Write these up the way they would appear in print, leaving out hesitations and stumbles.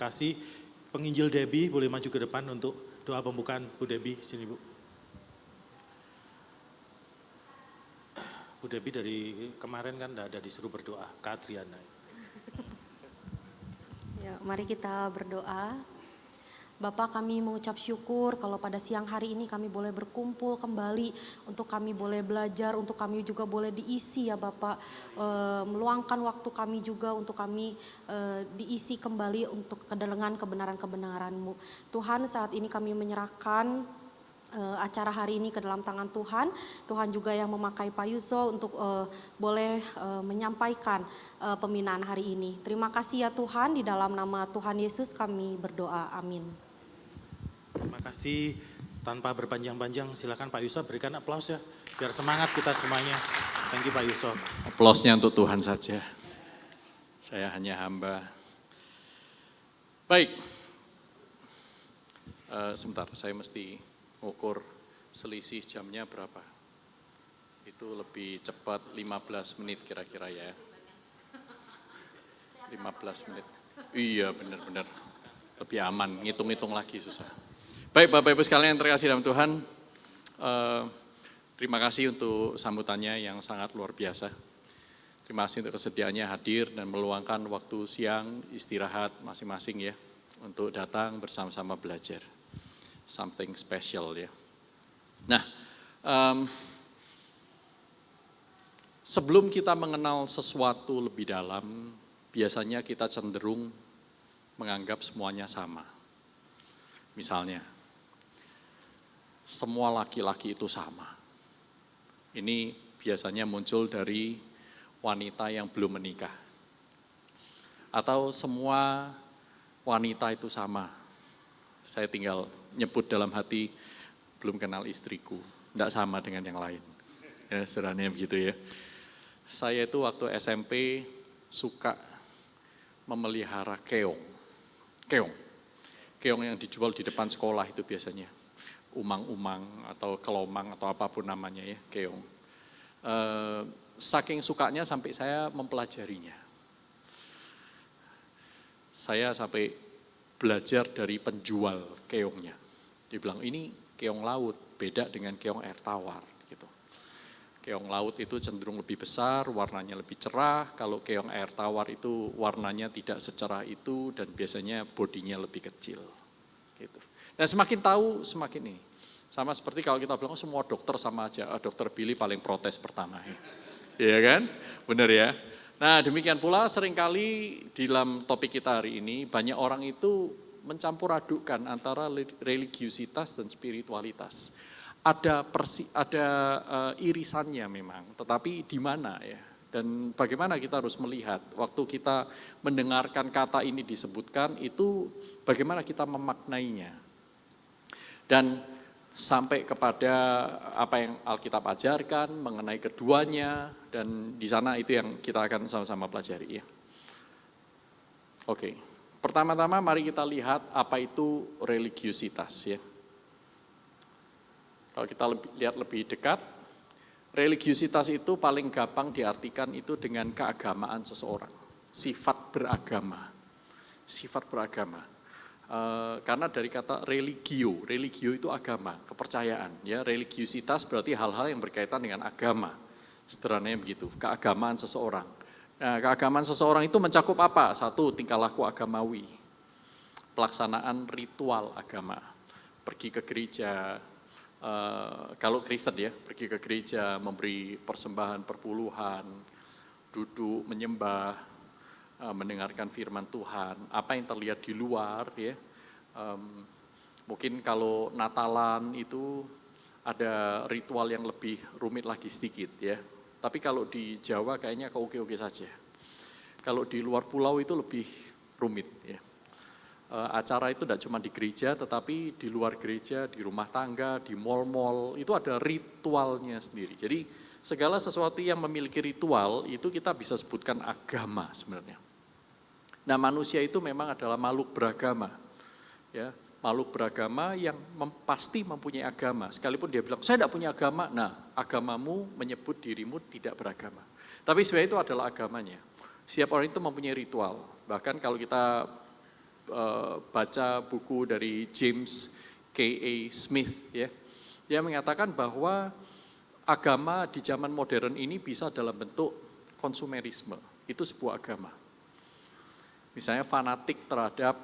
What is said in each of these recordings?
Kasih penginjil Debbie boleh maju ke depan untuk doa pembukaan. Bu Debbie, sini Bu. Bu Debbie dari kemarin kan ada disuruh berdoa, Kak Adriana. Ya, mari kita berdoa. Bapak, kami mengucap syukur kalau pada siang hari ini kami boleh berkumpul kembali, untuk kami boleh belajar, untuk kami juga boleh diisi ya Bapak, meluangkan waktu kami juga untuk kami diisi kembali untuk kedalengan kebenaran-kebenaran-Mu. Tuhan, saat ini kami menyerahkan acara hari ini ke dalam tangan Tuhan. Tuhan juga yang memakai Pak Yuso untuk boleh menyampaikan pembinaan hari ini. Terima kasih ya Tuhan, di dalam nama Tuhan Yesus kami berdoa, amin. Terima kasih. Tanpa berpanjang-panjang, silakan Pak Yuso berikan aplaus ya, biar semangat kita semuanya. Thank you Pak Yuso. Aplausnya untuk Tuhan saja. Saya hanya hamba. Baik. Sebentar, saya mesti ngukur selisih jamnya berapa. Itu lebih cepat 15 menit kira-kira ya. 15 menit. Iya benar-benar. Lebih aman, ngitung-ngitung lagi susah. Baik Bapak Ibu sekalian yang terkasih dalam Tuhan. Terima kasih untuk sambutannya yang sangat luar biasa. Terima kasih untuk kesediaannya hadir dan meluangkan waktu siang istirahat masing-masing ya. Untuk datang bersama-sama belajar. Something special ya. Nah, sebelum kita mengenal sesuatu lebih dalam, biasanya kita cenderung menganggap semuanya sama. Misalnya, semua laki-laki itu sama. Ini biasanya muncul dari wanita yang belum menikah. Atau semua wanita itu sama. Saya tinggal nyebut dalam hati, belum kenal istriku, tidak sama dengan yang lain. Ya, sederhananya begitu ya. Saya itu waktu SMP suka memelihara keong. Keong yang dijual di depan sekolah itu biasanya. Umang-umang atau kelomang atau apapun namanya ya, keong. Saking sukanya sampai saya mempelajarinya. Saya sampai belajar dari penjual keongnya. Dia bilang ini keong laut, beda dengan keong air tawar. Gitu. Keong laut itu cenderung lebih besar, warnanya lebih cerah. Kalau keong air tawar itu warnanya tidak secerah itu dan biasanya bodinya lebih kecil. Gitu. Dan semakin tahu semakin ini. Sama seperti kalau kita bilang semua dokter sama aja, dokter Billy paling protes pertama. Iya kan? Benar ya? Nah demikian pula seringkali di dalam topik kita hari ini banyak orang itu mencampur adukkan antara religiusitas dan spiritualitas. Ada irisannya memang, tetapi di mana ya? Dan bagaimana kita harus melihat waktu kita mendengarkan kata ini disebutkan itu bagaimana kita memaknainya. Dan sampai kepada apa yang Alkitab ajarkan mengenai keduanya dan di sana itu yang kita akan sama-sama pelajari ya. Oke. Pertama-tama mari kita lihat apa itu religiusitas ya. Kalau kita lihat lebih dekat, religiusitas itu paling gampang diartikan itu dengan keagamaan seseorang, sifat beragama. Sifat beragama. Karena dari kata religio itu agama, kepercayaan. Ya, religiusitas berarti hal-hal yang berkaitan dengan agama. Sederhananya begitu, keagamaan seseorang. Nah, keagamaan seseorang itu mencakup apa? Satu, tingkah laku agamawi, pelaksanaan ritual agama, pergi ke gereja, kalau Kristen ya, pergi ke gereja, memberi persembahan perpuluhan, duduk menyembah, mendengarkan firman Tuhan, apa yang terlihat di luar ya, mungkin kalau Natalan itu ada ritual yang lebih rumit lagi sedikit ya, tapi kalau di Jawa kayaknya oke-oke saja. Kalau di luar pulau itu lebih rumit ya. Acara itu tidak cuma di gereja, tetapi di luar gereja, di rumah tangga, di mal-mal, itu ada ritualnya sendiri. Jadi segala sesuatu yang memiliki ritual itu kita bisa sebutkan agama sebenarnya. Nah manusia itu memang adalah makhluk beragama, ya makhluk beragama yang pasti mempunyai agama. Sekalipun dia bilang saya tidak punya agama, nah agamamu menyebut dirimu tidak beragama. Tapi sebenarnya itu adalah agamanya. Setiap orang itu mempunyai ritual. Bahkan kalau kita baca buku dari James K.A. Smith ya. Dia mengatakan bahwa agama di zaman modern ini bisa dalam bentuk konsumerisme. Itu sebuah agama. Misalnya fanatik terhadap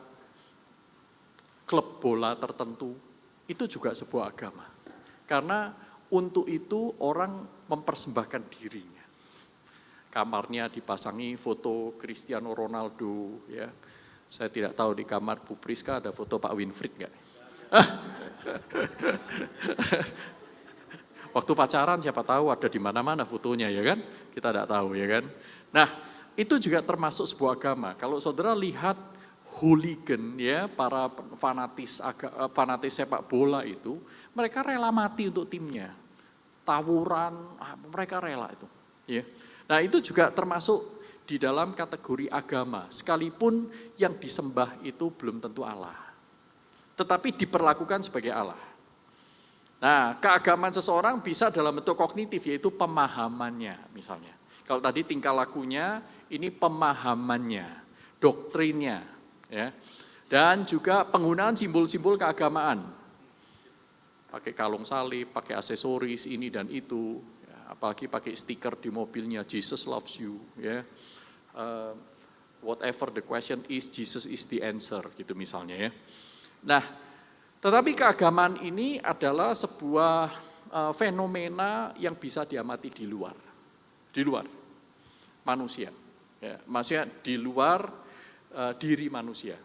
klub bola tertentu, itu juga sebuah agama. Karena untuk itu orang mempersembahkan dirinya. Kamarnya dipasangi foto Cristiano Ronaldo, ya. Saya tidak tahu di kamar Bu Priska ada foto Pak Winfried enggak? Waktu pacaran siapa tahu ada di mana-mana fotonya ya kan? Kita tidak tahu ya kan? Nah, itu juga termasuk sebuah agama. Kalau saudara lihat hooligan ya, para fanatis sepak bola itu, mereka rela mati untuk timnya. Tawuran, mereka rela itu. Ya. Nah itu juga termasuk di dalam kategori agama, sekalipun yang disembah itu belum tentu Allah. Tetapi diperlakukan sebagai Allah. Nah keagamaan seseorang bisa dalam bentuk kognitif, yaitu pemahamannya misalnya. Kalau tadi tingkah lakunya, ini pemahamannya, doktrinnya. Ya. Dan juga penggunaan simbol-simbol keagamaan. Pakai kalung salib, pakai aksesoris ini dan itu, ya, apalagi pakai stiker di mobilnya, Jesus loves you. Ya. Whatever the question is, Jesus is the answer, gitu misalnya ya. Nah, tetapi keagamaan ini adalah sebuah fenomena yang bisa diamati di luar manusia. Ya, maksudnya di luar diri manusia,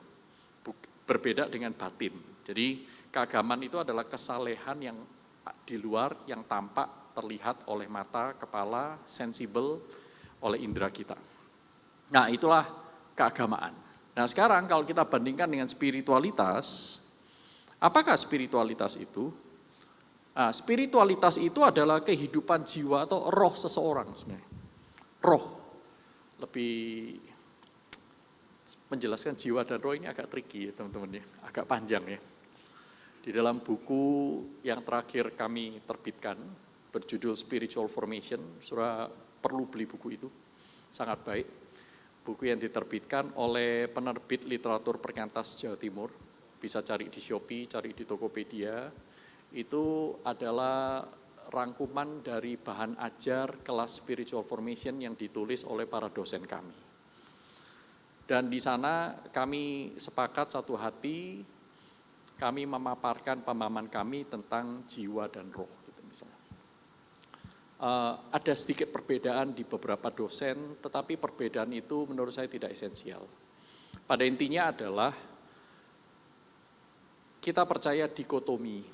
berbeda dengan batin. Jadi keagamaan itu adalah kesalehan yang di luar, yang tampak, terlihat oleh mata, kepala, sensibel oleh indera kita. Nah itulah keagamaan. Nah sekarang kalau kita bandingkan dengan spiritualitas, apakah spiritualitas itu? Nah, spiritualitas itu adalah kehidupan jiwa atau roh seseorang sebenarnya. Roh, lebih menjelaskan jiwa dan roh ini agak tricky ya teman-teman ya, agak panjang ya. Di dalam buku yang terakhir kami terbitkan, berjudul Spiritual Formation, saudara perlu beli buku itu, sangat baik. Buku yang diterbitkan oleh penerbit literatur Perkantas Jawa Timur, bisa cari di Shopee, cari di Tokopedia, itu adalah rangkuman dari bahan ajar kelas Spiritual Formation yang ditulis oleh para dosen kami. Dan di sana kami sepakat satu hati, kami memaparkan pemahaman kami tentang jiwa dan roh. Gitu misalnya. Ada sedikit perbedaan di beberapa dosen, tetapi perbedaan itu menurut saya tidak esensial. Pada intinya adalah kita percaya dikotomi,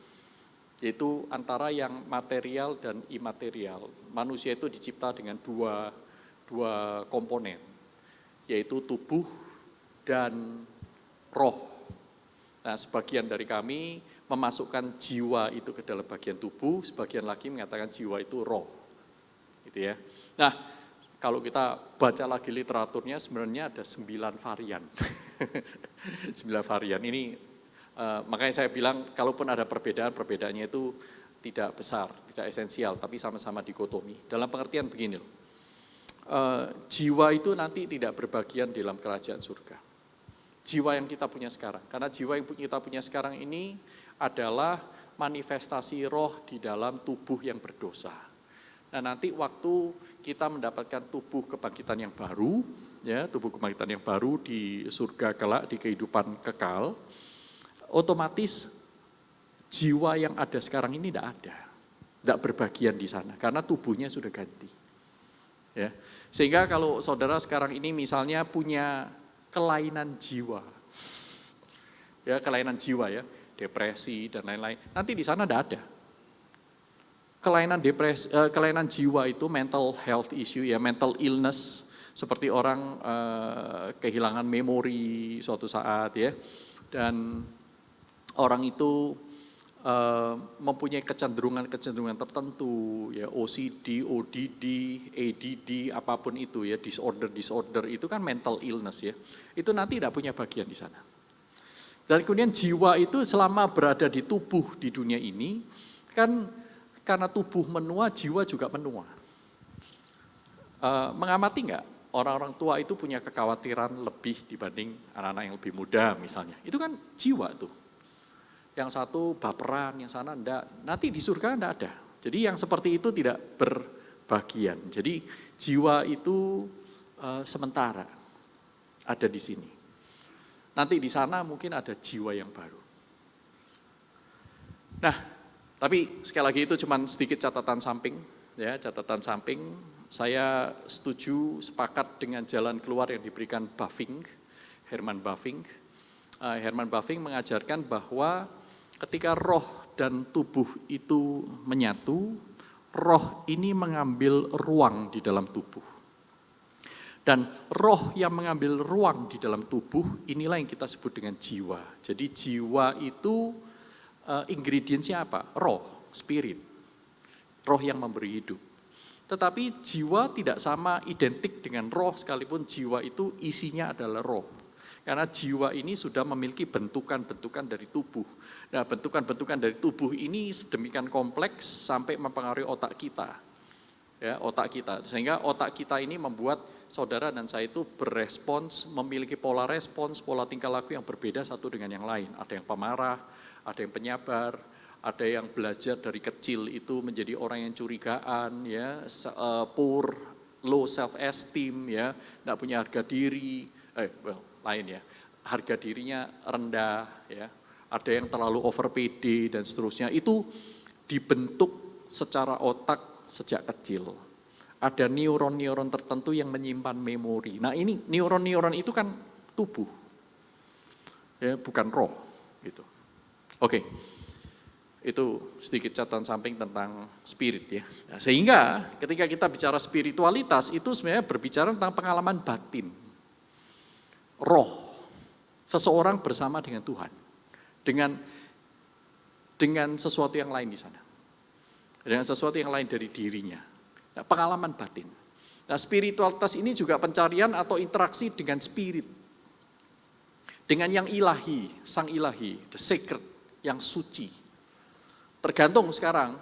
yaitu antara yang material dan imaterial. Manusia itu dicipta dengan dua komponen, yaitu tubuh dan roh. Nah, sebagian dari kami memasukkan jiwa itu ke dalam bagian tubuh, sebagian lagi mengatakan jiwa itu roh. Gitu ya. Nah, kalau kita baca lagi literaturnya sebenarnya ada 9 varian. 9 varian ini, makanya saya bilang kalaupun ada perbedaan, perbedaannya itu tidak besar, tidak esensial, tapi sama-sama dikotomi. Dalam pengertian begini loh. Jiwa itu nanti tidak berbagian dalam kerajaan surga. Jiwa yang kita punya sekarang, karena jiwa yang kita punya sekarang ini adalah manifestasi roh di dalam tubuh yang berdosa. Nah nanti waktu kita mendapatkan tubuh kebangkitan yang baru, ya tubuh kebangkitan yang baru di surga kelak, di kehidupan kekal, otomatis jiwa yang ada sekarang ini tidak berbagian di sana, karena tubuhnya sudah ganti. Ya. Sehingga kalau saudara sekarang ini misalnya punya kelainan jiwa, ya kelainan jiwa ya, depresi dan lain-lain, nanti di sana tidak ada. Kelainan jiwa itu mental health issue ya, mental illness, seperti orang kehilangan memori suatu saat ya, dan orang itu mempunyai kecenderungan tertentu ya, OCD, ODD, ADD, apapun itu ya, disorder itu kan mental illness ya. Itu nanti tidak punya bagian di sana. Dan kemudian jiwa itu selama berada di tubuh di dunia ini kan karena tubuh menua, jiwa juga menua. Mengamati enggak orang-orang tua itu punya kekhawatiran lebih dibanding anak-anak yang lebih muda misalnya. Itu kan jiwa tuh. Yang satu baperan, yang sana enggak. Nanti di surga enggak ada. Jadi yang seperti itu tidak berbagian. Jadi jiwa itu sementara ada di sini. Nanti di sana mungkin ada jiwa yang baru. Nah, tapi sekali lagi itu cuma sedikit catatan samping. Ya, catatan samping. Saya setuju, sepakat dengan jalan keluar yang diberikan Bavinck, Herman Bavinck. Herman Bavinck mengajarkan bahwa ketika roh dan tubuh itu menyatu, roh ini mengambil ruang di dalam tubuh. Dan roh yang mengambil ruang di dalam tubuh, inilah yang kita sebut dengan jiwa. Jadi jiwa itu ingredientsnya apa? Roh, spirit. Roh yang memberi hidup. Tetapi jiwa tidak sama identik dengan roh, sekalipun jiwa itu isinya adalah roh. Karena jiwa ini sudah memiliki bentukan-bentukan dari tubuh. Nah, bentukan-bentukan dari tubuh ini sedemikian kompleks sampai mempengaruhi otak kita. Ya, otak kita. Sehingga otak kita ini membuat saudara dan saya itu berespons, memiliki pola respons, pola tingkah laku yang berbeda satu dengan yang lain. Ada yang pemarah, ada yang penyabar, ada yang belajar dari kecil itu menjadi orang yang curigaan, ya, poor, low self esteem, ya, tidak punya harga diri, lain ya, harga dirinya rendah, ya, ada yang terlalu over PD dan seterusnya. Itu dibentuk secara otak sejak kecil. Ada neuron-neuron tertentu yang menyimpan memori. Nah ini neuron-neuron itu kan tubuh, ya, bukan roh, gitu. Oke. Itu sedikit catatan samping tentang spirit ya. Nah, sehingga ketika kita bicara spiritualitas itu sebenarnya berbicara tentang pengalaman batin. Roh. Seseorang bersama dengan Tuhan. Dengan sesuatu yang lain di sana. Dengan sesuatu yang lain dari dirinya. Nah, pengalaman batin. Nah, spiritualitas ini juga pencarian atau interaksi dengan spirit. Dengan yang ilahi, sang ilahi, the sacred, yang suci. Tergantung sekarang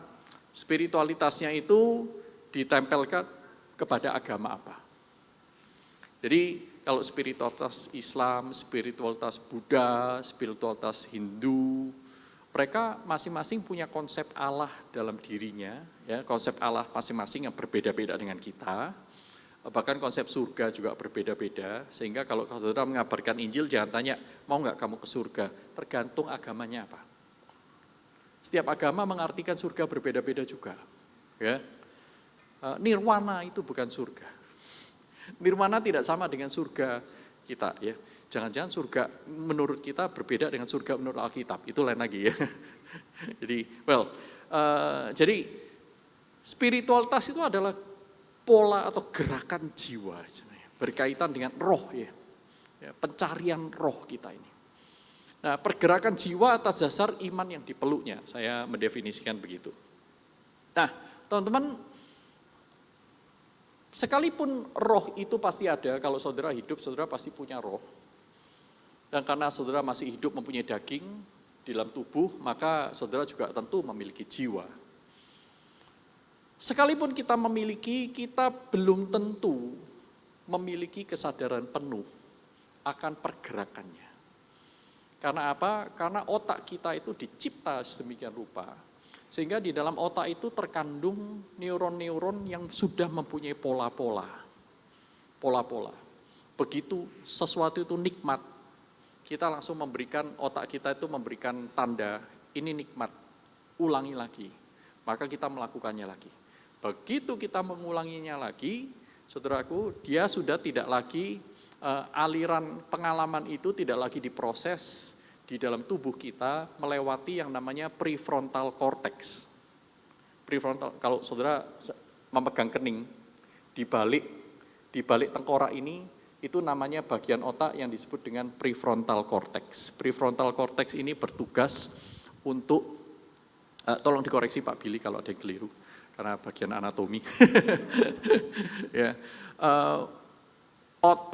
spiritualitasnya itu ditempelkan kepada agama apa. Jadi kalau spiritualitas Islam, spiritualitas Buddha, spiritualitas Hindu, mereka masing-masing punya konsep Allah dalam dirinya, ya, konsep Allah masing-masing yang berbeda-beda dengan kita. Bahkan konsep surga juga berbeda-beda, sehingga kalau saudara mengabarkan Injil jangan tanya, mau nggak kamu ke surga? Tergantung agamanya apa. Setiap agama mengartikan surga berbeda-beda juga. Ya. Nirwana itu bukan surga. Nirwana tidak sama dengan surga kita. Ya. Jangan-jangan surga menurut kita berbeda dengan surga menurut Alkitab. Itu lain lagi ya. Jadi spiritualitas itu adalah pola atau gerakan jiwa. Berkaitan dengan roh ya. Pencarian roh kita ini. Nah, pergerakan jiwa atas dasar iman yang dipeluknya, saya mendefinisikan begitu. Nah, teman-teman, sekalipun roh itu pasti ada, kalau saudara hidup, saudara pasti punya roh. Dan karena saudara masih hidup mempunyai daging di dalam tubuh, maka saudara juga tentu memiliki jiwa. Sekalipun kita memiliki, kita belum tentu memiliki kesadaran penuh akan pergerakannya. Karena apa? Karena otak kita itu dicipta sedemikian rupa, sehingga di dalam otak itu terkandung neuron-neuron yang sudah mempunyai pola-pola. Begitu sesuatu itu nikmat, kita langsung memberikan, otak kita itu memberikan tanda, ini nikmat, ulangi lagi. Maka kita melakukannya lagi. Begitu kita mengulanginya lagi, saudaraku, dia sudah tidak lagi, aliran pengalaman itu tidak lagi diproses di dalam tubuh kita melewati yang namanya prefrontal cortex. Prefrontal, kalau saudara memegang kening di balik tengkorak ini, itu namanya bagian otak yang disebut dengan prefrontal cortex. Prefrontal cortex ini bertugas untuk, tolong dikoreksi Pak Billy kalau ada yang keliru, karena bagian anatomi. Ya.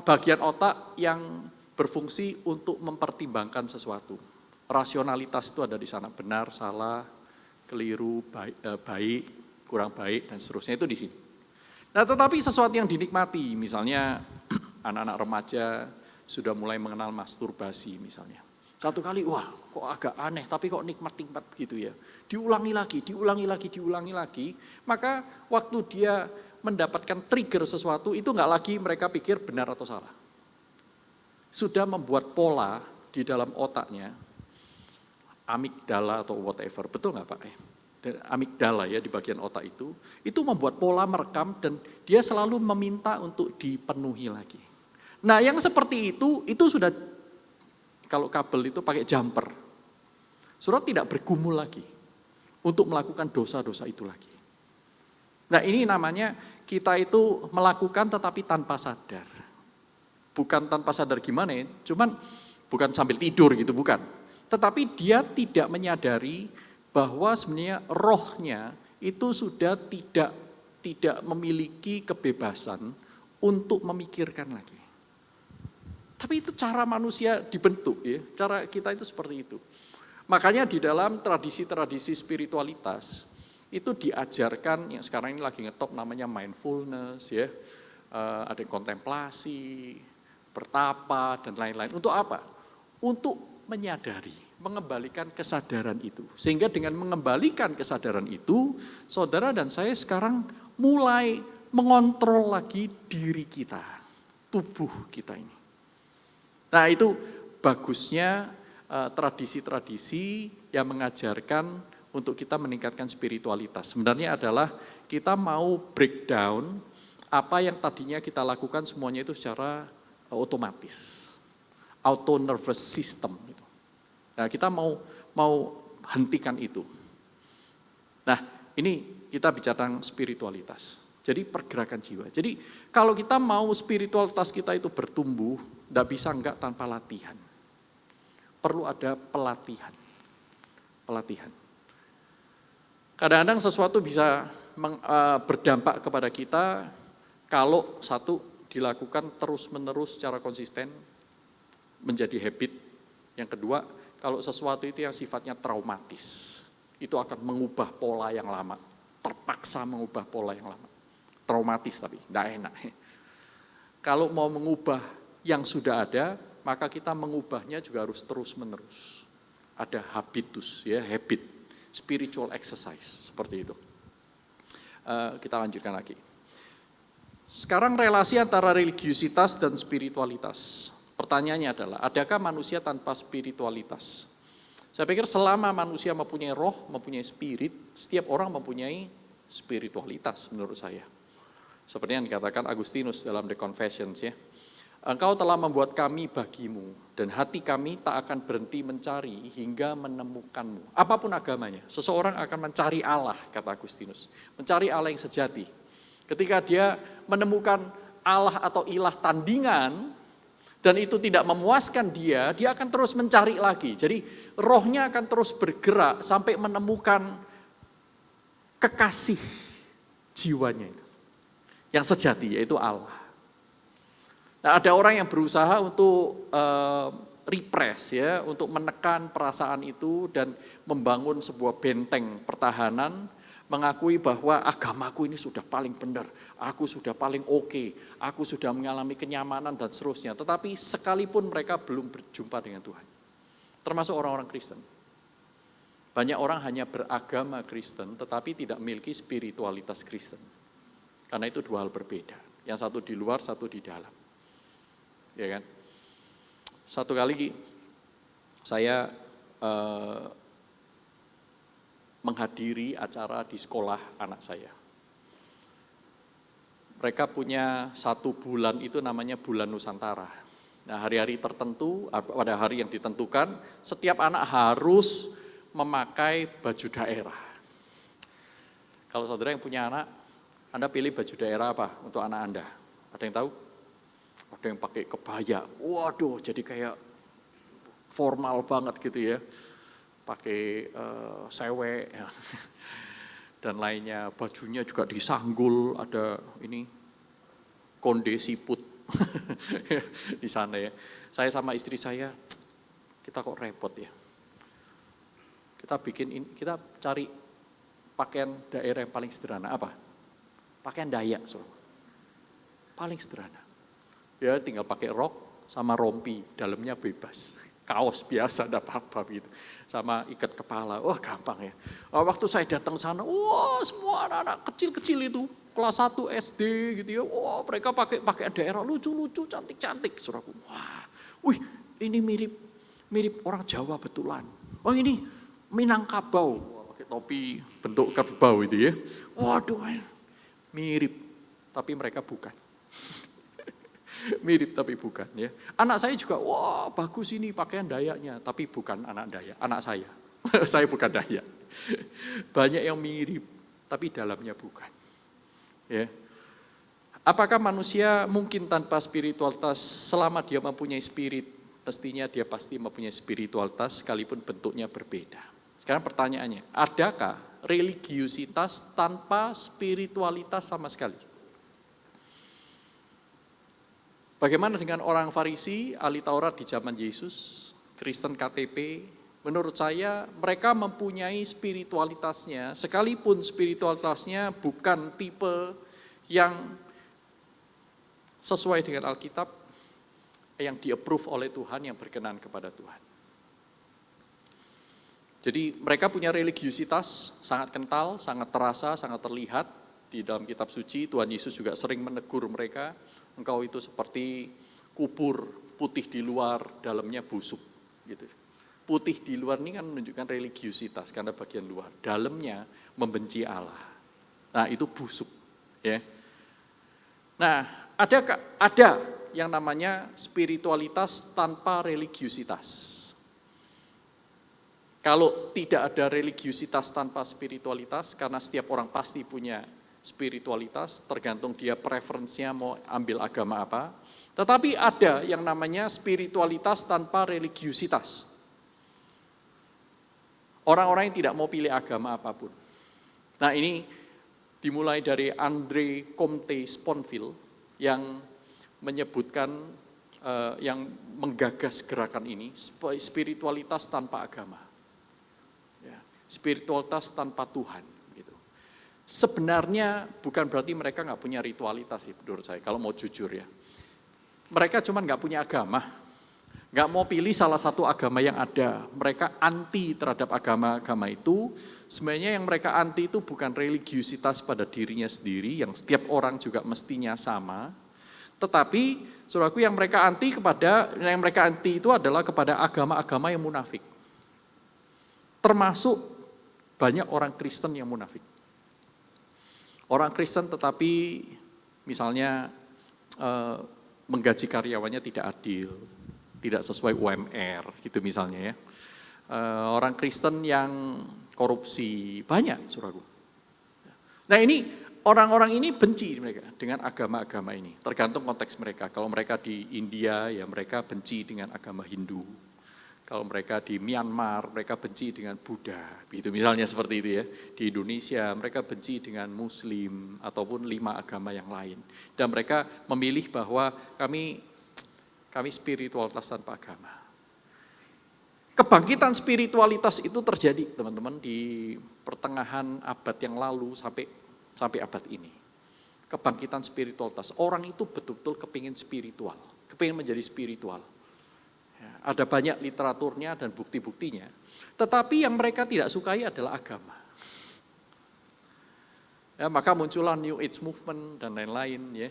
Bagian otak yang berfungsi untuk mempertimbangkan sesuatu. Rasionalitas itu ada di sana, benar, salah, keliru, baik, kurang baik, dan seterusnya itu di sini. Nah, tetapi sesuatu yang dinikmati, misalnya anak-anak remaja sudah mulai mengenal masturbasi misalnya. Satu kali, wah kok agak aneh, tapi kok nikmat-nikmat gitu ya. Diulangi lagi, maka waktu dia mendapatkan trigger sesuatu, itu nggak lagi mereka pikir benar atau salah. Sudah membuat pola di dalam otaknya, amigdala atau whatever, betul nggak Pak? Amigdala ya di bagian otak itu membuat pola merekam dan dia selalu meminta untuk dipenuhi lagi. Nah yang seperti itu sudah, kalau kabel itu pakai jumper, saudara tidak bergumul lagi untuk melakukan dosa-dosa itu lagi. Nah ini namanya kita itu melakukan tetapi tanpa sadar. Bukan tanpa sadar gimana ya, cuman bukan sambil tidur gitu, bukan. Tetapi dia tidak menyadari bahwa sebenarnya rohnya itu sudah tidak memiliki kebebasan untuk memikirkan lagi. Tapi itu cara manusia dibentuk ya, cara kita itu seperti itu. Makanya di dalam tradisi-tradisi spiritualitas itu diajarkan, yang sekarang ini lagi ngetop namanya mindfulness ya, ada kontemplasi, bertapa dan lain-lain. Untuk apa? Untuk menyadari, mengembalikan kesadaran itu. Sehingga dengan mengembalikan kesadaran itu, saudara dan saya sekarang mulai mengontrol lagi diri kita, tubuh kita ini. Nah itu bagusnya tradisi-tradisi yang mengajarkan untuk kita meningkatkan spiritualitas. Sebenarnya adalah kita mau breakdown apa yang tadinya kita lakukan semuanya itu secara otomatis. Auto nervous system. Nah, kita mau hentikan itu. Nah, ini kita bicara tentang spiritualitas. Jadi pergerakan jiwa. Jadi kalau kita mau spiritualitas kita itu bertumbuh, tidak bisa enggak tanpa latihan. Perlu ada pelatihan. Pelatihan. Kadang-kadang sesuatu bisa berdampak kepada kita kalau satu dilakukan terus-menerus secara konsisten, menjadi habit. Yang kedua, kalau sesuatu itu yang sifatnya traumatis, itu akan mengubah pola yang lama, terpaksa mengubah pola yang lama. Traumatis tapi, tidak enak. Kalau mau mengubah yang sudah ada, maka kita mengubahnya juga harus terus-menerus. Ada habitus, ya, habit, spiritual exercise, seperti itu. Kita lanjutkan lagi. Sekarang relasi antara religiusitas dan spiritualitas. Pertanyaannya adalah, adakah manusia tanpa spiritualitas? Saya pikir selama manusia mempunyai roh, mempunyai spirit, setiap orang mempunyai spiritualitas menurut saya. Seperti yang dikatakan Agustinus dalam The Confessions ya. Engkau telah membuat kami bagimu, dan hati kami tak akan berhenti mencari hingga menemukanmu. Apapun agamanya, seseorang akan mencari Allah, kata Agustinus. Mencari Allah yang sejati. Ketika dia menemukan Allah atau ilah tandingan, dan itu tidak memuaskan dia akan terus mencari lagi. Jadi rohnya akan terus bergerak sampai menemukan kekasih jiwanya itu. Yang sejati yaitu Allah. Nah, ada orang yang berusaha untuk repress ya, untuk menekan perasaan itu dan membangun sebuah benteng pertahanan, mengakui bahwa agamaku ini sudah paling benar, aku sudah paling oke, aku sudah mengalami kenyamanan dan seterusnya. Tetapi sekalipun mereka belum berjumpa dengan Tuhan. Termasuk orang-orang Kristen. Banyak orang hanya beragama Kristen tetapi tidak memiliki spiritualitas Kristen. Karena itu dua hal berbeda. Yang satu di luar, satu di dalam. Ya kan? Satu kali saya menghadiri acara di sekolah anak saya. Mereka punya 1 bulan itu namanya bulan Nusantara. Nah, hari-hari tertentu, pada hari yang ditentukan, setiap anak harus memakai baju daerah. Kalau saudara yang punya anak, Anda pilih baju daerah apa untuk anak Anda? Ada yang tahu? Ada yang pakai kebaya. Waduh, jadi kayak formal banget gitu ya. Pakai sewek ya. Dan lainnya, bajunya juga disanggul, ada ini konde siput di sana ya. Saya sama istri saya, kita kok repot ya. Kita cari pakaian daerah yang paling sederhana apa? Pakaian Dayak, so. paling sederhana. Ya tinggal pakai rok sama rompi, dalamnya bebas. Kaos biasa, enggak apa-apa gitu. Sama ikat kepala, wah gampang ya. Waktu saya datang sana, wah semua anak-anak kecil-kecil itu, kelas 1 SD gitu ya, wah mereka pakai pakaian daerah lucu-lucu, cantik-cantik. Saudaraku, wah, wih ini mirip orang Jawa betulan. Oh ini Minangkabau, wah, pakai topi bentuk kerbau itu ya. Waduh, mirip, tapi mereka bukan. Mirip tapi bukan ya. Anak saya juga, wah bagus ini pakaian Dayaknya, tapi bukan anak Dayak, anak saya. Saya bukan Dayak. Banyak yang mirip, tapi dalamnya bukan. Ya. Apakah manusia mungkin tanpa spiritualitas? Selama dia mempunyai spirit, mestinya dia pasti mempunyai spiritualitas sekalipun bentuknya berbeda. Sekarang pertanyaannya, adakah religiusitas tanpa spiritualitas sama sekali? Bagaimana dengan orang Farisi, ahli Taurat di zaman Yesus, Kristen KTP? Menurut saya mereka mempunyai spiritualitasnya, sekalipun spiritualitasnya bukan tipe yang sesuai dengan Alkitab, yang di-approve oleh Tuhan, yang berkenan kepada Tuhan. Jadi mereka punya religiusitas sangat kental, sangat terasa, sangat terlihat di dalam kitab suci. Tuhan Yesus juga sering menegur mereka, engkau itu seperti kubur putih di luar, dalamnya busuk. Gitu. Putih di luar ini kan menunjukkan religiusitas karena bagian luar, dalamnya membenci Allah. Nah itu busuk. Ya. Nah ada yang namanya spiritualitas tanpa religiusitas. Kalau tidak ada religiusitas tanpa spiritualitas, karena setiap orang pasti punya spiritualitas, tergantung dia preferensinya mau ambil agama apa. Tetapi ada yang namanya spiritualitas tanpa religiusitas. Orang-orang yang tidak mau pilih agama apapun. Nah ini dimulai dari André Comte Sponville yang menyebutkan, yang menggagas gerakan ini, spiritualitas tanpa agama. Spiritualitas tanpa Tuhan. Gitu. Sebenarnya bukan berarti mereka nggak punya ritualitas sih menurut saya, kalau mau jujur ya. Mereka cuma nggak punya agama, nggak mau pilih salah satu agama yang ada. Mereka anti terhadap agama-agama itu. Sebenarnya yang mereka anti itu bukan religiusitas pada dirinya sendiri, yang setiap orang juga mestinya sama. Tetapi, saudaraku, yang mereka anti itu adalah kepada agama-agama yang munafik. Termasuk banyak orang Kristen yang munafik. Orang Kristen tetapi misalnya menggaji karyawannya tidak adil, tidak sesuai UMR gitu misalnya ya. Orang Kristen yang korupsi, banyak saudaraku. Nah ini orang-orang ini benci mereka dengan agama-agama ini, tergantung konteks mereka. Kalau mereka di India ya mereka benci dengan agama Hindu. Kalau mereka di Myanmar, mereka benci dengan Buddha, gitu misalnya seperti itu ya. Di Indonesia, mereka benci dengan Muslim ataupun 5 agama yang lain. Dan mereka memilih bahwa kami spiritualitas tanpa agama. Kebangkitan spiritualitas itu terjadi, teman-teman, di pertengahan abad yang lalu sampai abad ini. Kebangkitan spiritualitas, orang itu betul-betul kepingin spiritual, kepingin menjadi spiritual. Ada banyak literaturnya dan bukti-buktinya. Tetapi yang mereka tidak sukai adalah agama. Ya, maka muncullah New Age Movement dan lain-lain. Ya.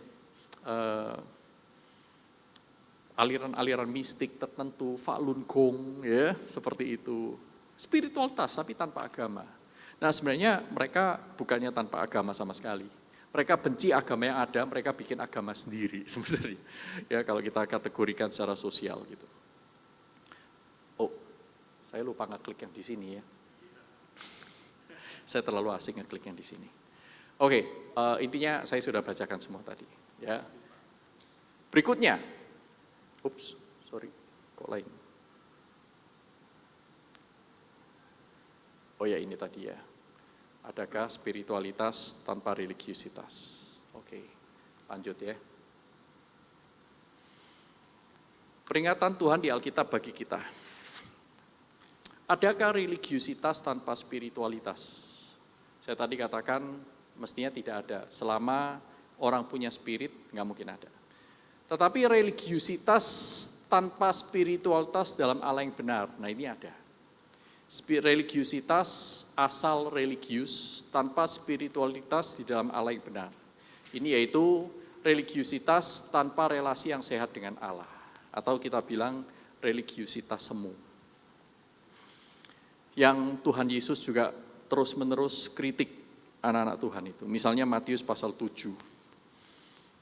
Aliran-aliran mistik tertentu, Falun Gong, ya, seperti itu. Spiritualitas tapi tanpa agama. Nah sebenarnya mereka bukannya tanpa agama sama sekali. Mereka benci agama yang ada, mereka bikin agama sendiri sebenarnya. Ya, kalau kita kategorikan secara sosial gitu. Saya lupa ngeklik yang di sini ya. Saya terlalu asing ngeklik yang di sini. Oke, intinya saya sudah bacakan semua tadi. Ya. Berikutnya, kok lain. Oh ya ini tadi ya. Adakah spiritualitas tanpa religiusitas? Oke, lanjut ya. Peringatan Tuhan di Alkitab bagi kita. Adakah religiusitas tanpa spiritualitas? Saya tadi katakan mestinya tidak ada. Selama orang punya spirit, nggak mungkin ada. Tetapi religiusitas tanpa spiritualitas dalam Allah yang benar, nah ini ada. Religiusitas asal religius tanpa spiritualitas di dalam Allah yang benar. Ini yaitu religiusitas tanpa relasi yang sehat dengan Allah. Atau kita bilang religiusitas semu. Yang Tuhan Yesus juga terus-menerus kritik anak-anak Tuhan itu. Misalnya Matius pasal 7.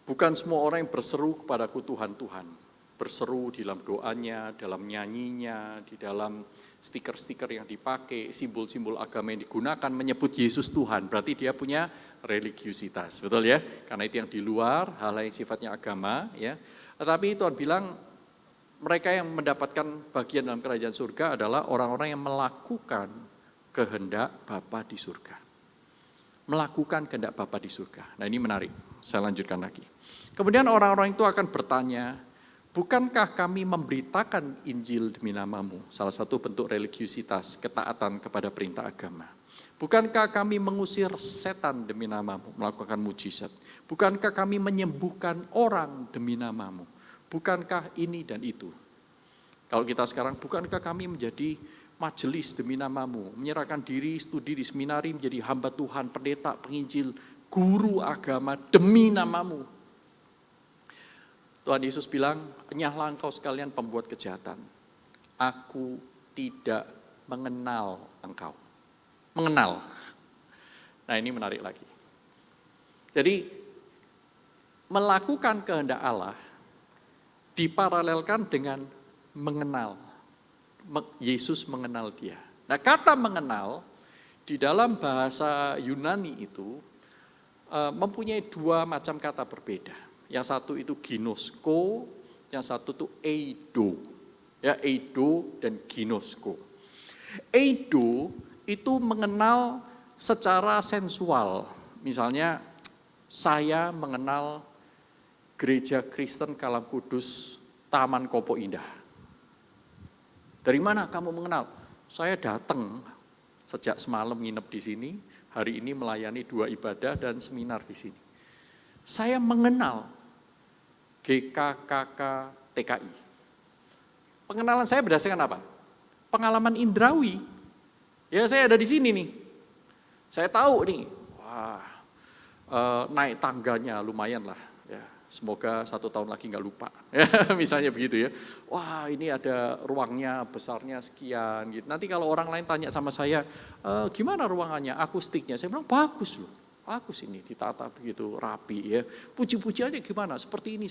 Bukan semua orang yang berseru kepadaku Tuhan, Tuhan. Berseru di dalam doanya, dalam nyanyinya, di dalam stiker-stiker yang dipakai, simbol-simbol agama yang digunakan, menyebut Yesus Tuhan. Berarti dia punya religiusitas, betul ya? Karena itu yang di luar, hal yang sifatnya agama. Ya. Tetapi Tuhan bilang, mereka yang mendapatkan bagian dalam kerajaan surga adalah orang-orang yang melakukan kehendak Bapa di surga. Melakukan kehendak Bapa di surga. Nah ini menarik, saya lanjutkan lagi. Kemudian orang-orang itu akan bertanya, bukankah kami memberitakan Injil demi namamu? Salah satu bentuk religiusitas, ketaatan kepada perintah agama. Bukankah kami mengusir setan demi namamu, melakukan mujizat? Bukankah kami menyembuhkan orang demi namamu? Bukankah ini dan itu? Kalau kita sekarang, bukankah kami menjadi majelis demi namamu, menyerahkan diri, studi di seminari, menjadi hamba Tuhan, pendeta, penginjil, guru agama demi namamu? Tuhan Yesus bilang, enyahlah engkau sekalian pembuat kejahatan. Aku tidak mengenal engkau. Mengenal. Nah ini menarik lagi. Jadi, melakukan kehendak Allah diparalelkan dengan mengenal. Yesus mengenal dia. Nah kata mengenal, di dalam bahasa Yunani itu, mempunyai dua macam kata berbeda. Yang satu itu ginosko, yang satu itu eido. Ya, eido dan ginosko. Eido itu mengenal secara sensual. Misalnya, saya mengenal Gereja Kristen Kalam Kudus Taman Kopo Indah. Dari mana kamu mengenal? Saya datang sejak semalam nginep di sini, hari ini melayani 2 ibadah dan seminar di sini. Saya mengenal GKKK TKI. Pengenalan saya berdasarkan apa? Pengalaman indrawi. Ya saya ada di sini nih. Saya tahu nih, wah naik tangganya lumayan lah. Ya, semoga 1 tahun lagi nggak lupa. Ya, misalnya begitu ya. Wah ini ada ruangnya besarnya sekian. Gitu. Nanti kalau orang lain tanya sama saya, gimana ruangannya, akustiknya? Saya bilang bagus loh. Bagus ini, ditata begitu rapi ya. Puji-puji aja gimana, seperti ini.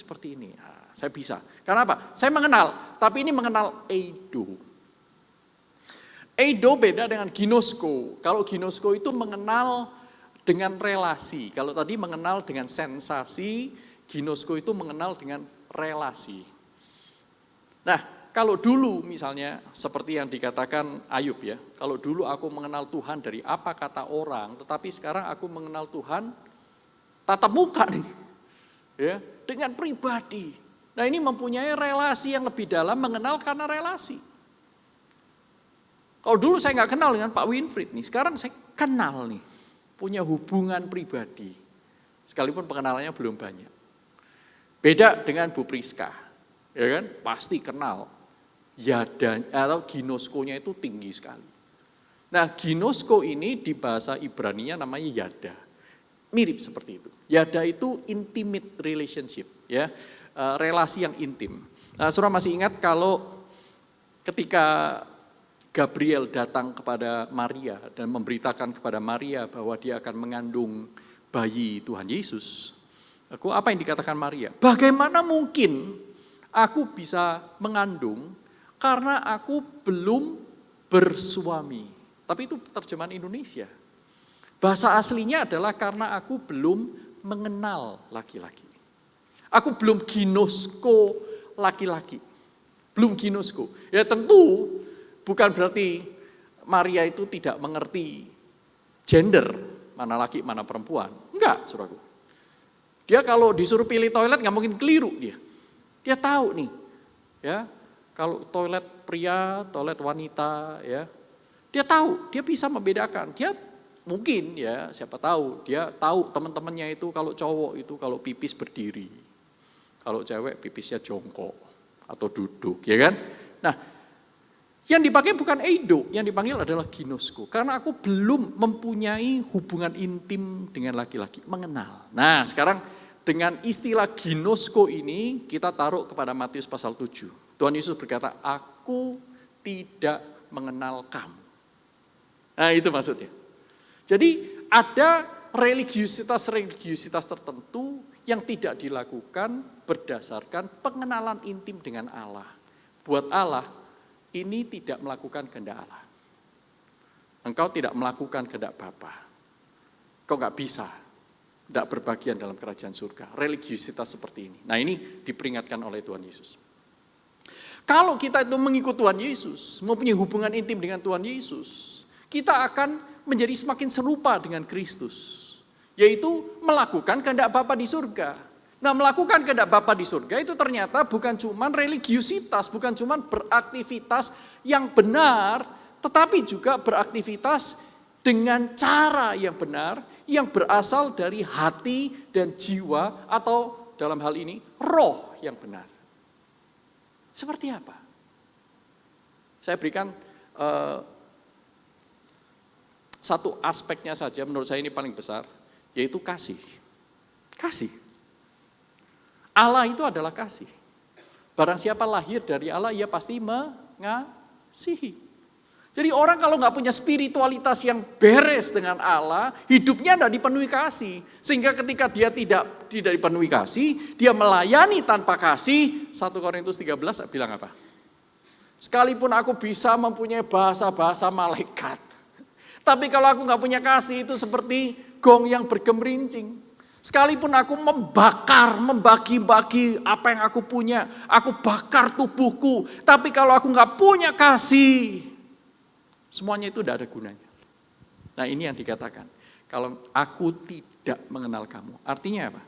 Nah, saya bisa. Karena apa? Saya mengenal, tapi ini mengenal eido. Eido beda dengan ginosko. Kalau ginosko itu mengenal dengan relasi. Kalau tadi mengenal dengan sensasi, ginosko itu mengenal dengan relasi. Nah, kalau dulu misalnya seperti yang dikatakan Ayub ya, kalau dulu aku mengenal Tuhan dari apa kata orang, tetapi sekarang aku mengenal Tuhan tatap muka nih, ya, dengan pribadi. Nah ini mempunyai relasi yang lebih dalam, mengenal karena relasi. Kalau dulu saya nggak kenal dengan Pak Winfried nih, sekarang saya kenal nih, punya hubungan pribadi, sekalipun pengenalannya belum banyak. Beda dengan Bu Priska, ya kan, pasti kenal. Yada atau ginoskonya itu tinggi sekali. Nah ginosko ini di bahasa Ibrani-nya namanya yada. Mirip seperti itu. Yada itu intimate relationship, ya, relasi yang intim. Nah, saudara masih ingat kalau ketika Gabriel datang kepada Maria dan memberitakan kepada Maria bahwa dia akan mengandung bayi Tuhan Yesus. Apa yang dikatakan Maria? Bagaimana mungkin aku bisa mengandung karena aku belum bersuami. Tapi itu terjemahan Indonesia. Bahasa aslinya adalah karena aku belum mengenal laki-laki. Aku belum ginosko laki-laki. Belum ginosko. Ya tentu bukan berarti Maria itu tidak mengerti gender, mana laki, mana perempuan. Enggak, saudaraku. Dia kalau disuruh pilih toilet nggak mungkin keliru dia. Dia tahu nih, ya. Kalau toilet pria, toilet wanita, ya, dia tahu, dia bisa membedakan. Dia mungkin ya, siapa tahu, dia tahu teman-temannya itu kalau cowok itu kalau pipis berdiri, kalau cewek pipisnya jongkok atau duduk, ya kan? Nah, yang dipakai bukan eido, yang dipanggil adalah ginosko. Karena aku belum mempunyai hubungan intim dengan laki-laki, mengenal. Nah, sekarang dengan istilah ginosko ini kita taruh kepada Matius pasal 7. Tuhan Yesus berkata, aku tidak mengenal kamu. Nah, itu maksudnya. Jadi ada religiusitas tertentu yang tidak dilakukan berdasarkan pengenalan intim dengan Allah. Buat Allah, ini tidak melakukan kehendak Allah. Engkau tidak melakukan kehendak Bapa. Kau nggak bisa, tidak berbagian dalam kerajaan surga. Religiusitas seperti ini. Nah, ini diperingatkan oleh Tuhan Yesus. Kalau kita itu mengikut Tuhan Yesus, mempunyai hubungan intim dengan Tuhan Yesus, kita akan menjadi semakin serupa dengan Kristus, yaitu melakukan kehendak Bapa di surga. Nah, melakukan kehendak Bapa di surga itu ternyata bukan cuma religiusitas, bukan cuma beraktivitas yang benar, tetapi juga beraktivitas dengan cara yang benar, yang berasal dari hati dan jiwa, atau dalam hal ini, roh yang benar. Seperti apa? Saya berikan satu aspeknya saja, menurut saya ini paling besar, yaitu kasih. Kasih. Allah itu adalah kasih. Barang siapa lahir dari Allah, ia pasti mengasihi. Jadi orang kalau nggak punya spiritualitas yang beres dengan Allah, hidupnya tidak dipenuhi kasih. Sehingga ketika dia tidak dipenuhi kasih, dia melayani tanpa kasih. 1 Korintus 13 bilang apa? Sekalipun aku bisa mempunyai bahasa-bahasa malaikat, tapi kalau aku nggak punya kasih, itu seperti gong yang bergemerincing. Sekalipun aku membagi-bagi apa yang aku punya, aku bakar tubuhku. Tapi kalau aku nggak punya kasih, semuanya itu tidak ada gunanya. Nah, ini yang dikatakan. Kalau aku tidak mengenal kamu, artinya apa?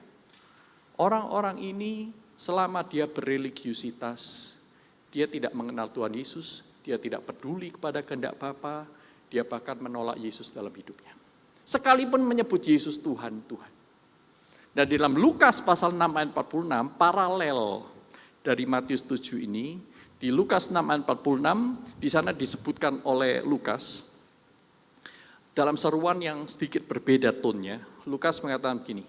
Orang-orang ini selama dia berreligiusitas, dia tidak mengenal Tuhan Yesus, dia tidak peduli kepada kehendak Bapa, dia bahkan menolak Yesus dalam hidupnya. Sekalipun menyebut Yesus Tuhan, Tuhan. Dan di dalam Lukas pasal 6 ayat 46, paralel dari Matius 7 ini, di Lukas 6 ayat 46, di sana disebutkan oleh Lukas, dalam seruan yang sedikit berbeda tonnya, Lukas mengatakan begini,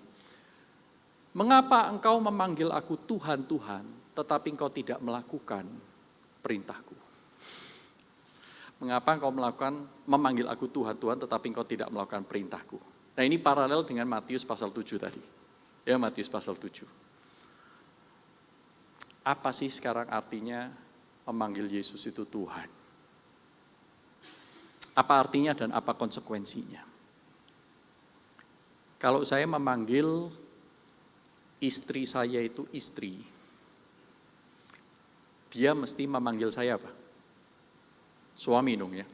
mengapa engkau memanggil aku Tuhan, Tuhan, tetapi engkau tidak melakukan perintahku? Mengapa engkau memanggil aku Tuhan, Tuhan, tetapi engkau tidak melakukan perintahku? Nah, ini paralel dengan Matius pasal 7 tadi. Ya, Matius pasal 7. Apa sih sekarang artinya memanggil Yesus itu Tuhan? Apa artinya dan apa konsekuensinya? Kalau saya memanggil istri saya itu istri, dia mesti memanggil saya apa? Suami dong ya.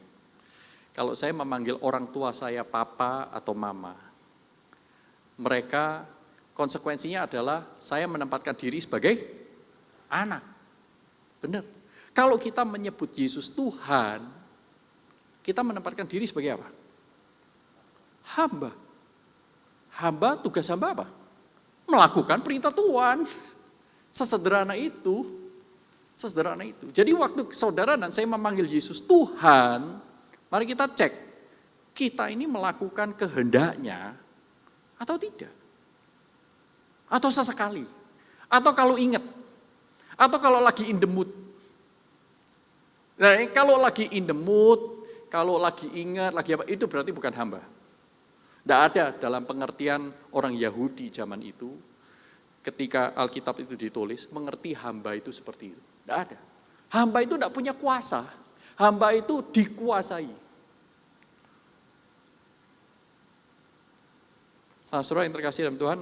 Kalau saya memanggil orang tua saya papa atau mama, mereka konsekuensinya adalah saya menempatkan diri sebagai anak. Benar. Kalau kita menyebut Yesus Tuhan, kita menempatkan diri sebagai apa? Hamba. Hamba, tugas hamba apa? Melakukan perintah Tuhan. Sesederhana itu. Sesederhana itu. Jadi waktu saudara dan saya memanggil Yesus Tuhan, mari kita cek, kita ini melakukan kehendaknya atau tidak? Atau sesekali? Atau kalau ingat? Atau kalau lagi in the mood? Nah, kalau lagi in the mood, kalau lagi ingat, lagi apa, itu berarti bukan hamba. Tidak ada dalam pengertian orang Yahudi zaman itu, ketika Alkitab itu ditulis, mengerti hamba itu seperti itu. Tidak ada. Hamba itu tidak punya kuasa. Hamba itu dikuasai. Nah, saudara yang terkasih dalam Tuhan,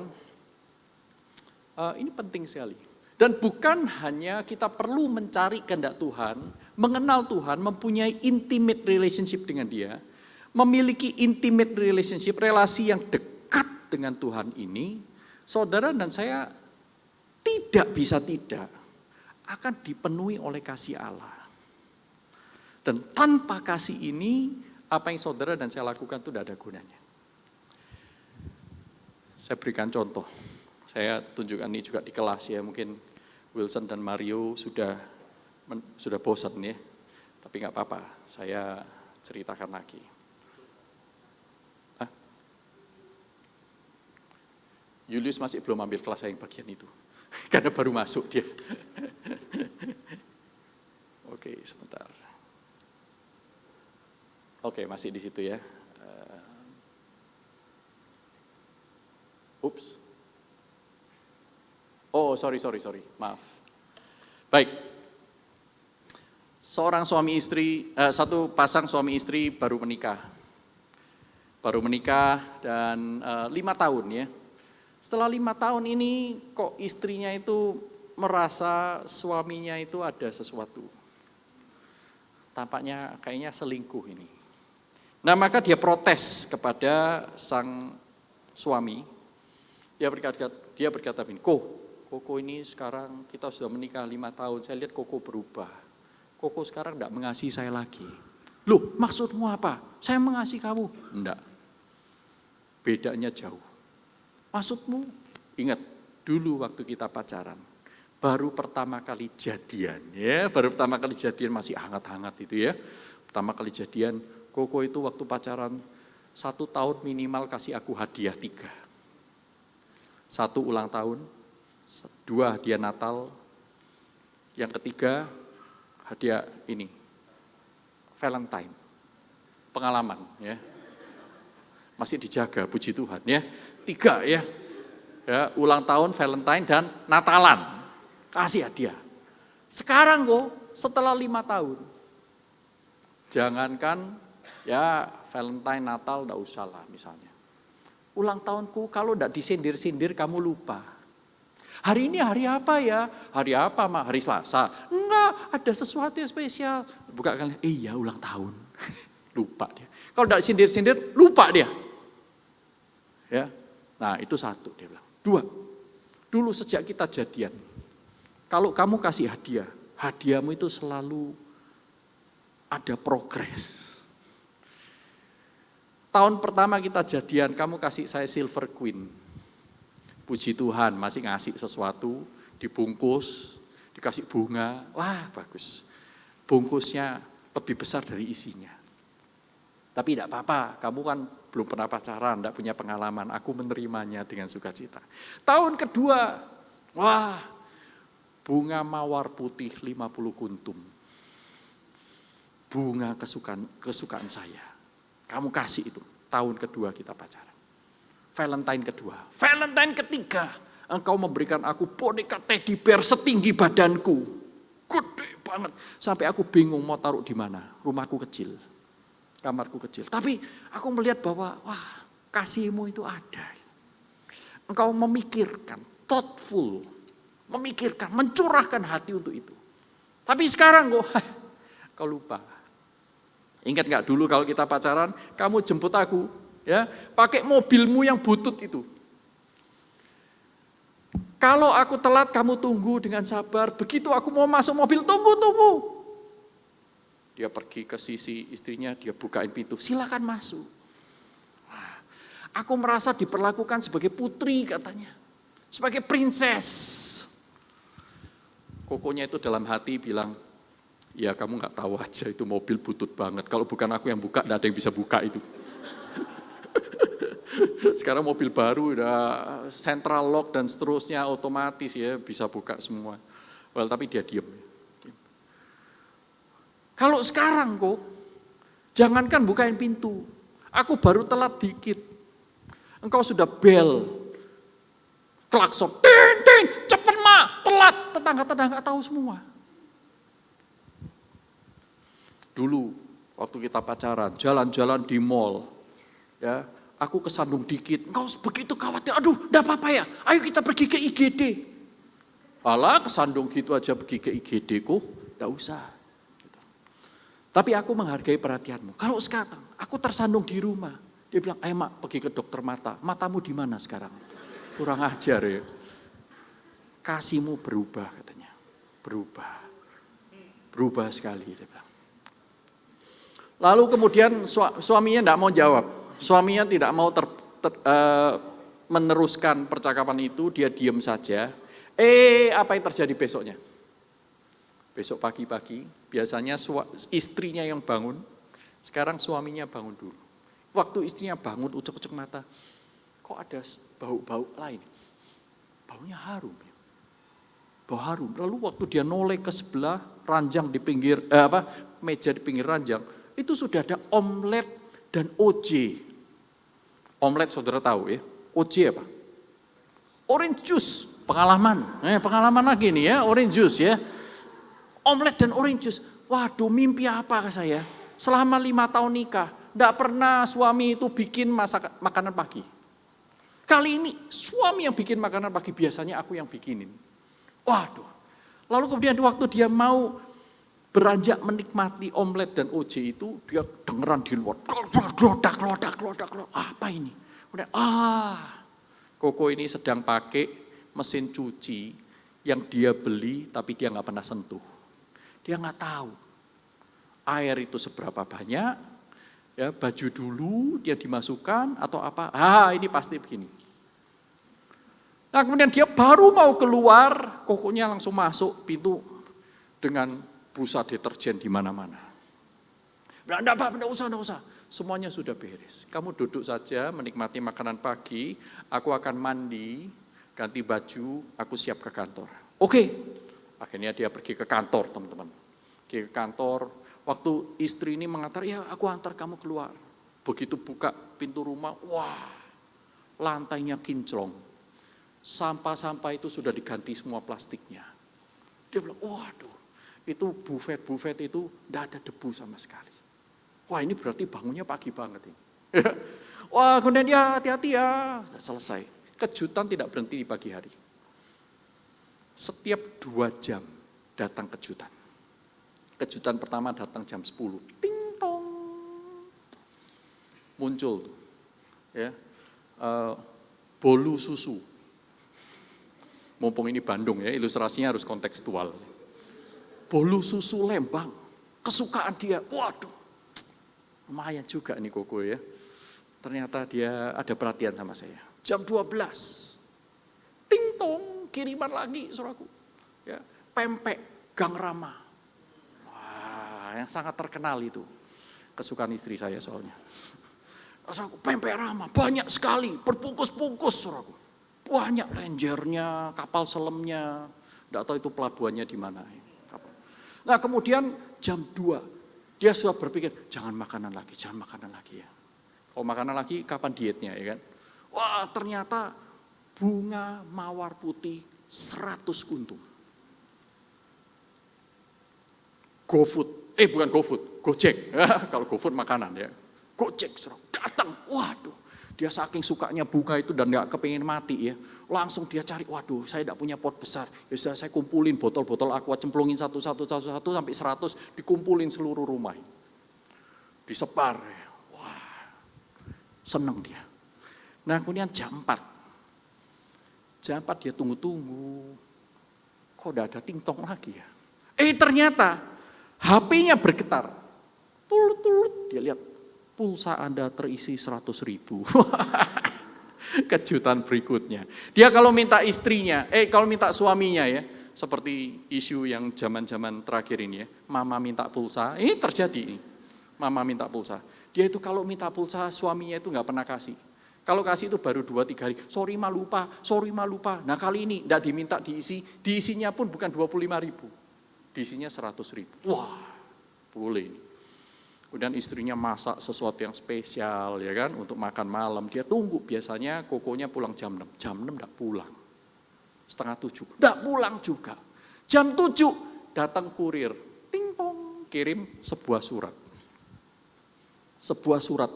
ini penting sekali. Dan bukan hanya kita perlu mencari kehendak Tuhan, mengenal Tuhan, mempunyai intimate relationship dengan Dia, memiliki intimate relationship, relasi yang dekat dengan Tuhan ini, saudara dan saya tidak bisa tidak akan dipenuhi oleh kasih Allah. Dan tanpa kasih ini, apa yang saudara dan saya lakukan itu tidak ada gunanya. Saya berikan contoh. Saya tunjukkan ini juga di kelas ya, mungkin Wilson dan Mario sudah bosan ya. Tapi nggak apa-apa, saya ceritakan lagi. Julius masih belum ambil kelas saya yang bagian itu, karena baru masuk dia. Oke, sebentar. Oke, masih di situ ya. Ups. Oh, sorry, maaf. Baik. Seorang suami istri, satu pasang suami istri baru menikah. Dan 5 tahun ya. Setelah 5 tahun ini kok istrinya itu merasa suaminya itu ada sesuatu. Tampaknya kayaknya selingkuh ini. Nah maka dia protes kepada sang suami. Dia berkata begini, Koko ini sekarang kita sudah menikah 5 tahun, saya lihat Koko berubah. Koko sekarang tidak mengasihi saya lagi. Loh maksudmu apa? Saya mengasihi kamu. Enggak. Bedanya jauh. Maksudmu, ingat dulu waktu kita pacaran, baru pertama kali jadian ya, masih hangat-hangat itu ya. Pertama kali jadian, Koko itu waktu pacaran 1 tahun minimal kasih aku hadiah 3. 1 ulang tahun, 2 hadiah Natal, yang ketiga hadiah ini, Valentine, pengalaman ya. Masih dijaga, puji Tuhan ya. 3 ya, ulang tahun, Valentine, dan Natalan, kasih hadiah. Sekarang kok setelah 5 tahun, jangankan ya Valentine, Natal, enggak usah lah misalnya. Ulang tahunku kalau enggak disindir-sindir kamu lupa. Hari ini hari apa ya? Hari apa mak? Hari Selasa. Enggak, ada sesuatu yang spesial. Buka kalian, iya ulang tahun. Lupa dia. Kalau enggak sindir-sindir, lupa dia. Ya. Nah itu 1 dia bilang. 2, dulu sejak kita jadian, kalau kamu kasih hadiah, hadiahmu itu selalu ada progres. Tahun pertama kita jadian, kamu kasih saya Silver Queen. Puji Tuhan masih ngasih sesuatu, dibungkus, dikasih bunga, wah bagus. Bungkusnya lebih besar dari isinya. Tapi tidak apa-apa, kamu kan belum pernah pacaran, tidak punya pengalaman, aku menerimanya dengan sukacita. Tahun kedua, wah, bunga mawar putih 50 kuntum. Bunga kesukaan saya. Kamu kasih itu, tahun kedua kita pacaran. Valentine kedua, Valentine ketiga, engkau memberikan aku boneka teddy bear setinggi badanku. Gede banget, sampai aku bingung mau taruh di mana, rumahku kecil. Kamarku kecil, tapi aku melihat bahwa wah kasihmu itu ada. Engkau memikirkan, thoughtful, memikirkan, mencurahkan hati untuk itu. Tapi sekarang kau lupa. Ingat nggak dulu kalau kita pacaran, kamu jemput aku, ya pakai mobilmu yang butut itu. Kalau aku telat, kamu tunggu dengan sabar. Begitu aku mau masuk mobil, tunggu. Dia pergi ke sisi istrinya, dia bukain pintu, silakan masuk. Nah, aku merasa diperlakukan sebagai putri katanya, sebagai princess. Kokonya itu dalam hati bilang, ya kamu nggak tahu aja itu mobil butut banget. Kalau bukan aku yang buka, nggak ada yang bisa buka itu. Sekarang mobil baru udah central lock dan seterusnya otomatis ya bisa buka semua. Well, tapi dia diem. Kalau sekarang kok, jangankan bukain pintu, aku baru telat dikit. Engkau sudah bel, klakson, ting, cepet mak, telat, tetangga-tetangga tahu semua. Dulu, waktu kita pacaran, jalan-jalan di mall, ya, aku kesandung dikit, engkau begitu khawatir, aduh, enggak apa-apa ya, ayo kita pergi ke IGD. Alah, kesandung gitu aja pergi ke IGD kok, enggak usah. Tapi aku menghargai perhatianmu. Kalau sekarang aku tersandung di rumah, dia bilang, ayo mak pergi ke dokter mata. Matamu di mana sekarang? Kurang ajar ya. Kasihmu berubah katanya. Berubah sekali dia bilang. Lalu kemudian suaminya tidak mau jawab. Suaminya tidak mau meneruskan percakapan itu, dia diam saja. Apa yang terjadi besoknya? Besok pagi-pagi, biasanya istrinya yang bangun, sekarang suaminya bangun dulu. Waktu istrinya bangun, ucek-ucek mata, kok ada bau-bau lain? Baunya harum. Bau harum. Lalu waktu dia noleh ke sebelah, ranjang di pinggir, meja di pinggir ranjang, itu sudah ada omelet dan OJ. Omelet saudara tahu ya, OJ apa? Orange juice, pengalaman. Pengalaman lagi nih ya, orange juice ya. Omelet dan orange juice. Waduh, mimpi apa ke saya? Selama 5 tahun nikah, tidak pernah suami itu bikin makanan pagi. Kali ini suami yang bikin makanan pagi, biasanya aku yang bikinin. Waduh. Lalu kemudian waktu dia mau beranjak menikmati omelet dan OJ itu, dia dengeran di luar. Glodak. Apa ini? Kemudian, Koko ini sedang pakai mesin cuci yang dia beli tapi dia nggak pernah sentuh. Dia nggak tahu air itu seberapa banyak, ya baju dulu dia dimasukkan atau apa. Ini pasti begini. Nah kemudian dia baru mau keluar, kokonya langsung masuk pintu dengan busa deterjen di mana-mana. Enggak usah. Semuanya sudah beres. Kamu duduk saja menikmati makanan pagi, aku akan mandi, ganti baju, aku siap ke kantor. Oke. Akhirnya dia pergi ke kantor, teman-teman. Pergi ke kantor, waktu istri ini mengantar, ya aku antar kamu keluar. Begitu buka pintu rumah, wah, lantainya kinclong. Sampah-sampah itu sudah diganti semua plastiknya. Dia bilang, waduh, itu buffet itu tidak ada debu sama sekali. Wah ini berarti bangunnya pagi banget ini. Wah kemudian ya hati-hati ya, sudah selesai. Kejutan tidak berhenti di pagi hari. Setiap 2 jam datang kejutan. Kejutan pertama datang jam 10. Ting tong. Muncul tuh. Ya. Bolu susu. Mumpung ini Bandung ya, ilustrasinya harus kontekstual. Bolu susu Lembang. Kesukaan dia. Waduh. Lumayan juga nih Koko ya. Ternyata dia ada perhatian sama saya. Jam 12. Ting tong, kiriman lagi saudaraku. Ya, pempek Gang Rama. Wah, yang sangat terkenal itu. Kesukaan istri saya soalnya. Saudaraku, pempek Rama banyak sekali, berbungkus-bungkus saudaraku. Banyak rangernya, kapal selamnya. Enggak tahu itu pelabuhannya di mana. Nah, kemudian jam 2 dia sudah berpikir, jangan makanan lagi ya. Kalau makanan lagi, kapan dietnya ya kan? Wah ternyata bunga mawar putih 100 kuntum. GoFood, bukan GoFood, Gojek. Kalau GoFood makanan ya. Gojek datang, waduh. Dia saking sukanya bunga itu dan gak kepengen mati ya. Langsung dia cari, waduh saya tidak punya pot besar. Ya sudah saya kumpulin botol-botol aqua, cemplungin satu-satu sampai 100, dikumpulin seluruh rumah. Disebar ya. Wah, seneng dia. Nah kemudian jam 4. Jam 4 dia tunggu-tunggu. Kok udah ada ting-tong lagi ya? Ternyata HP-nya bergetar. Tulut, dia lihat pulsa Anda terisi 100.000. Kejutan berikutnya. Dia kalau minta istrinya, kalau minta suaminya ya, seperti isu yang zaman-zaman terakhir ini ya, mama minta pulsa, ini terjadi ini. Mama minta pulsa. Dia itu kalau minta pulsa suaminya itu nggak pernah kasih. Kalau kasih itu baru 2-3 hari, sorry ma lupa. Nah kali ini enggak diminta diisinya pun bukan 25.000. Diisinya 100.000. Wah, boleh ini. Kemudian istrinya masak sesuatu yang spesial ya kan untuk makan malam. Dia tunggu, biasanya kokonya pulang jam 6. Jam 6 enggak pulang. 6:30. Enggak pulang juga. Jam 7 datang kurir. Ting tong, kirim sebuah surat. Sebuah surat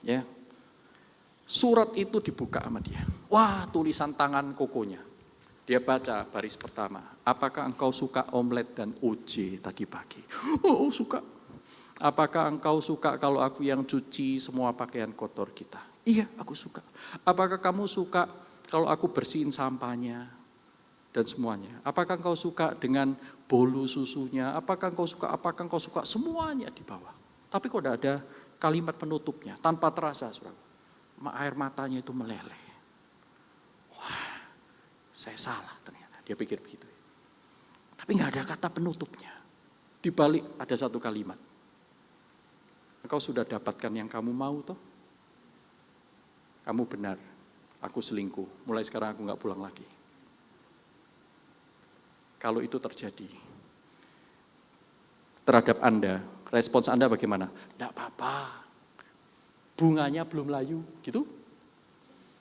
ya. Surat itu dibuka sama dia. Wah, tulisan tangan kokonya. Dia baca baris pertama. Apakah engkau suka omelet dan OJ tadi pagi? Oh, suka. Apakah engkau suka kalau aku yang cuci semua pakaian kotor kita? Iya, aku suka. Apakah kamu suka kalau aku bersihin sampahnya dan semuanya? Apakah engkau suka dengan bolu susunya? Apakah engkau suka semuanya di bawah? Tapi kok tidak ada kalimat penutupnya, tanpa terasa, saudara. Air matanya itu meleleh. Saya salah ternyata. Dia pikir begitu. Tapi nggak ada kata penutupnya. Di balik ada satu kalimat. Engkau sudah dapatkan yang kamu mau toh? Kamu benar, aku selingkuh. Mulai sekarang aku nggak pulang lagi. Kalau itu terjadi terhadap Anda, respons Anda bagaimana? Tidak apa-apa, bunganya belum layu, gitu?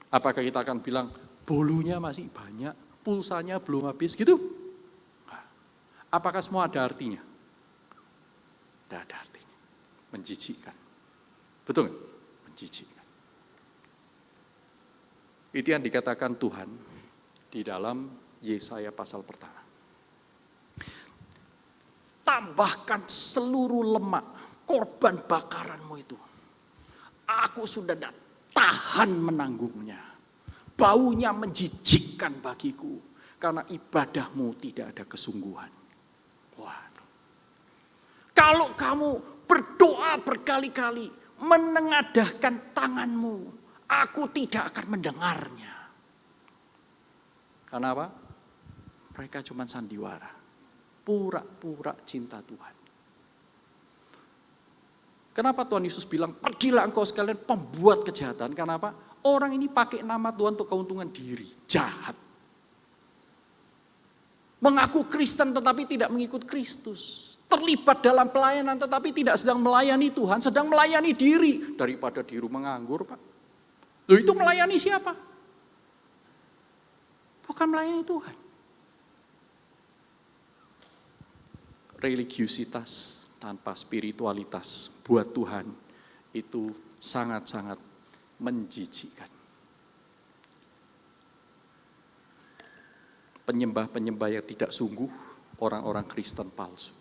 Apakah kita akan bilang, bolunya masih banyak, pulsanya belum habis, gitu? Apakah semua ada artinya? Tidak ada artinya. Menjijikkan. Betul nggak? Menjijikkan. Itu yang dikatakan Tuhan di dalam Yesaya pasal pertama. Tambahkan seluruh lemak korban bakaranmu itu. Aku sudah tidak tahan menanggungnya. Baunya menjijikkan bagiku. Karena ibadahmu tidak ada kesungguhan. Waduh. Kalau kamu berdoa berkali-kali, menengadahkan tanganmu, aku tidak akan mendengarnya. Karena apa? Mereka cuma sandiwara. Pura-pura cinta Tuhan. Kenapa Tuhan Yesus bilang, pergilah engkau sekalian pembuat kejahatan. Karena apa? Orang ini pakai nama Tuhan untuk keuntungan diri. Jahat. Mengaku Kristen tetapi tidak mengikut Kristus. Terlibat dalam pelayanan tetapi tidak sedang melayani Tuhan. Sedang melayani diri. Daripada di rumah nganggur, Pak. Loh, itu melayani siapa? Bukan melayani Tuhan. Religiusitas tanpa spiritualitas buat Tuhan itu sangat-sangat menjijikkan. Penyembah-penyembah yang tidak sungguh, orang-orang Kristen palsu.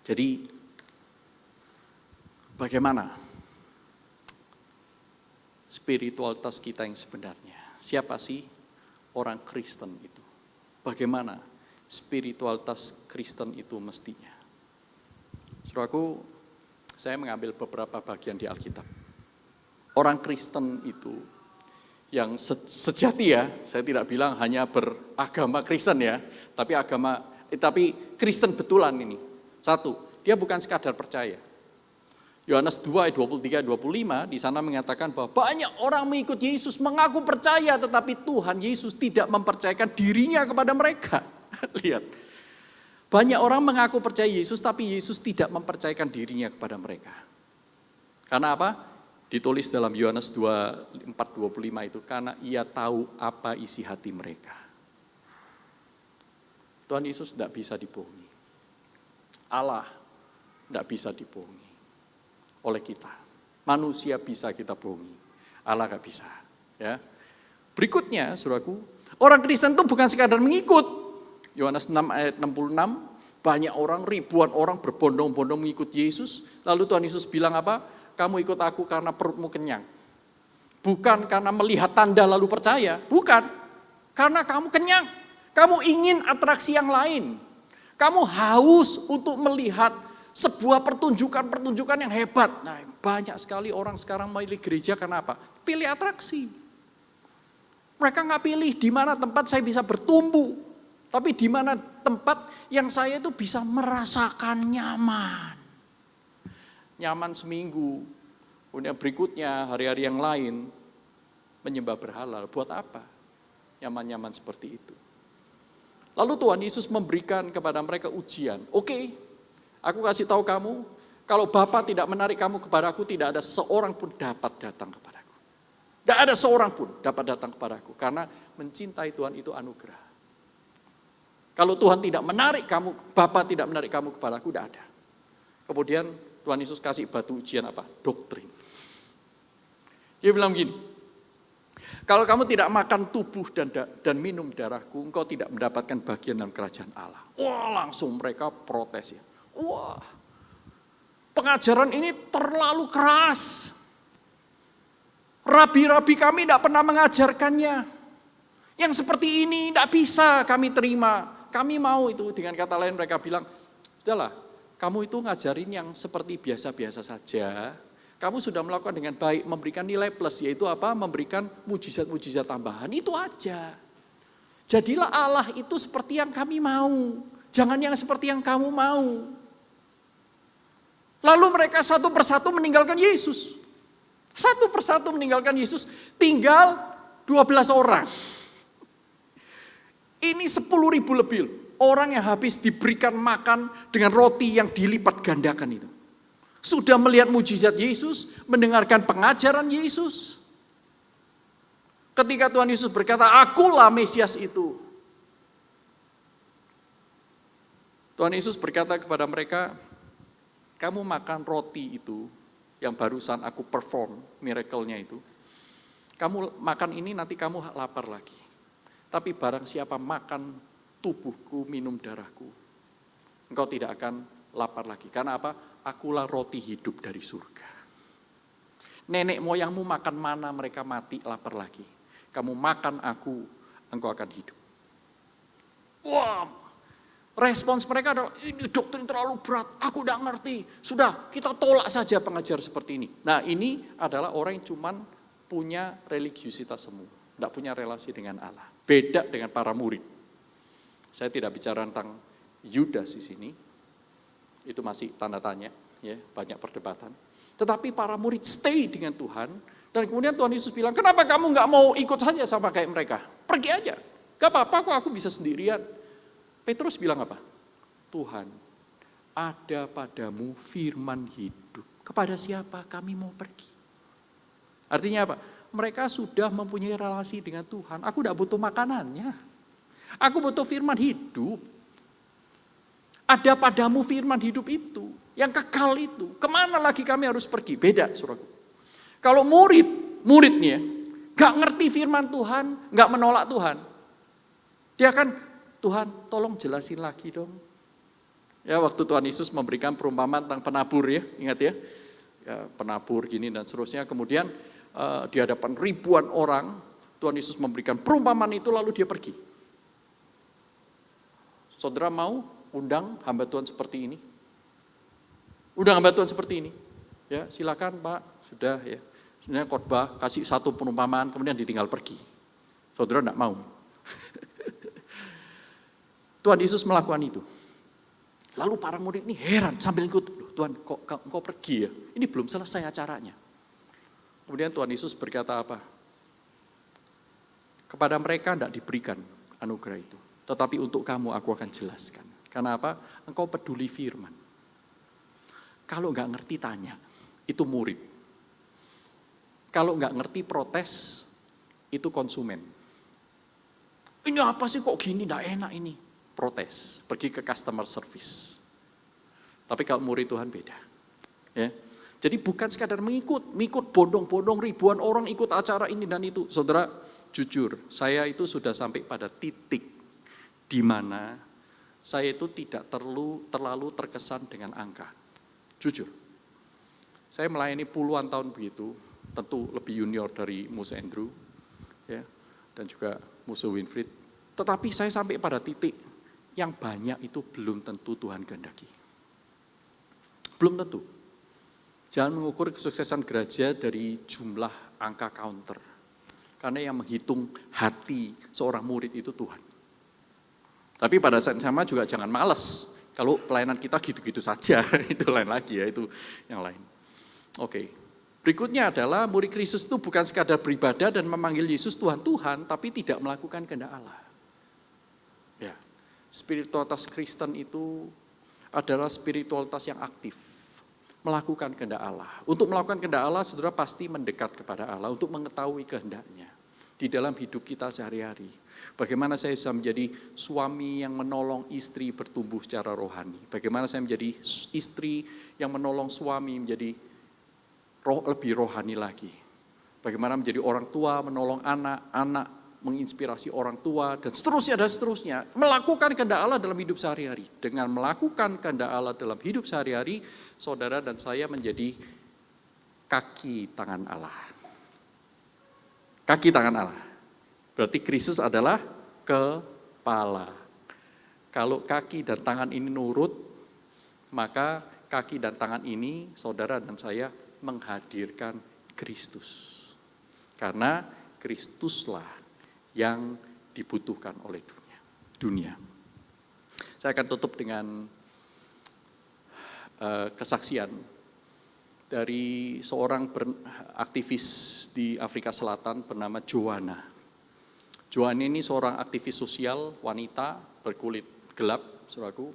Jadi, bagaimana spiritualitas kita yang sebenarnya? Siapa sih orang Kristen itu? Bagaimana spiritualitas Kristen itu mestinya? Saudaraku, saya mengambil beberapa bagian di Alkitab. Orang Kristen itu yang sejati ya, saya tidak bilang hanya beragama Kristen ya, tapi Kristen betulan ini. Satu, dia bukan sekadar percaya. Yohanes 2 ayat 23-25 di sana mengatakan bahwa banyak orang mengikut Yesus mengaku percaya tetapi Tuhan Yesus tidak mempercayakan dirinya kepada mereka. Lihat. Banyak orang mengaku percaya Yesus tapi Yesus tidak mempercayakan dirinya kepada mereka. Karena apa? Ditulis dalam Yohanes 2 4:25 itu karena ia tahu apa isi hati mereka. Tuhan Yesus tidak bisa dibohongi. Allah tidak bisa dibohongi oleh kita. Manusia bisa kita bohongi, Allah gak bisa. Ya. Berikutnya, saudaraku, orang Kristen itu bukan sekadar mengikut. Yohanes 6 ayat 66, banyak orang, ribuan orang berbondong-bondong mengikut Yesus. Lalu Tuhan Yesus bilang apa? Kamu ikut aku karena perutmu kenyang. Bukan karena melihat tanda lalu percaya. Bukan. Karena kamu kenyang. Kamu ingin atraksi yang lain. Kamu haus untuk melihat sebuah pertunjukan-pertunjukan yang hebat. Nah, banyak sekali orang sekarang milih gereja karena apa? Pilih atraksi. Mereka nggak pilih di mana tempat saya bisa bertumbuh. Tapi di mana tempat yang saya itu bisa merasakan nyaman. Nyaman seminggu. Kemudian berikutnya hari-hari yang lain menyembah berhala. Buat apa? Nyaman-nyaman seperti itu. Lalu Tuhan Yesus memberikan kepada mereka ujian. Oke, aku kasih tahu kamu, kalau Bapa tidak menarik kamu kepadaku, tidak ada seorang pun dapat datang kepadaku. Tidak ada seorang pun dapat datang kepadaku. Karena mencintai Tuhan itu anugerah. Kalau Tuhan tidak menarik kamu, Bapa tidak menarik kamu kepadaku, tidak ada. Kemudian Tuhan Yesus kasih batu ujian apa? Doktrin. Dia bilang begini, kalau kamu tidak makan tubuh dan minum darahku, engkau tidak mendapatkan bagian dalam kerajaan Allah. Wah, langsung mereka protes ya. Wah, pengajaran ini terlalu keras. Rabi-rabi kami tidak pernah mengajarkannya. Yang seperti ini tidak bisa kami terima. Kami mau itu, dengan kata lain mereka bilang, sudahlah, kamu itu ngajarin yang seperti biasa-biasa saja. Kamu sudah melakukan dengan baik, memberikan nilai plus, yaitu apa? Memberikan mujizat-mujizat tambahan, itu aja. Jadilah Allah itu seperti yang kami mau, jangan yang seperti yang kamu mau. Lalu mereka satu persatu meninggalkan Yesus. Satu persatu meninggalkan Yesus, tinggal 12 orang. Ini 10.000 lebih orang yang habis diberikan makan dengan roti yang dilipat gandakan itu. Sudah melihat mujizat Yesus, mendengarkan pengajaran Yesus. Ketika Tuhan Yesus berkata, akulah Mesias itu. Tuhan Yesus berkata kepada mereka, kamu makan roti itu, yang barusan aku perform, miracle-nya itu. Kamu makan ini nanti kamu lapar lagi. Tapi barang siapa makan tubuhku, minum darahku, engkau tidak akan lapar lagi. Karena apa? Akulah roti hidup dari surga. Nenek moyangmu makan mana mereka mati lapar lagi. Kamu makan aku, engkau akan hidup. Wah, respons mereka adalah, ini doktrin terlalu berat, aku tidak ngerti. Sudah, kita tolak saja pengajar seperti ini. Nah, ini adalah orang yang cuman punya religiusitas semu, tidak punya relasi dengan Allah. Beda dengan para murid. Saya tidak bicara tentang Yudas di sini. Itu masih tanda tanya, ya, banyak perdebatan. Tetapi para murid stay dengan Tuhan, dan kemudian Tuhan Yesus bilang, kenapa kamu nggak mau ikut saja sama kayak mereka? Pergi aja, gak apa-apa kok aku bisa sendirian. Petrus bilang apa? Tuhan, ada padamu firman hidup. Kepada siapa kami mau pergi? Artinya apa? Mereka sudah mempunyai relasi dengan Tuhan. Aku tidak butuh makanannya. Aku butuh firman hidup. Ada padamu firman hidup itu, yang kekal itu. Kemana lagi kami harus pergi? Beda, saudaraku. Kalau muridnya, gak ngerti firman Tuhan, gak menolak Tuhan. Dia kan, Tuhan tolong jelasin lagi dong. Ya, waktu Tuhan Yesus memberikan perumpamaan tentang penabur ya, ingat ya. Ya, penabur gini dan seterusnya. Kemudian di hadapan ribuan orang, Tuhan Yesus memberikan perumpamaan itu lalu dia pergi. Saudara mau undang hamba Tuhan seperti ini? Undang hamba Tuhan seperti ini. Ya, silakan Pak, sudah ya. Sebenarnya khotbah kasih satu perumpamaan kemudian ditinggal pergi. Saudara enggak mau. Tuhan Yesus melakukan itu. Lalu para murid ini heran sambil ikut, Tuhan kok engkau pergi ya? Ini belum selesai acaranya. Kemudian Tuhan Yesus berkata apa? Kepada mereka tidak diberikan anugerah itu. Tetapi untuk kamu aku akan jelaskan. Karena apa? Engkau peduli firman. Kalau enggak ngerti tanya, itu murid. Kalau enggak ngerti protes, itu konsumen. Ini apa sih kok gini, enggak enak ini. Protes, pergi ke customer service. Tapi kalau murid Tuhan beda. Ya. Jadi bukan sekadar mengikut bondong-bondong ribuan orang ikut acara ini dan itu. Saudara, jujur, saya itu sudah sampai pada titik di mana saya itu tidak terlalu terkesan dengan angka. Jujur. Saya melayani puluhan tahun begitu, tentu lebih junior dari Musa Andrew, ya, dan juga Musa Winfried. Tetapi saya sampai pada titik yang banyak itu belum tentu Tuhan kehendaki. Belum tentu. Jangan mengukur kesuksesan gereja dari jumlah angka counter. Karena yang menghitung hati seorang murid itu Tuhan. Tapi pada saat yang sama juga jangan malas. Kalau pelayanan kita gitu-gitu saja, itu lain lagi ya, itu yang lain. Oke. Berikutnya adalah murid Kristus itu bukan sekadar beribadah dan memanggil Yesus Tuhan, tapi tidak melakukan kehendak Allah. Ya. Spiritualitas Kristen itu adalah spiritualitas yang aktif. Melakukan kehendak Allah. Untuk melakukan kehendak Allah, saudara pasti mendekat kepada Allah untuk mengetahui kehendaknya di dalam hidup kita sehari-hari. Bagaimana saya bisa menjadi suami yang menolong istri bertumbuh secara rohani. Bagaimana saya menjadi istri yang menolong suami menjadi lebih rohani lagi. Bagaimana menjadi orang tua menolong anak menginspirasi orang tua, dan seterusnya dan seterusnya. Melakukan kehendak Allah dalam hidup sehari-hari. Dengan melakukan kehendak Allah dalam hidup sehari-hari, saudara dan saya menjadi kaki tangan Allah. Kaki tangan Allah. Berarti Kristus adalah kepala. Kalau kaki dan tangan ini nurut, maka kaki dan tangan ini, saudara dan saya, menghadirkan Kristus. Karena Kristuslah yang dibutuhkan oleh dunia. Saya akan tutup dengan kesaksian dari seorang aktivis di Afrika Selatan bernama Joanna. Joanna ini seorang aktivis sosial, wanita berkulit gelap, saudaraku.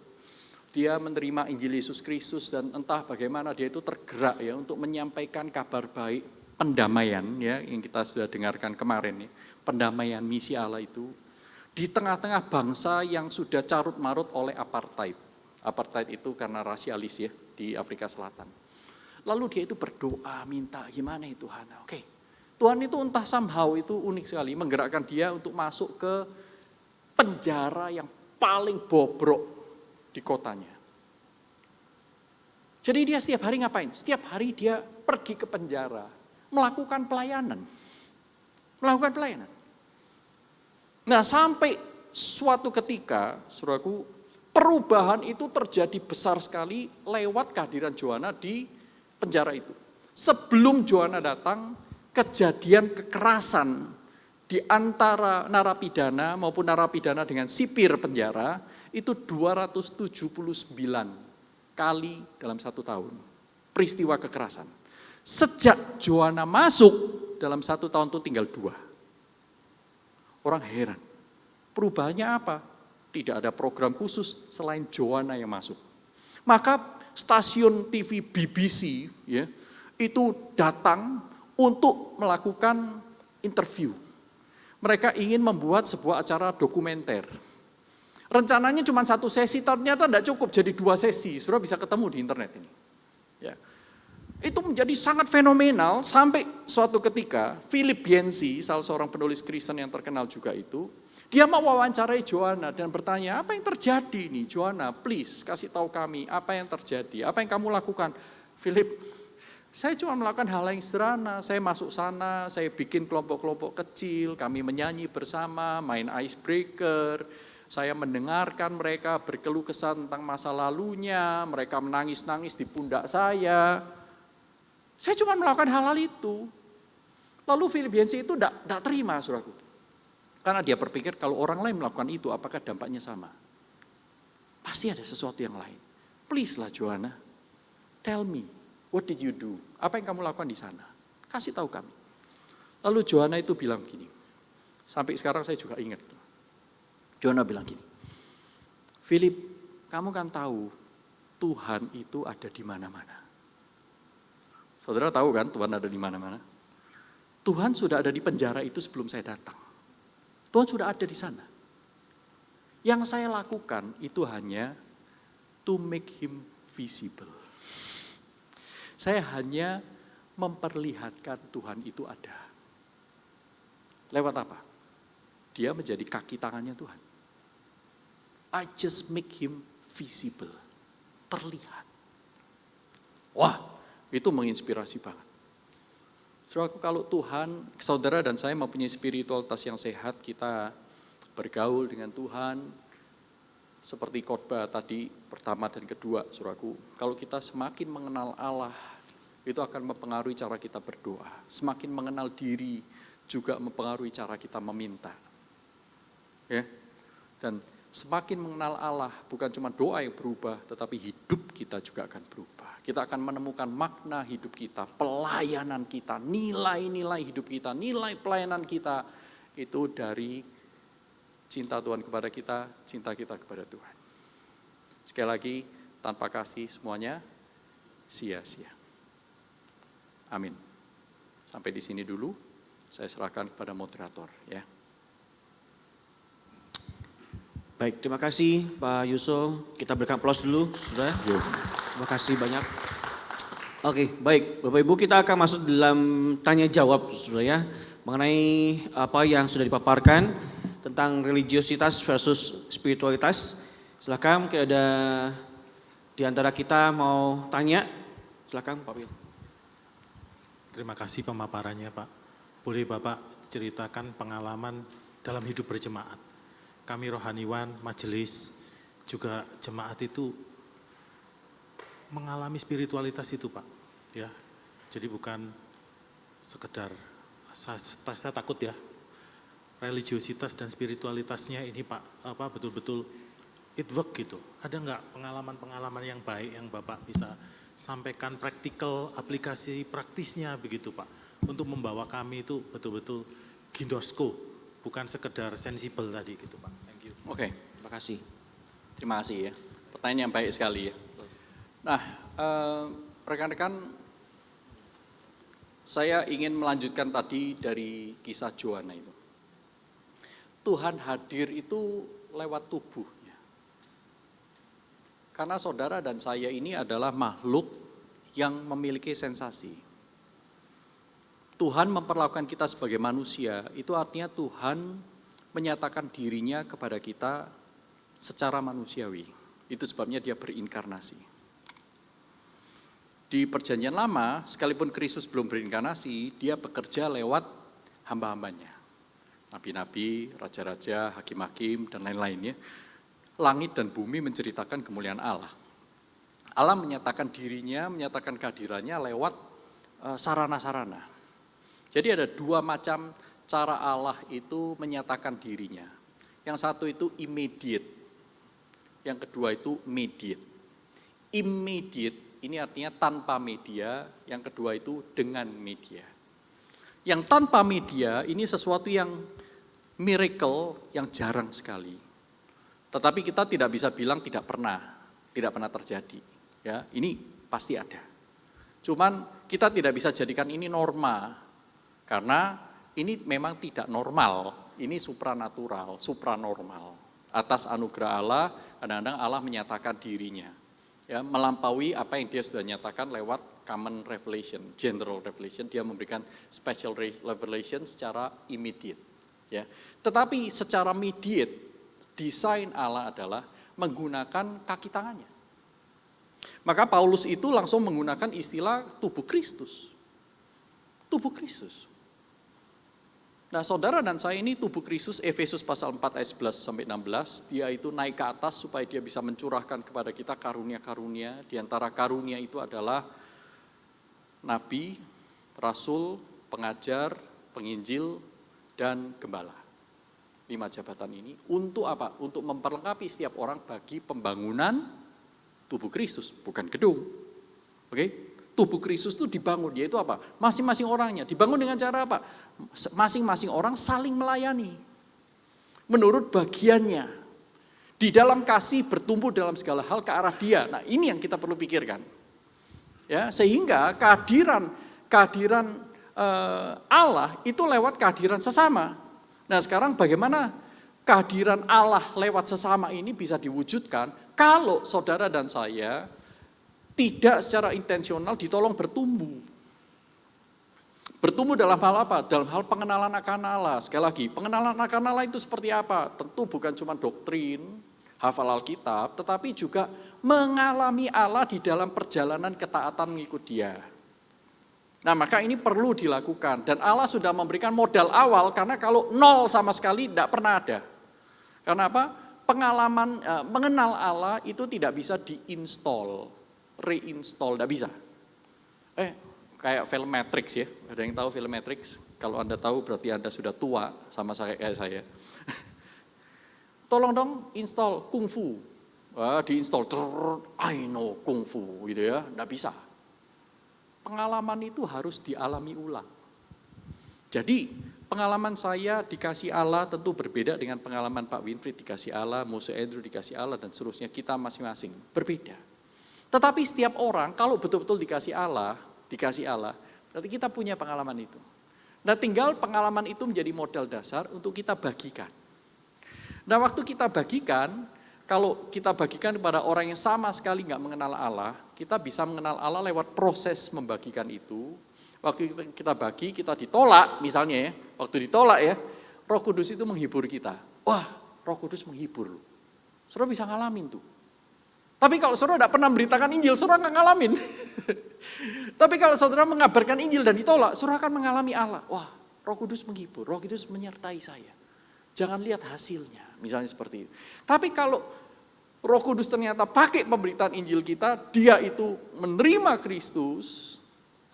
Dia menerima Injil Yesus Kristus dan entah bagaimana dia itu tergerak ya untuk menyampaikan kabar baik pendamaian ya yang kita sudah dengarkan kemarin nih, pendamaian misi Allah itu di tengah-tengah bangsa yang sudah carut-marut oleh apartheid. Apartheid itu karena rasialis ya di Afrika Selatan. Lalu dia itu berdoa, minta gimana ya Tuhan. Oke, Tuhan itu entah somehow itu unik sekali menggerakkan dia untuk masuk ke penjara yang paling bobrok di kotanya. Jadi dia setiap hari ngapain? Setiap hari dia pergi ke penjara, melakukan pelayanan. Melakukan pelayanan. Nah sampai suatu ketika, saudaraku, perubahan itu terjadi besar sekali lewat kehadiran Joanna di penjara itu. Sebelum Joanna datang, kejadian kekerasan di antara narapidana maupun narapidana dengan sipir penjara itu 279 kali dalam 1 tahun. Peristiwa kekerasan. Sejak Joanna masuk dalam 1 tahun itu tinggal 2. Orang heran. Perubahannya apa? Tidak ada program khusus selain Joanna yang masuk. Maka stasiun TV BBC ya, itu datang untuk melakukan interview. Mereka ingin membuat sebuah acara dokumenter. Rencananya cuma 1 sesi, ternyata tidak cukup jadi 2 sesi. Sudah bisa ketemu di internet ini. Ya. Itu menjadi sangat fenomenal sampai suatu ketika Philip Yancey, salah seorang penulis Kristen yang terkenal juga itu, dia mau wawancarai Joanna dan bertanya, apa yang terjadi nih Joanna, please kasih tahu kami apa yang terjadi, apa yang kamu lakukan. Philip, saya cuma melakukan hal yang sederhana, saya masuk sana, saya bikin kelompok-kelompok kecil, kami menyanyi bersama, main icebreaker, saya mendengarkan mereka berkeluh kesah tentang masa lalunya, mereka menangis-nangis di pundak saya cuma melakukan hal-hal itu. Lalu Philip Yancey itu tidak terima, saudaraku. Karena dia berpikir kalau orang lain melakukan itu, apakah dampaknya sama? Pasti ada sesuatu yang lain. Please lah Joanna, tell me, what did you do? Apa yang kamu lakukan di sana? Kasih tahu kami. Lalu Joanna itu bilang gini, sampai sekarang saya juga ingat. Joanna bilang gini, Philip, kamu kan tahu Tuhan itu ada di mana-mana. Saudara tahu kan Tuhan ada di mana-mana? Tuhan sudah ada di penjara itu sebelum saya datang. Tuhan sudah ada di sana. Yang saya lakukan itu hanya to make him visible. Saya hanya memperlihatkan Tuhan itu ada. Lewat apa? Dia menjadi kaki tangannya Tuhan. I just make him visible. Terlihat. Wah, itu menginspirasi banget. Saudaraku, kalau Tuhan, saudara dan saya mempunyai spiritualitas yang sehat, kita bergaul dengan Tuhan, seperti khotbah tadi pertama dan kedua, saudaraku. Kalau kita semakin mengenal Allah, itu akan mempengaruhi cara kita berdoa. Semakin mengenal diri, juga mempengaruhi cara kita meminta. Ya, dan semakin mengenal Allah, bukan cuma doa yang berubah, tetapi hidup kita juga akan berubah. Kita akan menemukan makna hidup kita, pelayanan kita, nilai-nilai hidup kita, nilai pelayanan kita, itu dari cinta Tuhan kepada kita, cinta kita kepada Tuhan. Sekali lagi, tanpa kasih semuanya sia-sia. Amin. Sampai di sini dulu, saya serahkan kepada moderator ya. Baik, terima kasih Pak Yuso. Kita berikan aplaus dulu, sudah. Terima kasih banyak. Oke, baik. Bapak Ibu, kita akan masuk dalam tanya jawab, sudah ya. Mengenai apa yang sudah dipaparkan tentang religiositas versus spiritualitas. Silakan, mungkin ada di antara kita mau tanya. Silakan Pak Wil. Terima kasih pemaparannya Pak. Boleh Bapak ceritakan pengalaman dalam hidup berjemaat. Kami rohaniwan, majelis, juga jemaat itu mengalami spiritualitas itu Pak. Ya, Jadi bukan sekedar, saya takut ya, religiositas dan spiritualitasnya ini Pak, betul-betul it work gitu. Ada nggak pengalaman-pengalaman yang baik yang Bapak bisa sampaikan praktikal, aplikasi praktisnya begitu Pak, untuk membawa kami itu betul-betul ginosko, bukan sekedar sensibel tadi gitu Pak. Thank you. Oke, Terima kasih. terima kasih ya. Pertanyaan yang baik sekali ya. Nah, rekan-rekan, saya ingin melanjutkan tadi dari kisah Joanna itu. Tuhan hadir itu lewat tubuhnya. Karena saudara dan saya ini adalah makhluk yang memiliki sensasi. Tuhan memperlakukan kita sebagai manusia, itu artinya Tuhan menyatakan dirinya kepada kita secara manusiawi. Itu sebabnya dia berinkarnasi. Di perjanjian lama, sekalipun Kristus belum berinkarnasi, dia bekerja lewat hamba-hambanya. Nabi-nabi, raja-raja, hakim-hakim, dan lain-lainnya. Langit dan bumi menceritakan kemuliaan Allah. Allah menyatakan dirinya, menyatakan kehadirannya lewat sarana-sarana. Jadi ada dua macam cara Allah itu menyatakan dirinya. Yang satu itu immediate, yang kedua itu mediate. Immediate ini artinya tanpa media, yang kedua itu dengan media. Yang tanpa media ini sesuatu yang miracle yang jarang sekali. Tetapi kita tidak bisa bilang tidak pernah terjadi. Ya, ini pasti ada. Cuman kita tidak bisa jadikan ini norma, karena ini memang tidak normal, ini supranatural, supranormal. Atas anugerah Allah, kadang-kadang Allah menyatakan dirinya, ya, melampaui apa yang dia sudah nyatakan lewat common revelation, general revelation, dia memberikan special revelation secara immediate. Ya. Tetapi secara mediate, desain Allah adalah menggunakan kaki tangannya. Maka Paulus itu langsung menggunakan istilah tubuh Kristus. Tubuh Kristus. Nah, saudara dan saya ini tubuh Kristus, Efesus pasal 4 ayat 11 sampai 16, dia itu naik ke atas supaya dia bisa mencurahkan kepada kita karunia-karunia. Di antara karunia itu adalah nabi, rasul, pengajar, penginjil, dan gembala. 5 jabatan ini untuk apa? Untuk memperlengkapi setiap orang bagi pembangunan tubuh Kristus, bukan gedung. Oke? Tubuh Kristus itu dibangun, yaitu apa? Masing-masing orangnya dibangun dengan cara apa? Masing-masing orang saling melayani. Menurut bagiannya. Di dalam kasih bertumbuh dalam segala hal ke arah dia. Nah, ini yang kita perlu pikirkan. Ya, sehingga kehadiran Allah itu lewat kehadiran sesama. Nah, sekarang bagaimana kehadiran Allah lewat sesama ini bisa diwujudkan kalau saudara dan saya tidak secara intensional ditolong bertumbuh. Bertumbuh dalam hal apa? Dalam hal pengenalan akan Allah. Sekali lagi, pengenalan akan Allah itu seperti apa? Tentu bukan cuma doktrin, hafal Alkitab, tetapi juga mengalami Allah di dalam perjalanan ketaatan mengikut Dia. Nah, maka ini perlu dilakukan. Dan Allah sudah memberikan modal awal, karena kalau nol sama sekali tidak pernah ada. Karena apa? Pengalaman mengenal Allah itu tidak bisa diinstall, reinstall, tidak bisa. Kayak film Matrix ya, ada yang tahu film Matrix? Kalau Anda tahu berarti Anda sudah tua sama kayak saya. Tolong dong install kungfu, diinstall, I know kungfu gitu ya, tidak bisa. Pengalaman itu harus dialami ulang. Jadi pengalaman saya dikasih Allah tentu berbeda dengan pengalaman Pak Winfried dikasih Allah, Mose Andrew dikasih Allah, dan seterusnya kita masing-masing berbeda. Tetapi setiap orang kalau betul-betul dikasih Allah, berarti kita punya pengalaman itu. Nah, tinggal pengalaman itu menjadi modal dasar untuk kita bagikan. Nah, waktu kita bagikan, kalau kita bagikan kepada orang yang sama sekali nggak mengenal Allah, kita bisa mengenal Allah lewat proses membagikan itu. Waktu kita bagi, kita ditolak misalnya ya, waktu ditolak ya, Roh Kudus itu menghibur kita. Wah, Roh Kudus menghibur loh. Saudara bisa ngalamin tuh. Tapi kalau saudara tidak pernah memberitakan Injil, saudara nggak ngalamin. Tapi kalau saudara mengabarkan Injil dan ditolak, saudara akan mengalami Allah. Wah, Roh Kudus menghibur, Roh Kudus menyertai saya. Jangan lihat hasilnya, misalnya seperti itu. Tapi kalau Roh Kudus ternyata pakai pemberitaan Injil kita, dia itu menerima Kristus,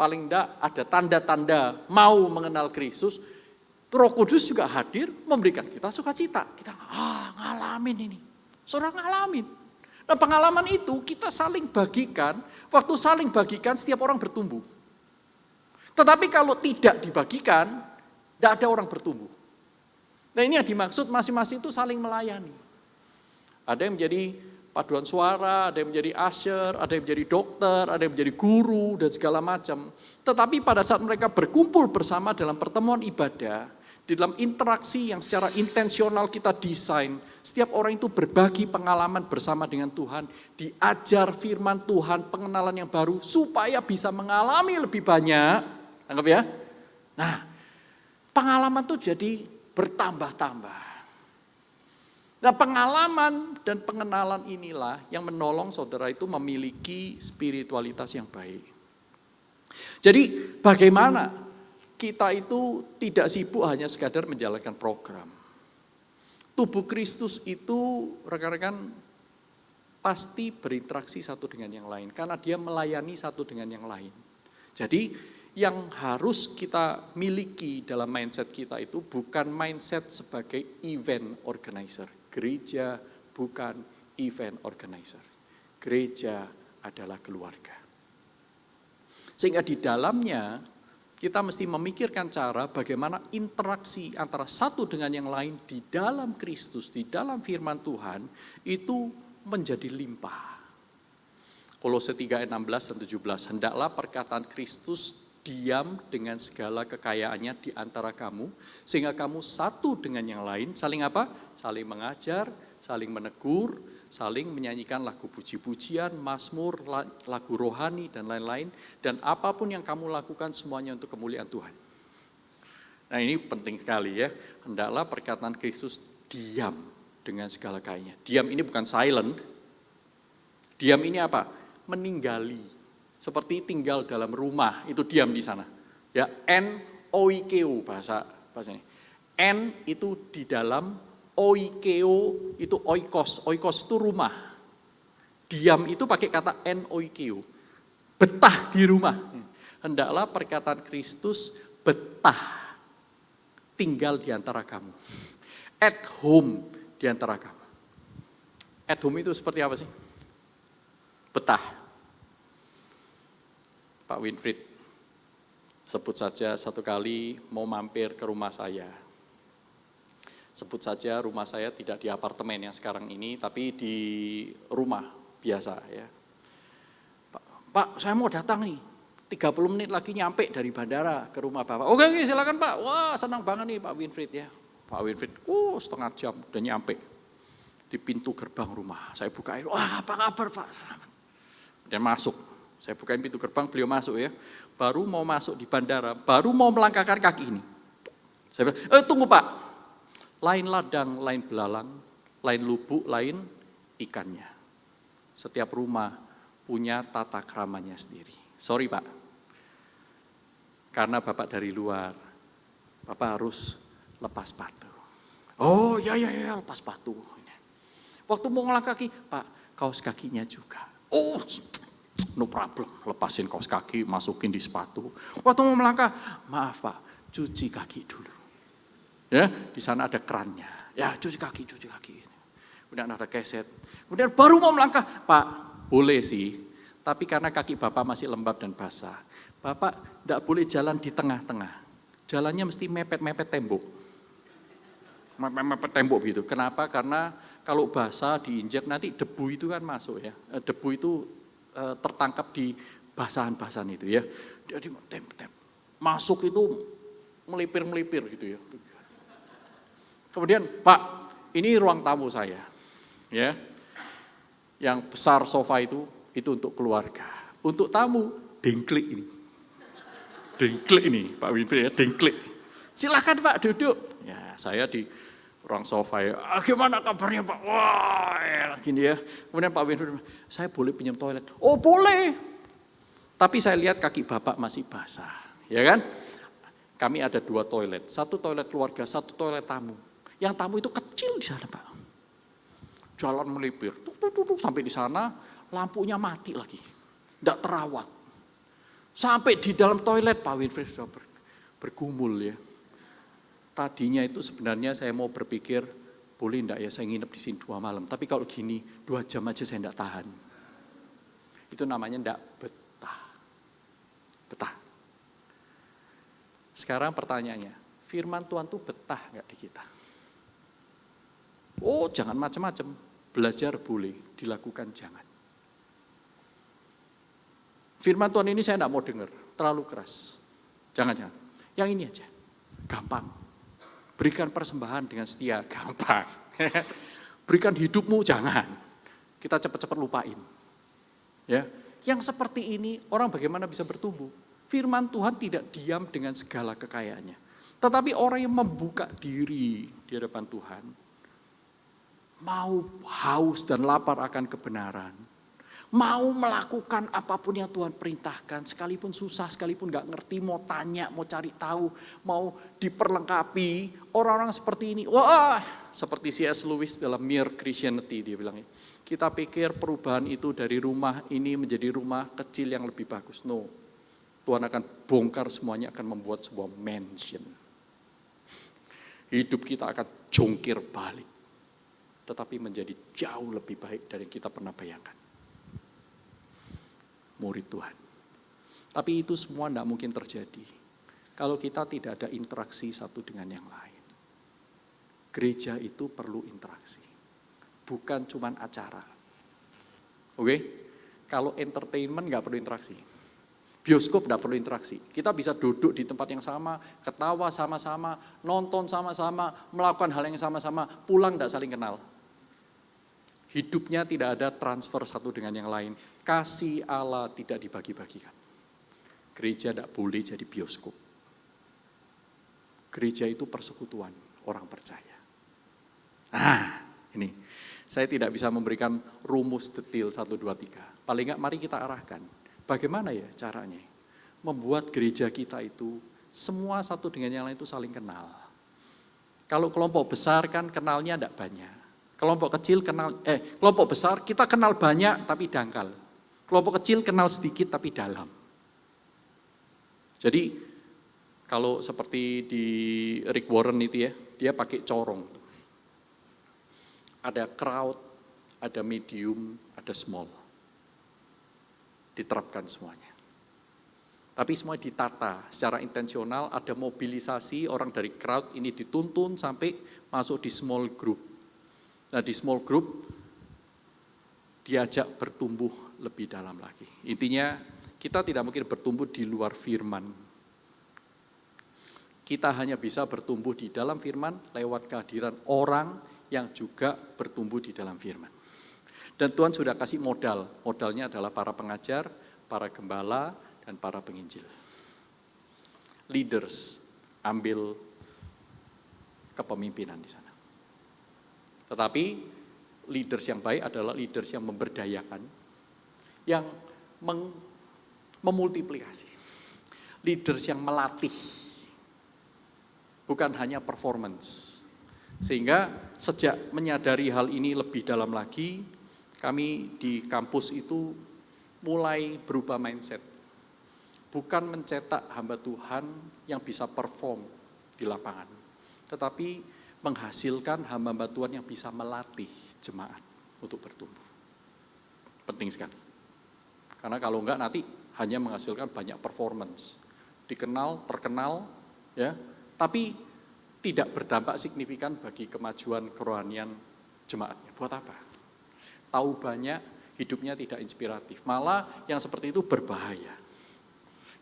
paling enggak ada tanda-tanda mau mengenal Kristus, Roh Kudus juga hadir memberikan kita sukacita. Kita ngalamin ini, saudara ngalamin. Nah pengalaman itu kita saling bagikan, waktu saling bagikan setiap orang bertumbuh. Tetapi kalau tidak dibagikan, tidak ada orang bertumbuh. Nah ini yang dimaksud masing-masing itu saling melayani. Ada yang menjadi paduan suara, ada yang menjadi usher, ada yang menjadi dokter, ada yang menjadi guru, dan segala macam. Tetapi pada saat mereka berkumpul bersama dalam pertemuan ibadah, di dalam interaksi yang secara intensional kita desain, setiap orang itu berbagi pengalaman bersama dengan Tuhan, diajar firman Tuhan, pengenalan yang baru, supaya bisa mengalami lebih banyak. Anggap ya? Nah, pengalaman itu jadi bertambah-tambah. Nah pengalaman dan pengenalan inilah yang menolong saudara itu memiliki spiritualitas yang baik. Jadi bagaimana kita itu tidak sibuk hanya sekadar menjalankan program. Tubuh Kristus itu rekan-rekan pasti berinteraksi satu dengan yang lain. Karena dia melayani satu dengan yang lain. Jadi yang harus kita miliki dalam mindset kita itu bukan mindset sebagai event organizer. Gereja bukan event organizer. Gereja adalah keluarga. Sehingga di dalamnya kita mesti memikirkan cara bagaimana interaksi antara satu dengan yang lain di dalam Kristus, di dalam firman Tuhan itu menjadi limpah. Kolose 3 ayat 16 dan 17, hendaklah perkataan Kristus diam dengan segala kekayaannya di antara kamu, sehingga kamu satu dengan yang lain, saling apa? Saling mengajar, saling menegur, saling menyanyikan lagu puji-pujian, mazmur, lagu rohani, dan lain-lain, dan apapun yang kamu lakukan semuanya untuk kemuliaan Tuhan. Nah ini penting sekali ya, hendaklah perkataan Kristus diam dengan segala kekayaannya. Diam ini bukan silent, diam ini apa? Meninggali. Seperti tinggal dalam rumah, itu diam di sana. Ya, N-O-I-K-O bahasanya. N itu di dalam, O-I-K-O itu oikos. Oikos itu rumah. Diam itu pakai kata N-O-I-K-O. Betah di rumah. Hendaklah perkataan Kristus betah. Tinggal di antara kamu. At home di antara kamu. At home itu seperti apa sih? Betah. Pak Winfried, sebut saja satu kali mau mampir ke rumah saya. Sebut saja rumah saya tidak di apartemen yang sekarang ini, tapi di rumah biasa ya. Pak, saya mau datang nih, 30 menit lagi nyampe dari bandara ke rumah Bapak. Oke, silakan Pak, wah senang banget nih Pak Winfried ya. Pak Winfried, setengah jam udah nyampe di pintu gerbang rumah. Saya bukain, wah apa kabar Pak, selamat. Dan masuk. Saya bukain pintu gerbang, beliau masuk ya. Baru mau masuk di bandara, baru mau melangkahkan kaki ini. Saya bilang, tunggu Pak. Lain ladang, lain belalang, lain lubuk, lain ikannya. Setiap rumah punya tata keramanya sendiri. Sorry Pak. Karena Bapak dari luar, Bapak harus lepas sepatu. Oh ya lepas sepatu. Waktu mau ngelangkah kaki, Pak kaos kakinya juga. Oh no problem, lepasin kaos kaki, masukin di sepatu. Waktu mau melangkah, maaf Pak, cuci kaki dulu. Ya, di sana ada kerannya. Ya, cuci kaki. Kemudian ada keset. Kemudian baru mau melangkah, Pak, boleh sih. Tapi karena kaki Bapak masih lembab dan basah, Bapak tidak boleh jalan di tengah-tengah. Jalannya mesti mepet-mepet tembok. Mepet tembok gitu. Kenapa? Karena kalau basah diinjak nanti debu itu kan masuk ya. Debu itu tertangkap di basahan-basahan itu ya. Jadi masuk itu melipir-melipir gitu ya. Kemudian, Pak, ini ruang tamu saya. Ya. Yang besar sofa itu untuk keluarga. Untuk tamu, dengklik ini. Dengklik ini, Pak Winfried ya, dengklik. Silakan Pak, duduk. Ya, saya di ruang sofa ya, gimana kabarnya Pak? Wah, gini ya. Kemudian Pak Winfried, saya boleh pinjam toilet? Oh boleh. Tapi saya lihat kaki Bapak masih basah, ya kan? Kami ada 2 toilet, 1 toilet keluarga, 1 toilet tamu. Yang tamu itu kecil di sana Pak. Jalan melipir, sampai di sana lampunya mati lagi, tidak terawat. Sampai di dalam toilet Pak Winfried sudah bergumul ya. Tadinya itu sebenarnya saya mau berpikir, boleh enggak ya saya nginep di sini 2 malam. Tapi kalau gini 2 jam aja saya enggak tahan. Itu namanya enggak betah. Betah. Sekarang pertanyaannya, firman Tuhan tuh betah enggak di kita? Oh jangan macam-macam, belajar boleh, dilakukan jangan. Firman Tuhan ini saya enggak mau dengar, terlalu keras. Jangan. Yang ini aja, gampang. Berikan persembahan dengan setia, gampang. Berikan hidupmu, jangan. Kita cepat-cepat lupain. Ya, yang seperti ini orang bagaimana bisa bertumbuh? Firman Tuhan tidak diam dengan segala kekayaannya. Tetapi orang yang membuka diri di hadapan Tuhan, mau haus dan lapar akan kebenaran, mau melakukan apapun yang Tuhan perintahkan, sekalipun susah, sekalipun gak ngerti, mau tanya, mau cari tahu, mau diperlengkapi. Orang-orang seperti ini, wah, seperti C.S. Lewis dalam Mere Christianity, dia bilang, kita pikir perubahan itu dari rumah ini menjadi rumah kecil yang lebih bagus. No, Tuhan akan bongkar semuanya, akan membuat sebuah mansion. Hidup kita akan jungkir balik, tetapi menjadi jauh lebih baik dari yang kita pernah bayangkan. Murid Tuhan. Tapi itu semua tidak mungkin terjadi kalau kita tidak ada interaksi satu dengan yang lain. Gereja itu perlu interaksi, bukan cuma acara. Oke? Kalau entertainment nggak perlu interaksi. Bioskop nggak perlu interaksi. Kita bisa duduk di tempat yang sama, ketawa sama-sama, nonton sama-sama, melakukan hal yang sama-sama, pulang nggak saling kenal. Hidupnya tidak ada transfer satu dengan yang lain. Kasih Allah tidak dibagi-bagikan. Gereja tidak boleh jadi bioskop. Gereja itu persekutuan orang percaya. Ini. Saya tidak bisa memberikan rumus detail 1, 2, 3. Paling nggak mari kita arahkan. Bagaimana ya caranya? Membuat gereja kita itu semua satu dengan yang lain itu saling kenal. Kalau kelompok besar kan kenalnya tidak banyak. Kelompok kecil kelompok besar kita kenal banyak tapi dangkal. Kelompok kecil kenal sedikit tapi dalam. Jadi kalau seperti di Rick Warren itu ya, dia pakai corong. Ada crowd, ada medium, ada small. Diterapkan semuanya. Tapi semua ditata secara intensional, ada mobilisasi orang dari crowd ini dituntun sampai masuk di small group. Nah di small group diajak bertumbuh lebih dalam lagi. Intinya kita tidak mungkin bertumbuh di luar firman. Kita hanya bisa bertumbuh di dalam firman lewat kehadiran orang yang juga bertumbuh di dalam firman. Dan Tuhan sudah kasih modal. Modalnya adalah para pengajar, para gembala, dan para penginjil. Leaders ambil kepemimpinan di sana. Tetapi leaders yang baik adalah leaders yang memberdayakan, yang memultiplikasi. Leaders yang melatih, bukan hanya performance. Sehingga sejak menyadari hal ini lebih dalam lagi, kami di kampus itu mulai berubah mindset. Bukan mencetak hamba Tuhan yang bisa perform di lapangan, tetapi menghasilkan hamba-hamba Tuhan yang bisa melatih jemaat untuk bertumbuh. Penting sekali. Karena kalau enggak nanti hanya menghasilkan banyak performance. Dikenal, terkenal, ya, tapi tidak berdampak signifikan bagi kemajuan kerohanian jemaatnya. Buat apa? Tahu banyak, hidupnya tidak inspiratif. Malah yang seperti itu berbahaya.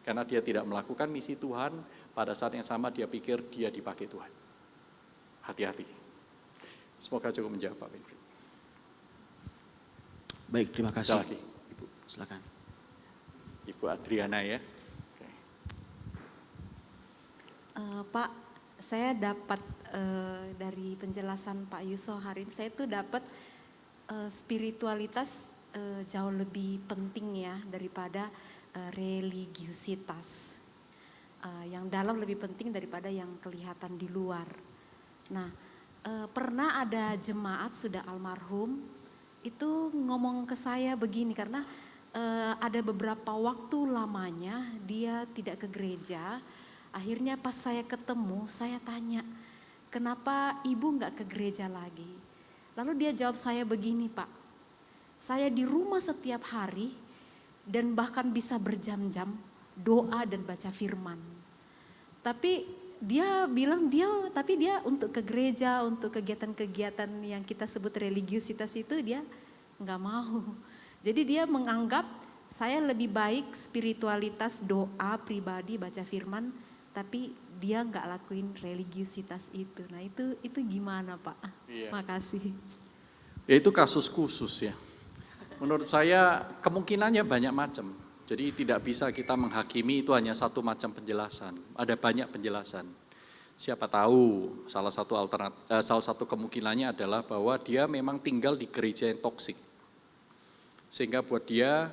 Karena dia tidak melakukan misi Tuhan, pada saat yang sama dia pikir dia dipakai Tuhan. Hati-hati. Semoga cukup menjawab Pak Winfried. Baik, terima kasih. Lagi, Ibu. Silakan. Ibu Adriana ya. Pak, saya dapat dari penjelasan Pak Yuso hari ini, saya tuh dapat spiritualitas jauh lebih penting ya daripada religiusitas. Yang dalam lebih penting daripada yang kelihatan di luar. Nah, pernah ada jemaat sudah almarhum itu ngomong ke saya begini, karena ada beberapa waktu lamanya dia tidak ke gereja. Akhirnya pas saya ketemu, saya tanya, kenapa ibu nggak ke gereja lagi? Lalu dia jawab saya begini, Pak, saya di rumah setiap hari dan bahkan bisa berjam-jam doa dan baca firman. Tapi dia bilang dia untuk ke gereja, untuk kegiatan-kegiatan yang kita sebut religiusitas itu dia nggak mau. Jadi dia menganggap saya lebih baik spiritualitas, doa pribadi, baca firman, tapi dia nggak lakuin religiusitas itu. Nah itu gimana Pak? Iya. Makasih. Ya itu kasus khusus ya. Menurut saya kemungkinannya banyak macam. Jadi tidak bisa kita menghakimi itu hanya satu macam penjelasan. Ada banyak penjelasan. Siapa tahu salah satu kemungkinannya adalah bahwa dia memang tinggal di gereja yang toksik. Sehingga buat dia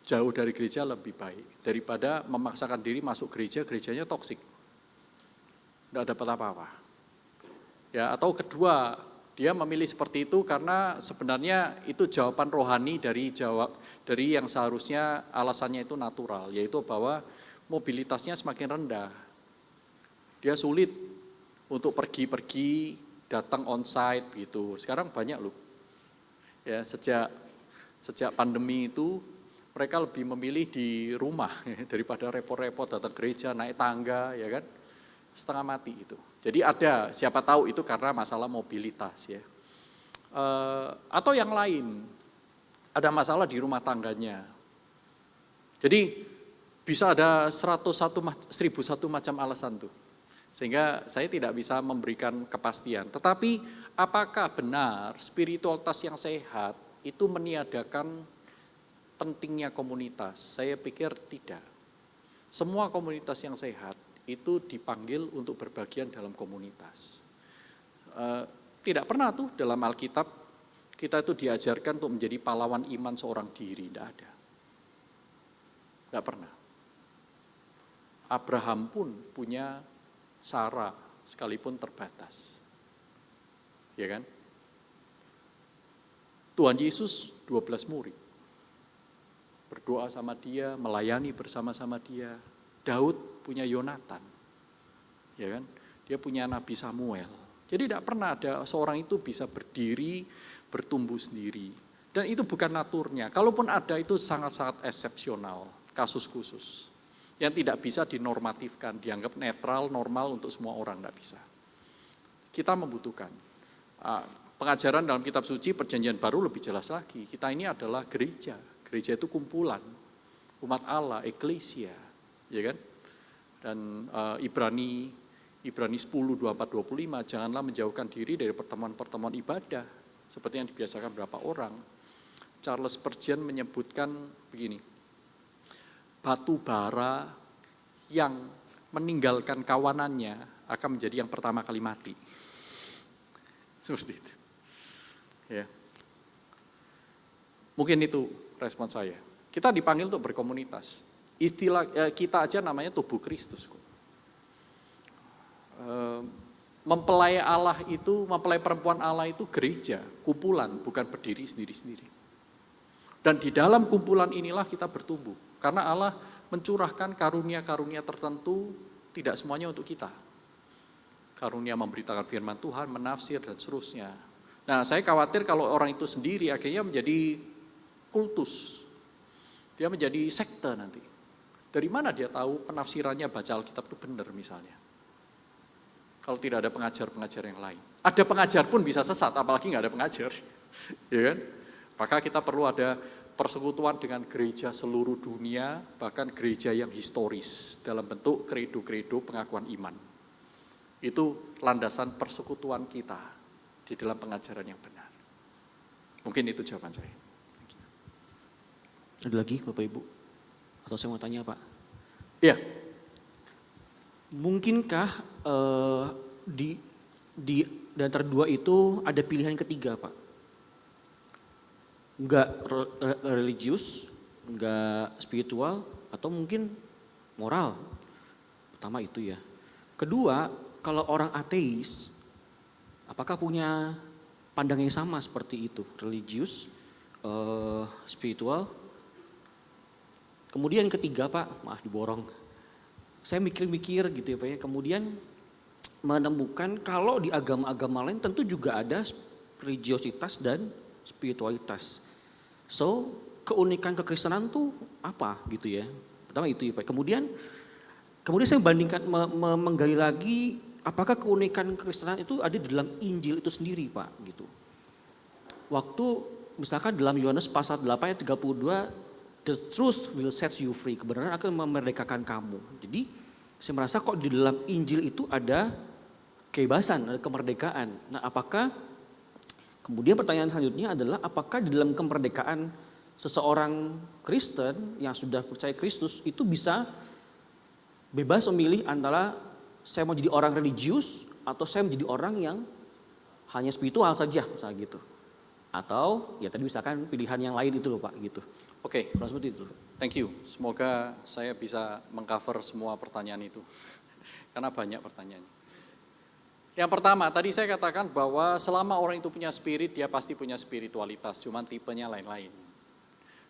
jauh dari gereja lebih baik daripada memaksakan diri masuk gereja, gerejanya toksik. Tidak dapat apa-apa. Ya, atau kedua, dia memilih seperti itu karena sebenarnya itu jawaban rohani dari yang seharusnya alasannya itu natural, yaitu bahwa mobilitasnya semakin rendah. Dia sulit untuk pergi-pergi, datang onsite gitu. Sekarang banyak loh. Ya, sejak pandemi itu mereka lebih memilih di rumah ya, daripada repot-repot datang gereja, naik tangga, ya kan, setengah mati itu. Jadi ada, siapa tahu itu karena masalah mobilitas ya. Atau yang lain, ada masalah di rumah tangganya. Jadi bisa ada 1001 macam alasan tuh. Sehingga saya tidak bisa memberikan kepastian. Tetapi apakah benar spiritualitas yang sehat itu meniadakan pentingnya komunitas? Saya pikir tidak. Semua komunitas yang sehat itu dipanggil untuk berbagian dalam komunitas. Tidak pernah tuh dalam Alkitab kita itu diajarkan untuk menjadi pahlawan iman seorang diri, tidak ada. Tidak pernah. Abraham pun punya Sarah sekalipun terbatas. Ya kan? Tuhan Yesus 12 murid. Berdoa sama dia, melayani bersama-sama dia. Daud punya Yonatan. Ya kan? Dia punya Nabi Samuel. Jadi tidak pernah ada seorang itu bisa berdiri, bertumbuh sendiri. Dan itu bukan naturnya. Kalaupun ada itu sangat-sangat eksepsional, kasus khusus. Yang tidak bisa dinormatifkan, dianggap netral, normal untuk semua orang, tidak bisa. Kita membutuhkan. Pengajaran dalam kitab suci Perjanjian Baru lebih jelas lagi. Kita ini adalah gereja. Gereja itu kumpulan, umat Allah, eklesia. Ya kan? Dan Ibrani 10, 24, 25, janganlah menjauhkan diri dari pertemuan-pertemuan ibadah, seperti yang dibiasakan beberapa orang. Charles Spurgeon menyebutkan begini, batu bara yang meninggalkan kawanannya akan menjadi yang pertama kali mati. Seperti itu. Ya. Mungkin itu respon saya. Kita dipanggil untuk berkomunitas. Istilah kita aja namanya tubuh Kristus. Mempelai Allah itu, mempelai perempuan Allah itu gereja, kumpulan, bukan berdiri sendiri-sendiri. Dan di dalam kumpulan inilah kita bertumbuh. Karena Allah mencurahkan karunia-karunia tertentu, tidak semuanya untuk kita. Karunia memberitakan firman Tuhan, menafsir, dan seterusnya. Nah, saya khawatir kalau orang itu sendiri akhirnya menjadi kultus. Dia menjadi sekte nanti. Dari mana dia tahu penafsirannya baca Alkitab itu benar misalnya. Kalau tidak ada pengajar-pengajar yang lain. Ada pengajar pun bisa sesat, apalagi nggak ada pengajar. Ya kan? Maka kita perlu ada persekutuan dengan gereja seluruh dunia, bahkan gereja yang historis dalam bentuk kredo-kredo pengakuan iman. Itu landasan persekutuan kita di dalam pengajaran yang benar. Mungkin itu jawaban saya. Ada lagi Bapak Ibu? Atau saya mau tanya Pak? Iya. Mungkinkah di antara dua itu ada pilihan ketiga Pak? Enggak religius, enggak spiritual, atau mungkin moral. Pertama itu ya. Kedua, kalau orang ateis, apakah punya pandangan yang sama seperti itu? Religius, spiritual, Kemudian yang ketiga Pak, maaf diborong. Saya mikir-mikir gitu ya Pak ya, kemudian menemukan kalau di agama-agama lain tentu juga ada religiositas dan spiritualitas. So, keunikan kekristenan tuh apa gitu ya. Pertama itu ya Pak. Kemudian saya membandingkan, menggali lagi apakah keunikan kekristenan itu ada di dalam Injil itu sendiri Pak gitu. Waktu misalkan dalam Yohanes pasal 8 ayat 32, the truth will set you free, kebenaran akan memerdekakan kamu. Jadi saya merasa kok di dalam Injil itu ada kebebasan, ada kemerdekaan. Nah apakah, kemudian pertanyaan selanjutnya adalah apakah di dalam kemerdekaan seseorang Kristen yang sudah percaya Kristus itu bisa bebas memilih antara saya mau jadi orang religius atau saya menjadi orang yang hanya spiritual saja misalnya gitu. Atau ya tadi misalkan pilihan yang lain itu loh Pak gitu. Oke, Kurang seperti itu. thank you. Semoga saya bisa mengcover semua pertanyaan itu. Karena banyak pertanyaannya. Yang pertama, tadi saya katakan bahwa selama orang itu punya spirit, dia pasti punya spiritualitas, cuman tipenya lain-lain.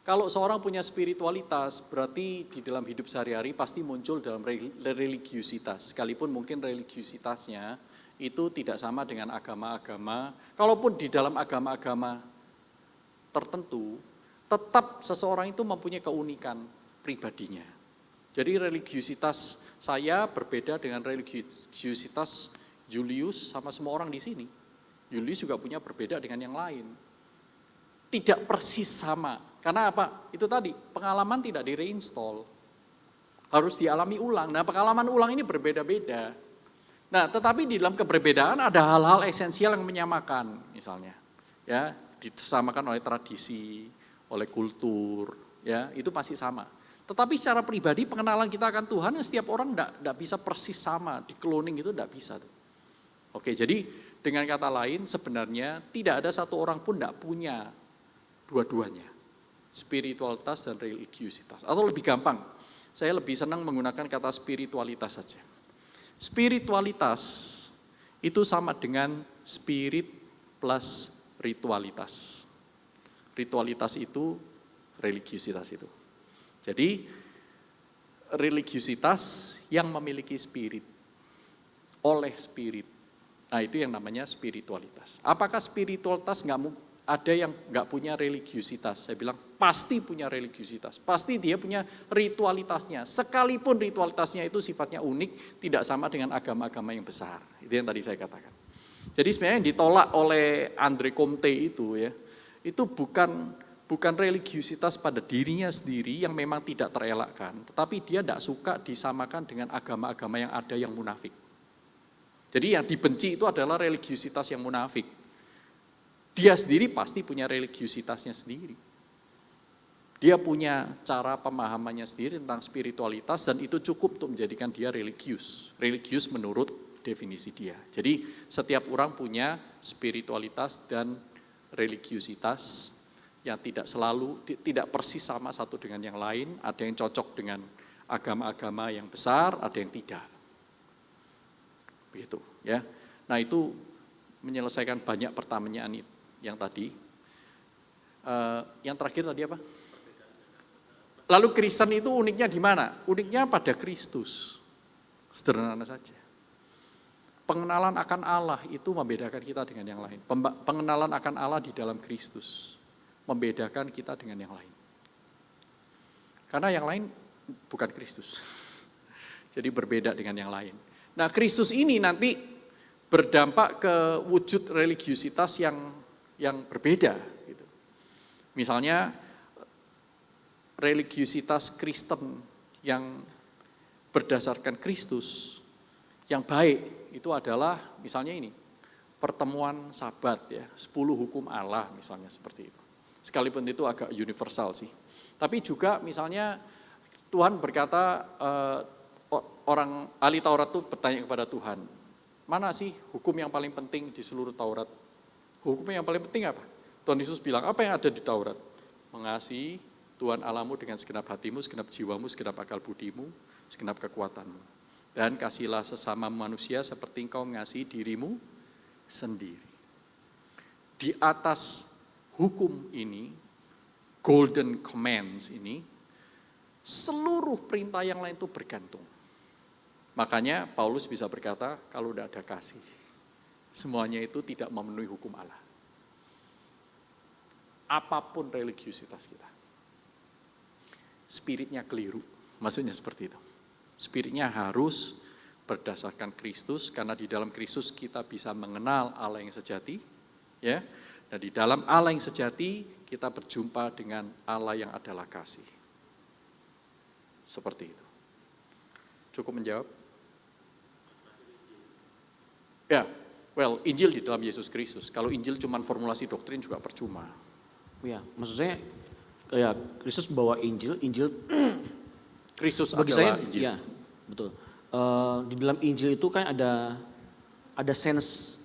Kalau seorang punya spiritualitas, berarti di dalam hidup sehari-hari pasti muncul dalam religiusitas. Sekalipun mungkin religiusitasnya itu tidak sama dengan agama-agama. Kalaupun di dalam agama-agama tertentu, tetap seseorang itu mempunyai keunikan pribadinya. Jadi religiusitas saya berbeda dengan religiusitas Julius sama semua orang di sini. Julius juga punya berbeda dengan yang lain. Tidak persis sama. Karena apa? Itu tadi, pengalaman tidak di-reinstall. Harus dialami ulang. Nah, pengalaman ulang ini berbeda-beda. Nah, tetapi di dalam keberbedaan ada hal-hal esensial yang menyamakan, misalnya. Ya, disamakan oleh tradisi, oleh kultur, ya, itu pasti sama. Tetapi secara pribadi pengenalan kita akan Tuhan, setiap orang tidak bisa persis sama, di cloning itu tidak bisa. Oke, jadi dengan kata lain sebenarnya tidak ada satu orang pun tidak punya dua-duanya, spiritualitas dan religiusitas. Atau lebih gampang, saya lebih senang menggunakan kata spiritualitas saja. Spiritualitas itu sama dengan spirit plus ritualitas. Ritualitas itu religiusitas itu. Jadi religiusitas yang memiliki spirit, oleh spirit. Nah itu yang namanya spiritualitas. Apakah spiritualitas ada yang nggak punya religiusitas? Saya bilang pasti punya religiusitas. Pasti dia punya ritualitasnya. Sekalipun ritualitasnya itu sifatnya unik, tidak sama dengan agama-agama yang besar. Itu yang tadi saya katakan. Jadi sebenarnya yang ditolak oleh Andre Comte itu ya, itu bukan religiusitas pada dirinya sendiri yang memang tidak terelakkan, tetapi dia tidak suka disamakan dengan agama-agama yang ada yang munafik. Jadi yang dibenci itu adalah religiusitas yang munafik. Dia sendiri pasti punya religiusitasnya sendiri. Dia punya cara pemahamannya sendiri tentang spiritualitas dan itu cukup untuk menjadikan dia religius. Religius menurut definisi dia. Jadi setiap orang punya spiritualitas dan religiusitas yang tidak persis sama satu dengan yang lain, ada yang cocok dengan agama-agama yang besar, ada yang tidak. Begitu ya. Nah itu menyelesaikan banyak pertanyaan yang tadi. Yang terakhir tadi apa? Lalu Kristen itu uniknya di mana? Uniknya pada Kristus. Sederhana saja. Pengenalan akan Allah itu membedakan kita dengan yang lain. Pengenalan akan Allah di dalam Kristus membedakan kita dengan yang lain. Karena yang lain bukan Kristus. Jadi berbeda dengan yang lain. Nah, Kristus ini nanti berdampak ke wujud religiusitas yang berbeda. Gitu. Misalnya, religiusitas Kristen yang berdasarkan Kristus, yang baik, itu adalah misalnya ini, pertemuan Sabat, ya, 10 hukum Allah misalnya seperti itu. Sekalipun itu agak universal sih. Tapi juga misalnya Tuhan berkata, orang ahli Taurat itu bertanya kepada Tuhan, mana sih hukum yang paling penting di seluruh Taurat? Hukum yang paling penting apa? Tuhan Yesus bilang, apa yang ada di Taurat? Mengasihi Tuhan Allahmu dengan segenap hatimu, segenap jiwamu, segenap akal budimu, segenap kekuatanmu. Dan kasihlah sesama manusia seperti engkau mengasihi dirimu sendiri. Di atas hukum ini, golden commands ini, Seluruh perintah yang lain itu bergantung. Makanya Paulus bisa berkata, kalau tidak ada kasih, semuanya itu tidak memenuhi hukum Allah. Apapun religiusitas kita, spiritnya keliru, maksudnya seperti itu. Spiritnya harus berdasarkan Kristus, karena di dalam Kristus kita bisa mengenal Allah yang sejati, ya. Dan di dalam Allah yang sejati kita berjumpa dengan Allah yang adalah kasih. Seperti itu. Cukup menjawab? Ya, well, Injil di dalam Yesus Kristus. Kalau Injil cuma formulasi doktrin juga percuma. Ya, maksud saya ya Kristus bawa Injil Kristus bagi saya adalah Injil. ya, betul. Di dalam Injil itu kan ada sense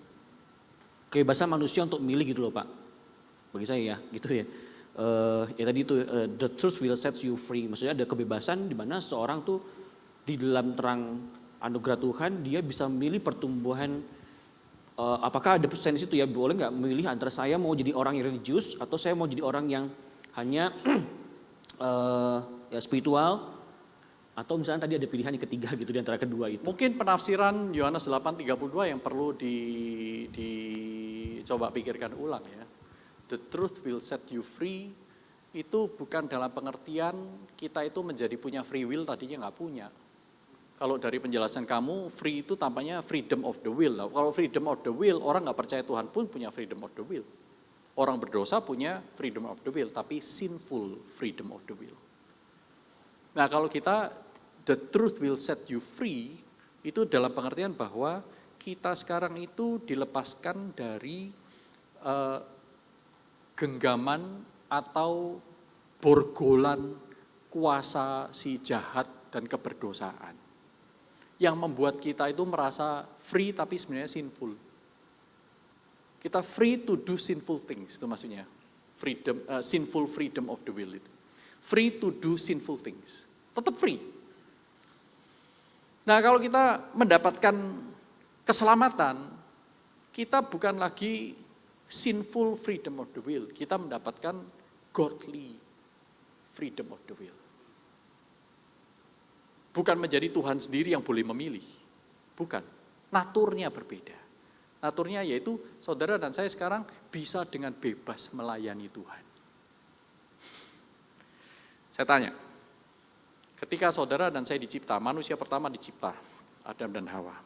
kebebasan manusia untuk milih gitu loh Pak. Bagi saya ya, gitu ya. Ya tadi itu the truth will set you free. Maksudnya ada kebebasan di mana seorang tuh di dalam terang anugerah Tuhan dia bisa memilih pertumbuhan. Apakah ada sense itu ya, boleh nggak memilih antara saya mau jadi orang yang religius atau saya mau jadi orang yang hanya ya spiritual, atau misalnya tadi ada pilihan yang ketiga gitu di antara kedua itu. Mungkin penafsiran Yohanes 8:32 yang perlu dicoba pikirkan ulang ya. The truth will set you free itu bukan dalam pengertian kita itu menjadi punya free will, tadinya nggak punya. Kalau dari penjelasan kamu, free itu tampaknya freedom of the will. Nah, kalau freedom of the will, orang nggak percaya Tuhan pun punya freedom of the will. Orang berdosa punya freedom of the will, tapi sinful freedom of the will. Nah kalau kita, the truth will set you free, itu dalam pengertian bahwa kita sekarang itu dilepaskan dari genggaman atau borgolan kuasa si jahat dan keberdosaan. Yang membuat kita itu merasa free tapi sebenarnya sinful. Kita free to do sinful things, itu maksudnya. Freedom, sinful freedom of the will itu. Free to do sinful things. Tetap free. Nah kalau kita mendapatkan keselamatan, kita bukan lagi sinful freedom of the will. Kita mendapatkan godly freedom of the will. Bukan menjadi Tuhan sendiri yang boleh memilih. Bukan. Naturnya berbeda. Naturnya yaitu saudara dan saya sekarang bisa dengan bebas melayani Tuhan. Saya tanya, ketika saudara dan saya dicipta, manusia pertama dicipta, Adam dan Hawa.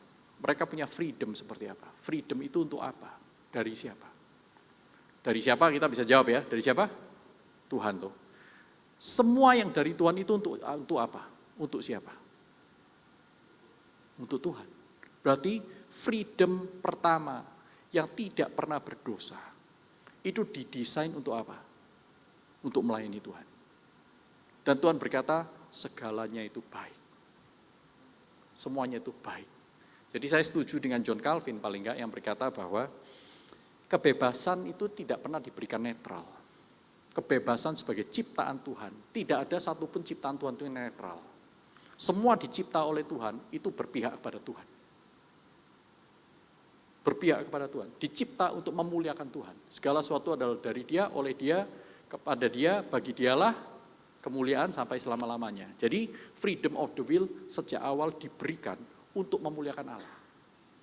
Mereka punya freedom seperti apa? Freedom itu untuk apa? Dari siapa? Dari siapa kita bisa jawab ya? Dari siapa? Tuhan tuh. Semua yang dari Tuhan itu untuk apa? Untuk siapa? Untuk Tuhan. Berarti freedom pertama yang tidak pernah berdosa itu didesain untuk apa? Untuk melayani Tuhan. Dan Tuhan berkata, segalanya itu baik. Semuanya itu baik. Jadi saya setuju dengan John Calvin paling enggak yang berkata bahwa kebebasan itu tidak pernah diberikan netral. Kebebasan sebagai ciptaan Tuhan, tidak ada satupun ciptaan Tuhan itu yang netral. Semua dicipta oleh Tuhan itu berpihak kepada Tuhan. Berpihak kepada Tuhan, dicipta untuk memuliakan Tuhan. Segala sesuatu adalah dari Dia, oleh Dia, kepada Dia, bagi Dialah kemuliaan sampai selama-lamanya. Jadi freedom of the will sejak awal diberikan untuk memuliakan Allah.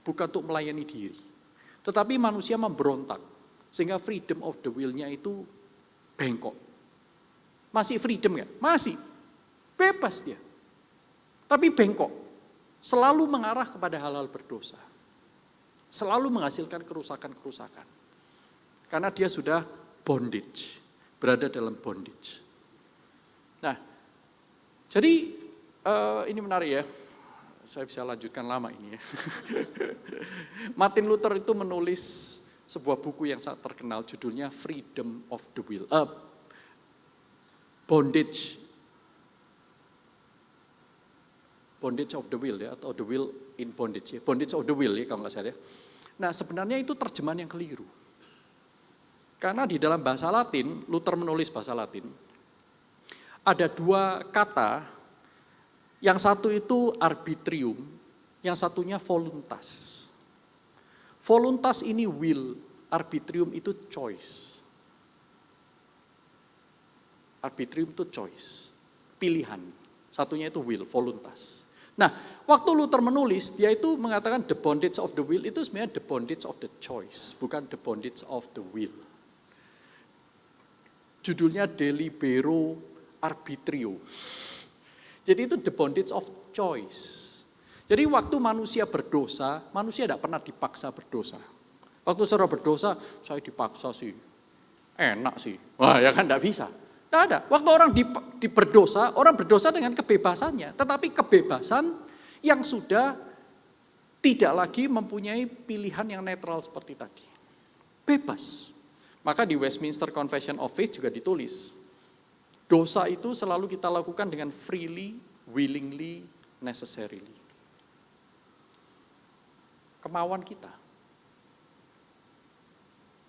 Bukan untuk melayani diri. Tetapi manusia memberontak. Sehingga freedom of the will-nya itu bengkok. Masih freedom nggak? Masih. Bebas dia. Tapi bengkok. Selalu mengarah kepada hal-hal berdosa. Selalu menghasilkan kerusakan-kerusakan. Karena dia sudah bondage. Berada dalam bondage. Nah, jadi ini menarik ya. Saya bisa lanjutkan lama ini ya. Martin Luther itu menulis sebuah buku yang sangat terkenal, judulnya Freedom of the Will. Bondage of the Will ya, atau The Will in Bondage ya. Bondage of the Will ya kalau nggak salah ya. Nah sebenarnya itu terjemahan yang keliru. Karena di dalam bahasa Latin, Luther menulis bahasa Latin, ada dua kata, yang satu itu arbitrium, yang satunya voluntas. Voluntas ini will, arbitrium itu choice. Arbitrium itu choice, pilihan. Satunya itu will, voluntas. Nah, waktu Luther menulis, dia itu mengatakan the bondage of the will itu sebenarnya the bondage of the choice, bukan the bondage of the will. Judulnya Delibero Arbitrio. Jadi itu the bondage of choice. Jadi waktu manusia berdosa, manusia tidak pernah dipaksa berdosa. Waktu saudara berdosa, saya dipaksa sih, enak sih. Wah ya kan tidak bisa. Tidak ada. Waktu orang berdosa, orang berdosa dengan kebebasannya. Tetapi kebebasan yang sudah tidak lagi mempunyai pilihan yang netral seperti tadi. Bebas. Maka di Westminster Confession of Faith juga ditulis, dosa itu selalu kita lakukan dengan freely, willingly, necessarily. Kemauan kita.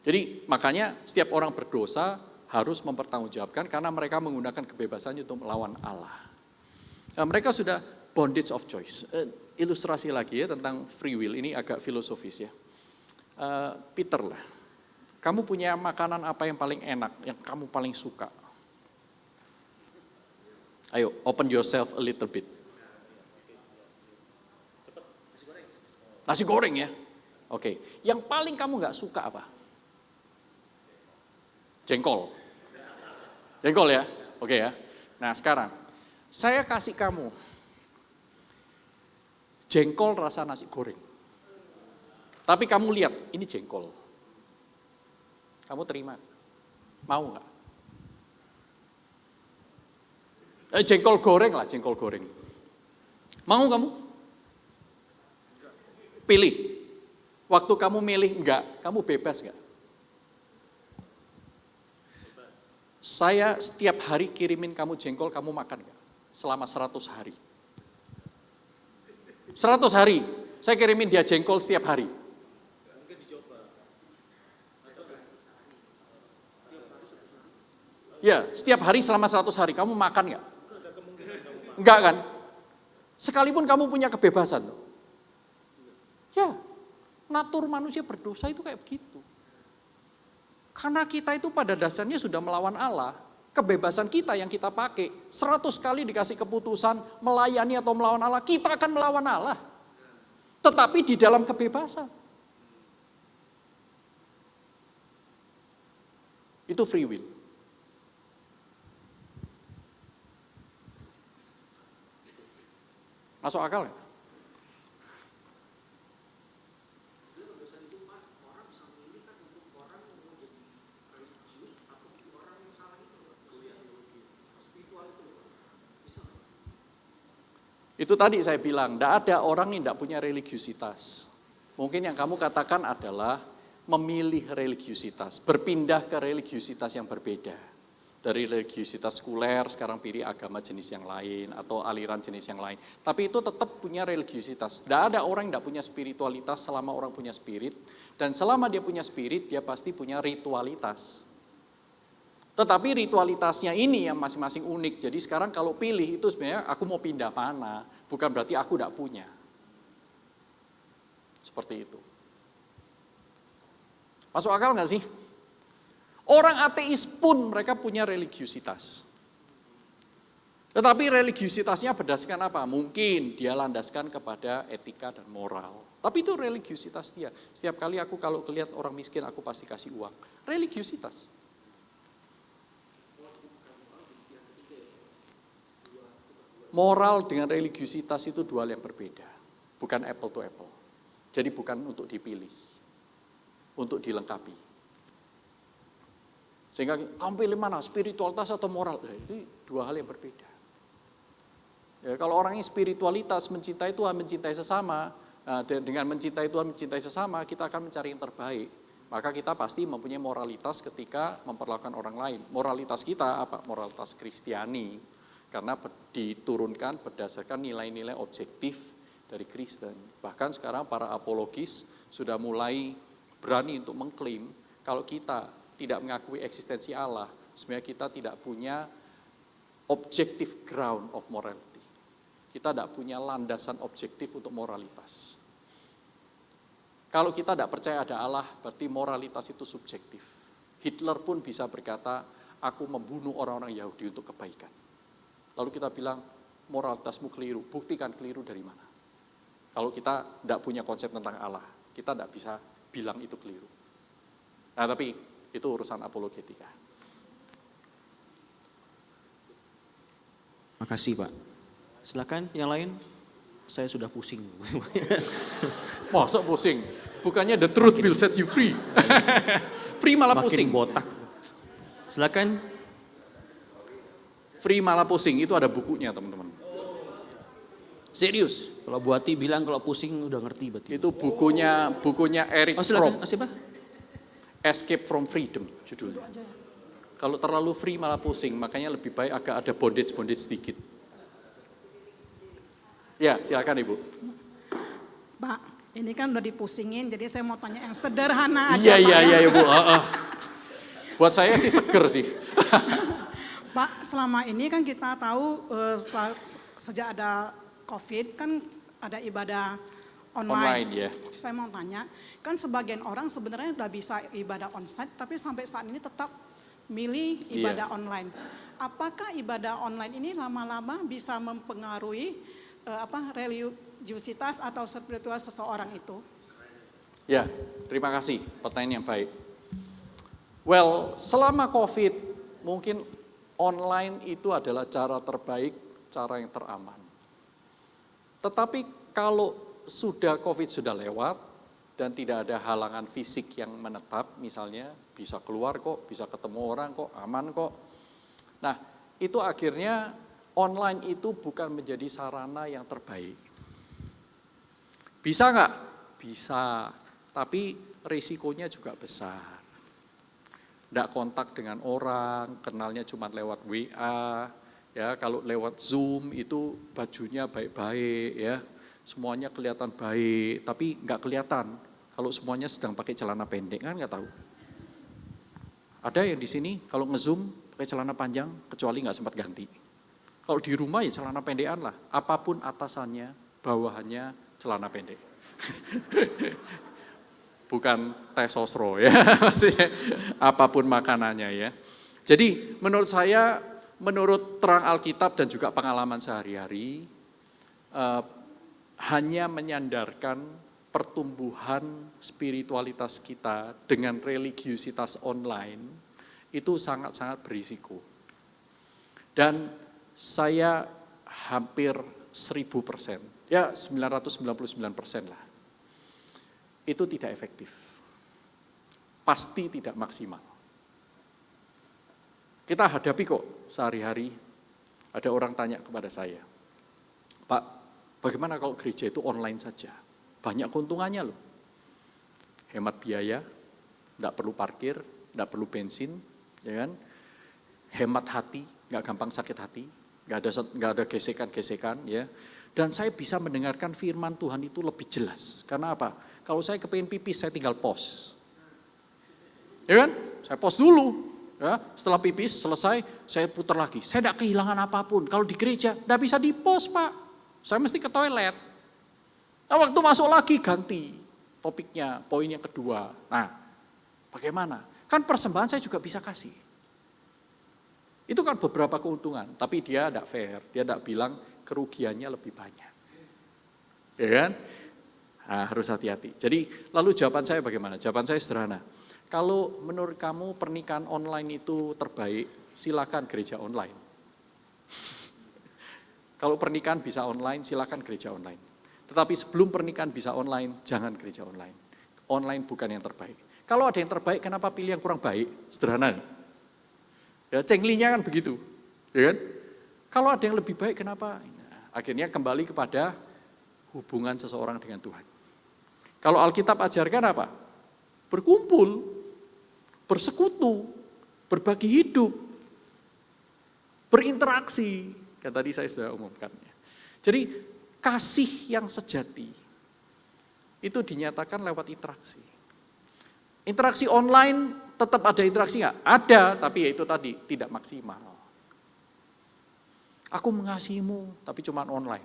Jadi makanya setiap orang berdosa harus mempertanggungjawabkan karena mereka menggunakan kebebasannya untuk melawan Allah. Nah, mereka sudah bondage of choice. Ilustrasi lagi ya tentang free will, ini agak filosofis ya. Peter lah, kamu punya makanan apa yang paling enak, yang kamu paling suka? Ayo, open yourself a little bit. Nasi goreng ya? Oke. Yang paling kamu nggak suka apa? Jengkol. Jengkol ya? Oke ya. Nah sekarang, saya kasih kamu jengkol rasa nasi goreng. Tapi kamu lihat, ini jengkol. Kamu terima? Mau nggak? Jengkol goreng lah, jengkol goreng. Mau kamu? Pilih. Waktu kamu milih enggak, kamu bebas enggak? Saya setiap hari kirimin kamu jengkol, kamu makan enggak? Selama 100 hari. 100 hari, saya kirimin dia jengkol setiap hari. Ya, setiap hari selama 100 hari, kamu makan enggak? Enggak kan? Sekalipun kamu punya kebebasan. Ya, natur manusia berdosa itu kayak begitu. Karena kita itu pada dasarnya sudah melawan Allah, kebebasan kita yang kita pakai, 100 kali dikasih keputusan melayani atau melawan Allah, kita akan melawan Allah. Tetapi di dalam kebebasan. Itu free will. Masuk akal ya? Itu tadi saya bilang, tidak ada orang yang tidak punya religiusitas. Mungkin yang kamu katakan adalah memilih religiusitas, berpindah ke religiusitas yang berbeda. Dari religiusitas sekuler, sekarang pilih agama jenis yang lain, atau aliran jenis yang lain. Tapi itu tetap punya religiusitas. Tidak ada orang yang tidak punya spiritualitas selama orang punya spirit, dan selama dia punya spirit, dia pasti punya ritualitas. Tetapi ritualitasnya ini yang masing-masing unik. Jadi sekarang kalau pilih itu sebenarnya aku mau pindah mana, bukan berarti aku tidak punya. Seperti itu. Masuk akal nggak sih? Orang ateis pun mereka punya religiusitas. Tetapi religiusitasnya berdasarkan apa? Mungkin dia landaskan kepada etika dan moral. Tapi itu religiusitas dia. Setiap kali aku kalau lihat orang miskin aku pasti kasih uang. Religiusitas. Moral dengan religiusitas itu dua hal yang berbeda. Bukan apple to apple. Jadi bukan untuk dipilih. Untuk dilengkapi. Sehingga kamu pilih mana? Spiritualitas atau moral? Itu dua hal yang berbeda. Ya, kalau orangnya spiritualitas, mencintai Tuhan, mencintai sesama. Dan dengan mencintai Tuhan, mencintai sesama, kita akan mencari yang terbaik. Maka kita pasti mempunyai moralitas ketika memperlakukan orang lain. Moralitas kita apa? Moralitas Kristiani. Karena diturunkan berdasarkan nilai-nilai objektif dari Kristen. Bahkan sekarang para apologis sudah mulai berani untuk mengklaim kalau kita tidak mengakui eksistensi Allah, sebenarnya kita tidak punya objective ground of morality. Kita tidak punya landasan objektif untuk moralitas. Kalau kita tidak percaya ada Allah, berarti moralitas itu subjektif. Hitler pun bisa berkata, aku membunuh orang-orang Yahudi untuk kebaikan. Lalu kita bilang, moralitasmu keliru, buktikan keliru dari mana. Kalau kita tidak punya konsep tentang Allah, kita tidak bisa bilang itu keliru. Nah tapi itu urusan apologetika. Makasih Pak. Silakan yang lain. Saya sudah pusing. Masuk pusing. Bukannya the truth will set you free. Free malah Makin pusing. botak. Silakan. Free malah pusing, itu ada bukunya teman-teman. Serius. Kalau Bu Ati bilang kalau pusing udah ngerti berarti. Itu bukunya Eric Oh Fromm. silakan. Siapa? Escape from Freedom judulnya. Kalau terlalu free malah pusing, makanya lebih baik agak ada bondage sedikit. Ya, silakan Ibu. Pak, ini kan udah dipusingin, jadi saya mau tanya yang sederhana aja, Iya, Pak. iya, Ibu. Buat saya sih seger sih. Pak, selama ini kan kita tahu sejak ada COVID kan ada ibadah Online, ya. Saya mau tanya, kan sebagian orang sebenarnya udah bisa ibadah onsite, tapi sampai saat ini tetap milih ibadah online. Apakah ibadah online ini lama-lama bisa mempengaruhi religiusitas atau spiritual seseorang itu? Ya, terima kasih. Pertanyaan yang baik. Well, selama COVID mungkin online itu adalah cara terbaik, cara yang teraman. Tetapi kalau COVID sudah lewat dan tidak ada halangan fisik yang menetap, misalnya bisa keluar kok, bisa ketemu orang kok, aman kok. Nah, itu akhirnya online itu bukan menjadi sarana yang terbaik. Bisa nggak? Bisa, tapi risikonya juga besar. Nggak kontak dengan orang, kenalnya cuma lewat WA, ya kalau lewat Zoom itu bajunya baik-baik, ya semuanya kelihatan baik, tapi nggak kelihatan kalau semuanya sedang pakai celana pendek, kan nggak tahu. Ada yang di sini kalau nge-Zoom pakai celana panjang, kecuali nggak sempat ganti. Kalau di rumah ya celana pendekan lah, apapun atasannya, bawahannya celana pendek. Bukan teh sosro ya, maksudnya apapun makanannya ya. Jadi menurut saya, menurut terang Alkitab dan juga pengalaman sehari-hari, hanya menyandarkan pertumbuhan spiritualitas kita dengan religiusitas online itu sangat-sangat berisiko. Dan saya hampir 1000%, ya 999% lah. Itu tidak efektif. Pasti tidak maksimal. Kita hadapi kok sehari-hari, ada orang tanya kepada saya, Pak, bagaimana kalau gereja itu online saja? Banyak keuntungannya loh. Hemat biaya, enggak perlu parkir, enggak perlu bensin, ya kan? Hemat hati, enggak gampang sakit hati, enggak ada gesekan-gesekan, ya. Dan saya bisa mendengarkan firman Tuhan itu lebih jelas. Karena apa? Kalau saya kepingin pipis, saya tinggal pause. Ya kan? Saya pause dulu. Ya, setelah pipis, selesai, saya putar lagi. Saya tidak kehilangan apapun. Kalau di gereja, tidak bisa di pause, Pak. Saya mesti ke toilet. Nah, waktu masuk lagi, ganti topiknya, poin yang kedua. Nah, bagaimana? Kan persembahan saya juga bisa kasih. Itu kan beberapa keuntungan. Tapi dia tidak fair. Dia tidak bilang kerugiannya lebih banyak. Ya kan? Nah, harus hati-hati. Jadi lalu jawaban saya bagaimana? Jawaban saya sederhana. Kalau menurut kamu pernikahan online itu terbaik, silakan gereja online. Kalau pernikahan bisa online, silakan gereja online. Tetapi sebelum pernikahan bisa online, jangan gereja online. Online bukan yang terbaik. Kalau ada yang terbaik, kenapa pilih yang kurang baik? Sederhana. Ya, cenglinya kan begitu. Ya kan? Kalau ada yang lebih baik, kenapa? Nah, akhirnya kembali kepada hubungan seseorang dengan Tuhan. Kalau Alkitab ajarkan apa? Berkumpul, bersekutu, berbagi hidup, berinteraksi. Kan tadi saya sudah umumkannya. Jadi kasih yang sejati itu dinyatakan lewat interaksi. Interaksi online tetap ada interaksi nggak? Ada, tapi ya itu tadi tidak maksimal. Aku mengasihimu, tapi cuma online.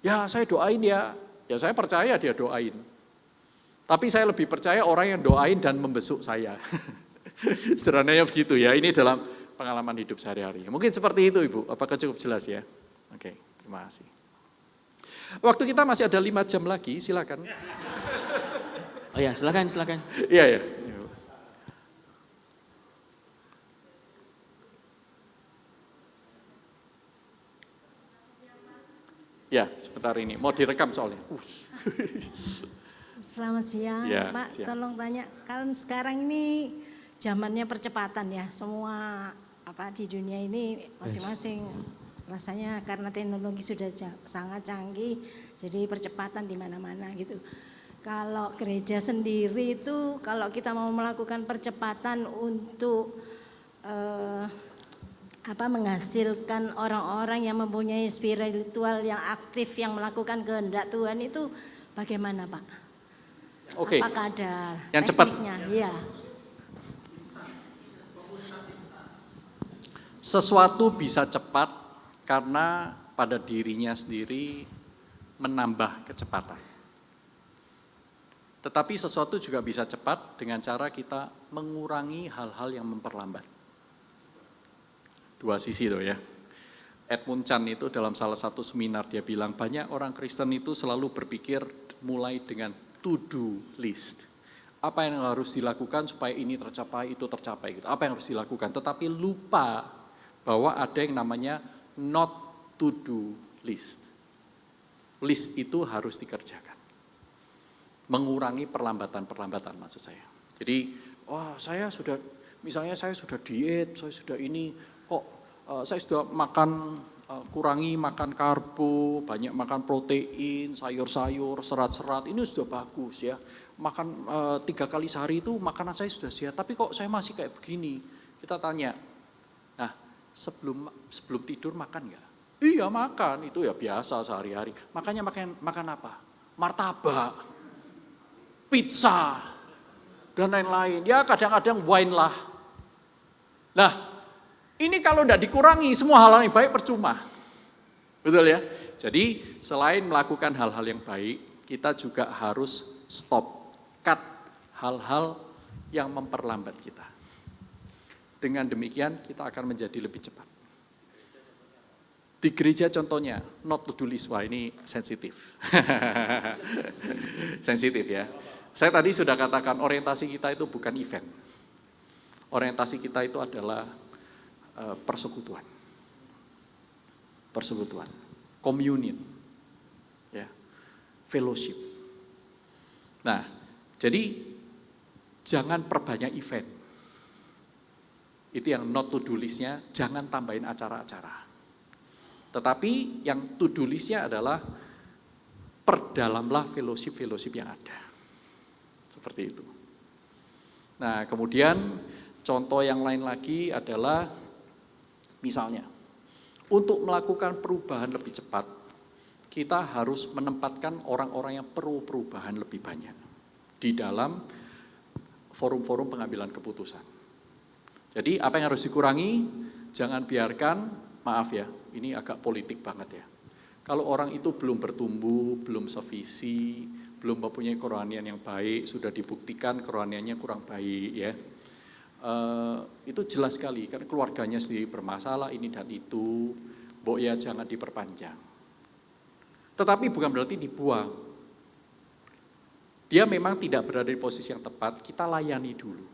Ya saya doain ya saya percaya dia doain. Tapi saya lebih percaya orang yang doain dan membesuk saya. Sederhananya begitu ya, ini dalam pengalaman hidup sehari-hari. Mungkin seperti itu Ibu, apakah cukup jelas ya? Oke, terima kasih. Waktu kita masih ada 5 jam lagi, silakan. Oh ya, silakan. Iya ya. Ya, sebentar ini. Mau direkam soalnya. Selamat siang, Ya, Pak. siang. Tolong tanya, kan sekarang ini zamannya percepatan ya. Semua di dunia ini masing-masing rasanya karena teknologi sudah sangat canggih, jadi percepatan di mana-mana gitu. Kalau gereja sendiri itu, kalau kita mau melakukan percepatan untuk menghasilkan orang-orang yang mempunyai spiritual yang aktif, yang melakukan kehendak Tuhan itu bagaimana, Pak? Oke. Apakah ada Yang cepat. tekniknya? Iya. Sesuatu bisa cepat karena pada dirinya sendiri menambah kecepatan. Tetapi sesuatu juga bisa cepat dengan cara kita mengurangi hal-hal yang memperlambat. Dua sisi tuh ya. Edmund Chan itu dalam salah satu seminar dia bilang banyak orang Kristen itu selalu berpikir mulai dengan to-do list. Apa yang harus dilakukan supaya ini tercapai, itu tercapai gitu. Apa yang harus dilakukan, tetapi lupa bahwa ada yang namanya not to-do list. List itu harus dikerjakan. Mengurangi perlambatan-perlambatan maksud saya. Jadi, saya sudah diet, saya sudah ini, saya sudah kurangi makan karbo, banyak makan protein, sayur-sayur, serat-serat, ini sudah bagus ya. Makan 3 kali sehari itu makanan saya sudah sehat, tapi kok saya masih kayak begini? Kita tanya, nah sebelum tidur makan nggak? Iya makan, itu ya biasa sehari-hari. Makanya makan apa? Martabak, pizza, dan lain-lain. Ya kadang-kadang wine lah. Nah, ini kalau tidak dikurangi, semua hal-hal yang baik percuma. Betul ya? Jadi selain melakukan hal-hal yang baik, kita juga harus stop, cut hal-hal yang memperlambat kita. Dengan demikian kita akan menjadi lebih cepat. Di gereja contohnya, not to do list, wah ini sensitif. Sensitif ya. Saya tadi sudah katakan orientasi kita itu bukan event. Orientasi kita itu adalah persekutuan, communion, ya, fellowship. Nah, jadi jangan perbanyak event. Itu yang not to do list-nya, jangan tambahin acara-acara. Tetapi yang to do list-nya adalah perdalamlah fellowship yang ada. Seperti itu. Nah, kemudian contoh yang lain lagi adalah misalnya, untuk melakukan perubahan lebih cepat, kita harus menempatkan orang-orang yang perlu perubahan lebih banyak di dalam forum-forum pengambilan keputusan. Jadi apa yang harus dikurangi? Jangan biarkan, maaf ya, ini agak politik banget ya. Kalau orang itu belum bertumbuh, belum sevisi, belum mempunyai kerohanian yang baik, sudah dibuktikan kerohaniannya kurang baik ya. Itu jelas sekali, kan keluarganya sendiri bermasalah ini dan itu, ya jangan diperpanjang. Tetapi bukan berarti dibuang. Dia memang tidak berada di posisi yang tepat, kita layani dulu.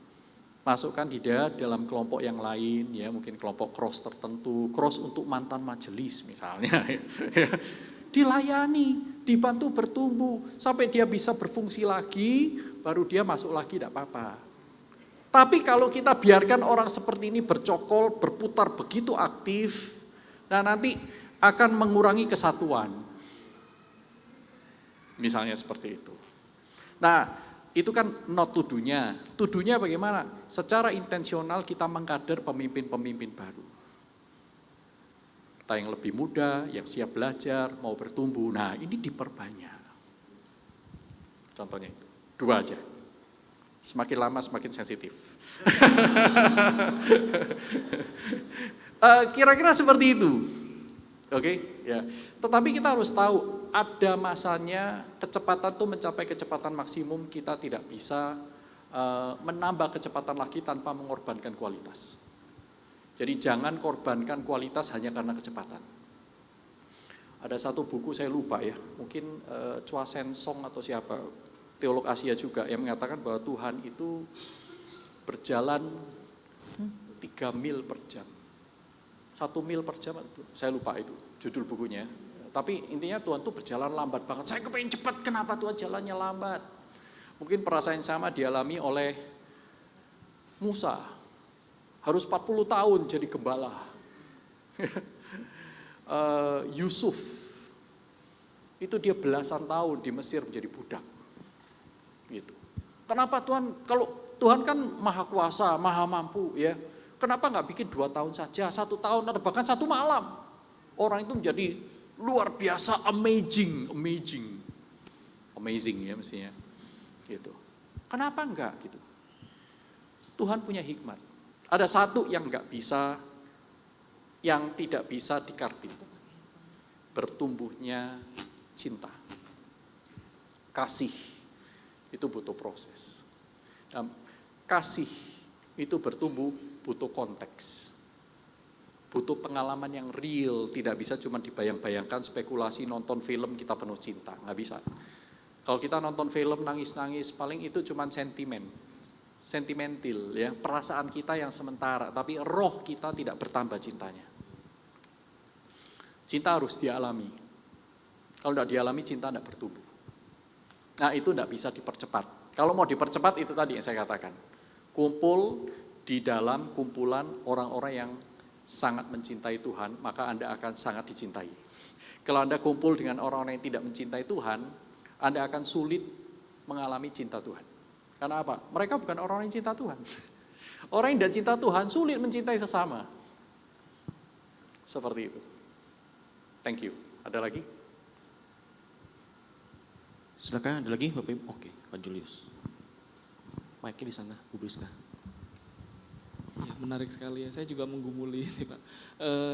Masukkan dia dalam kelompok yang lain, ya mungkin kelompok cross tertentu, cross untuk mantan majelis misalnya. Dilayani, dibantu bertumbuh, sampai dia bisa berfungsi lagi, baru dia masuk lagi, tidak apa-apa. Tapi kalau kita biarkan orang seperti ini bercokol, berputar begitu aktif, nah nanti akan mengurangi kesatuan. Misalnya seperti itu. Nah, itu kan not to-do-nya. To-do-nya bagaimana? Secara intensional kita mengkader pemimpin-pemimpin baru. Kita yang lebih muda, yang siap belajar, mau bertumbuh. Nah, ini diperbanyak. Contohnya itu. 2 aja. Semakin lama semakin sensitif. Kira-kira seperti itu. Oke, ya. Tetapi kita harus tahu ada masanya kecepatan itu mencapai kecepatan maksimum, kita tidak bisa menambah kecepatan lagi tanpa mengorbankan kualitas. Jadi jangan korbankan kualitas hanya karena kecepatan. Ada satu buku saya lupa ya, mungkin Chua Sen Song atau siapa, teolog Asia juga, yang mengatakan bahwa Tuhan itu berjalan 3 mil per jam. 1 mil per jam, saya lupa itu judul bukunya. Tapi intinya Tuhan tuh berjalan lambat banget. Saya kepengen cepat, kenapa Tuhan jalannya lambat? Mungkin perasaan yang sama dialami oleh Musa. Harus 40 tahun jadi gembala. Yusuf, itu dia belasan tahun di Mesir menjadi budak. Gitu. Kenapa Tuhan, kalau Tuhan kan maha kuasa, maha mampu ya. Kenapa nggak bikin 2 tahun saja, 1 tahun atau bahkan 1 malam. Orang itu menjadi luar biasa, amazing ya mestinya. Gitu. Kenapa enggak gitu? Tuhan punya hikmat. Ada satu yang enggak bisa, yang tidak bisa dikarpit. Bertumbuhnya cinta. Kasih itu butuh proses. Dan kasih itu bertumbuh butuh konteks. Butuh pengalaman yang real, tidak bisa cuma dibayang-bayangkan, spekulasi, nonton film kita penuh cinta, nggak bisa. Kalau kita nonton film nangis-nangis, paling itu cuma sentimental ya, perasaan kita yang sementara, tapi roh kita tidak bertambah cintanya. Cinta harus dialami. Kalau tidak dialami, cinta tidak bertumbuh. Nah itu tidak bisa dipercepat. Kalau mau dipercepat itu tadi yang saya katakan. Kumpul di dalam kumpulan orang-orang yang sangat mencintai Tuhan, maka Anda akan sangat dicintai. Kalau Anda kumpul dengan orang-orang yang tidak mencintai Tuhan, Anda akan sulit mengalami cinta Tuhan. Karena apa? Mereka bukan orang yang cinta Tuhan. Orang yang tidak cinta Tuhan sulit mencintai sesama. Seperti itu. Thank you. Ada lagi? Silakan, ada lagi Bapak Ibu? Oke, Pak Julius. Mic-nya di sana, Bu Briska. Ya, menarik sekali ya. Saya juga menggumuli ini Pak.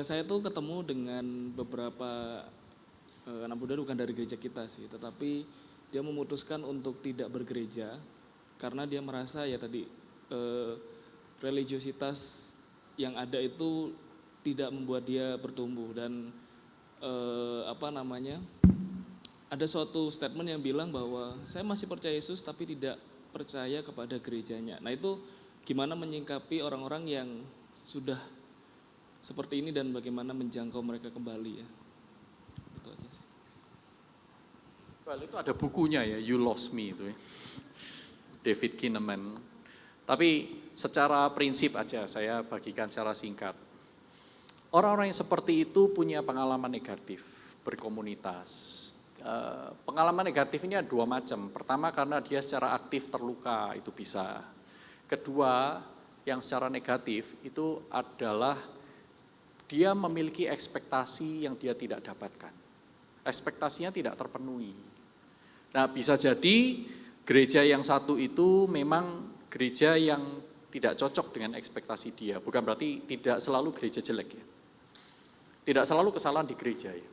Saya tuh ketemu dengan beberapa anak muda bukan dari gereja kita sih, tetapi dia memutuskan untuk tidak bergereja karena dia merasa ya tadi religiositas yang ada itu tidak membuat dia bertumbuh dan ada suatu statement yang bilang bahwa saya masih percaya Yesus tapi tidak percaya kepada gerejanya. Nah itu gimana menyingkapi orang-orang yang sudah seperti ini dan bagaimana menjangkau mereka kembali ya? Itu aja sih. Well, itu ada bukunya ya, You Lost Me itu ya. David Kinnaman. Tapi secara prinsip aja saya bagikan secara singkat. Orang-orang yang seperti itu punya pengalaman negatif berkomunitas. Pengalaman negatifnya 2 macam. Pertama karena dia secara aktif terluka, itu bisa. Kedua, yang secara negatif itu adalah dia memiliki ekspektasi yang dia tidak dapatkan. Ekspektasinya tidak terpenuhi. Nah, bisa jadi gereja yang satu itu memang gereja yang tidak cocok dengan ekspektasi dia. Bukan berarti tidak selalu gereja jelek ya. Tidak selalu kesalahan di gereja ya.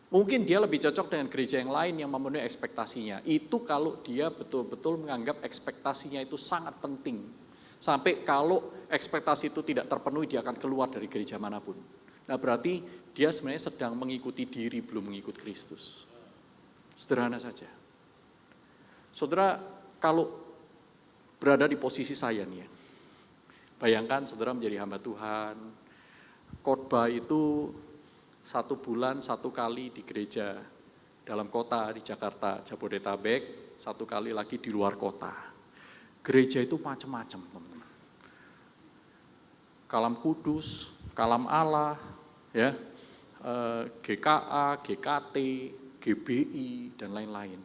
Mungkin dia lebih cocok dengan gereja yang lain yang memenuhi ekspektasinya. Itu kalau dia betul-betul menganggap ekspektasinya itu sangat penting. Sampai kalau ekspektasi itu tidak terpenuhi, dia akan keluar dari gereja manapun. Nah berarti dia sebenarnya sedang mengikuti diri, belum mengikut Kristus. Sederhana saja. Saudara, kalau berada di posisi saya nih ya, bayangkan saudara menjadi hamba Tuhan, khotbah itu 1 bulan 1 kali di gereja dalam kota di Jakarta, Jabodetabek, 1 kali lagi di luar kota. Gereja itu macam-macam, teman-teman. Kalam Kudus, Kalam Allah, ya, GKA, GKT, GBI, dan lain-lain.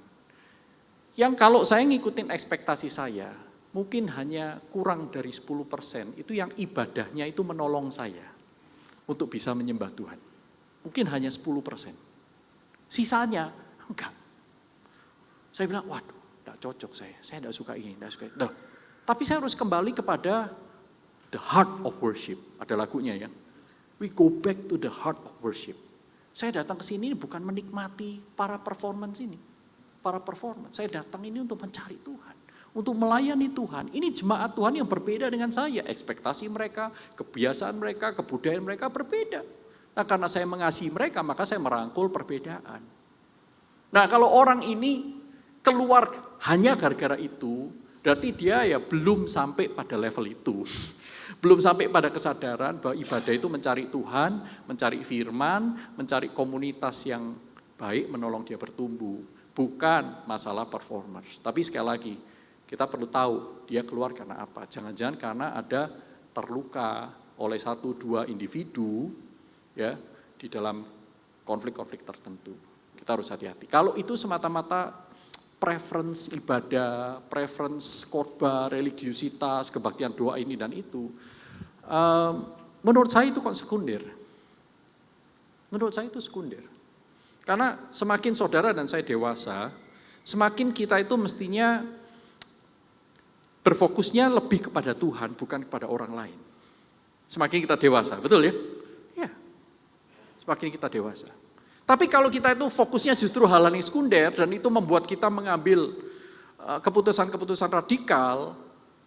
Yang kalau saya ngikutin ekspektasi saya, mungkin hanya kurang dari 10%, itu yang ibadahnya itu menolong saya untuk bisa menyembah Tuhan. Mungkin hanya 10%. Sisanya, enggak. Saya bilang, waduh, enggak cocok saya enggak suka ini, enggak suka itu. Tapi saya harus kembali kepada the heart of worship. Ada lagunya ya. We go back to the heart of worship. Saya datang ke sini bukan menikmati para performance ini. Para performance. Saya datang ini untuk mencari Tuhan. untuk melayani Tuhan. Ini jemaat Tuhan yang berbeda dengan saya. Ekspektasi mereka, kebiasaan mereka, kebudayaan mereka berbeda. Nah, karena saya mengasihi mereka, maka saya merangkul perbedaan. Nah, kalau orang ini keluar hanya gara-gara itu, berarti dia ya belum sampai pada level itu. Belum sampai pada kesadaran bahwa ibadah itu mencari Tuhan, mencari firman, mencari komunitas yang baik, menolong dia bertumbuh. Bukan masalah performance. Tapi sekali lagi, kita perlu tahu dia keluar karena apa. Jangan-jangan karena ada terluka oleh 1-2 individu ya di dalam konflik-konflik tertentu. Kita harus hati-hati. Kalau itu semata-mata preference ibadah, preference khotbah, religiusitas, kebaktian doa ini dan itu, menurut saya itu kok sekunder. Menurut saya itu sekunder. Karena semakin saudara dan saya dewasa, semakin kita itu mestinya berfokusnya lebih kepada Tuhan, bukan kepada orang lain. Semakin kita dewasa, betul ya? Ya, semakin kita dewasa. Tapi kalau kita itu fokusnya justru hal-hal yang sekunder, dan itu membuat kita mengambil keputusan-keputusan radikal,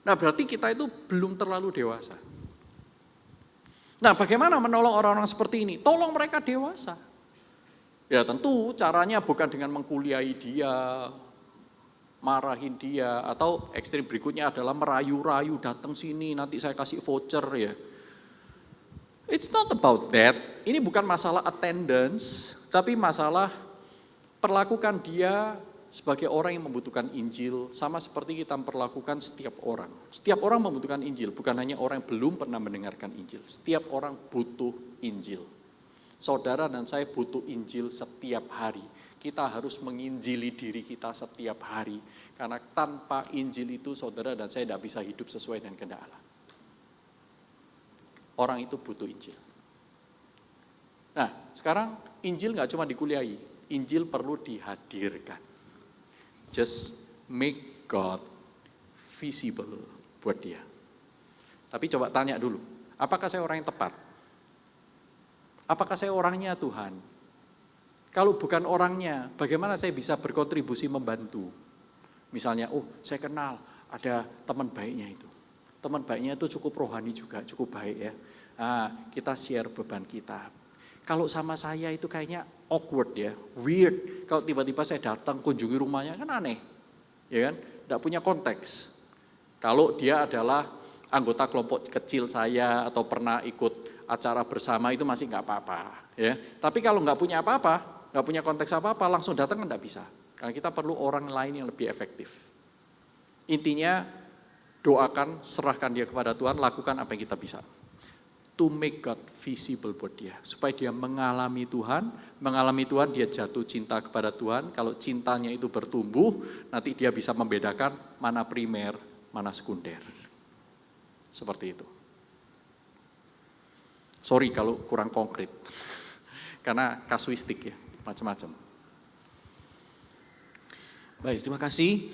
nah berarti kita itu belum terlalu dewasa. Nah, bagaimana menolong orang-orang seperti ini? Tolong mereka dewasa. Ya tentu caranya bukan dengan mengkuliahi dia, marahin dia, atau ekstrim berikutnya adalah merayu-rayu, datang sini nanti saya kasih voucher ya. It's not about that. Ini bukan masalah attendance, tapi masalah perlakukan dia sebagai orang yang membutuhkan Injil, sama seperti kita memperlakukan setiap orang. Setiap orang membutuhkan Injil, bukan hanya orang yang belum pernah mendengarkan Injil. Setiap orang butuh Injil. Saudara dan saya butuh Injil setiap hari. Kita harus menginjili diri kita setiap hari. Karena tanpa Injil itu saudara dan saya tidak bisa hidup sesuai dengan kehendak Allah. Orang itu butuh Injil. Nah, sekarang Injil nggak cuma dikuliahi, Injil perlu dihadirkan. Just make God visible buat dia. Tapi coba tanya dulu, apakah saya orang yang tepat? Apakah saya orangnya Tuhan? Kalau bukan orangnya, bagaimana saya bisa berkontribusi membantu? Misalnya, saya kenal ada teman baiknya itu. Teman baiknya itu cukup rohani juga, cukup baik ya. Nah, kita share beban kita. Kalau sama saya itu kayaknya awkward ya, weird. Kalau tiba-tiba saya datang kunjungi rumahnya kan aneh, ya kan? Tidak punya konteks. Kalau dia adalah anggota kelompok kecil saya atau pernah ikut acara bersama itu masih nggak apa-apa, ya. Tapi kalau nggak punya apa-apa, nggak punya konteks apa-apa, langsung datang kan nggak bisa. Karena kita perlu orang lain yang lebih efektif. Intinya doakan, serahkan dia kepada Tuhan, lakukan apa yang kita bisa. To make God visible buat dia. Supaya dia mengalami Tuhan dia jatuh cinta kepada Tuhan. Kalau cintanya itu bertumbuh, nanti dia bisa membedakan mana primer, mana sekunder. Seperti itu. Sorry kalau kurang konkret. Karena kasuistik ya, macam-macam. Baik, terima kasih.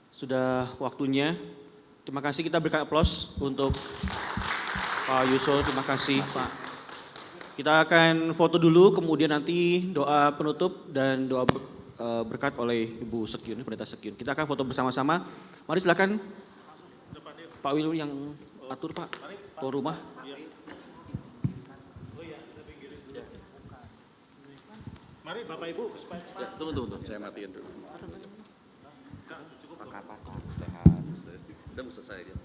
Sudah waktunya. Terima kasih, kita berikan aplaus untuk Pak Yuso, terima kasih Pak. Kita akan foto dulu, kemudian nanti doa penutup dan doa berkat oleh Ibu Sekyun, Pendeta Sekyun. Kita akan foto bersama-sama. Mari silakan Pak Wil yang atur Pak, tuan rumah. Mari Bapak Ibu. Ya, tunggu, saya matiin dulu. Sehat, udah mau selesai ya.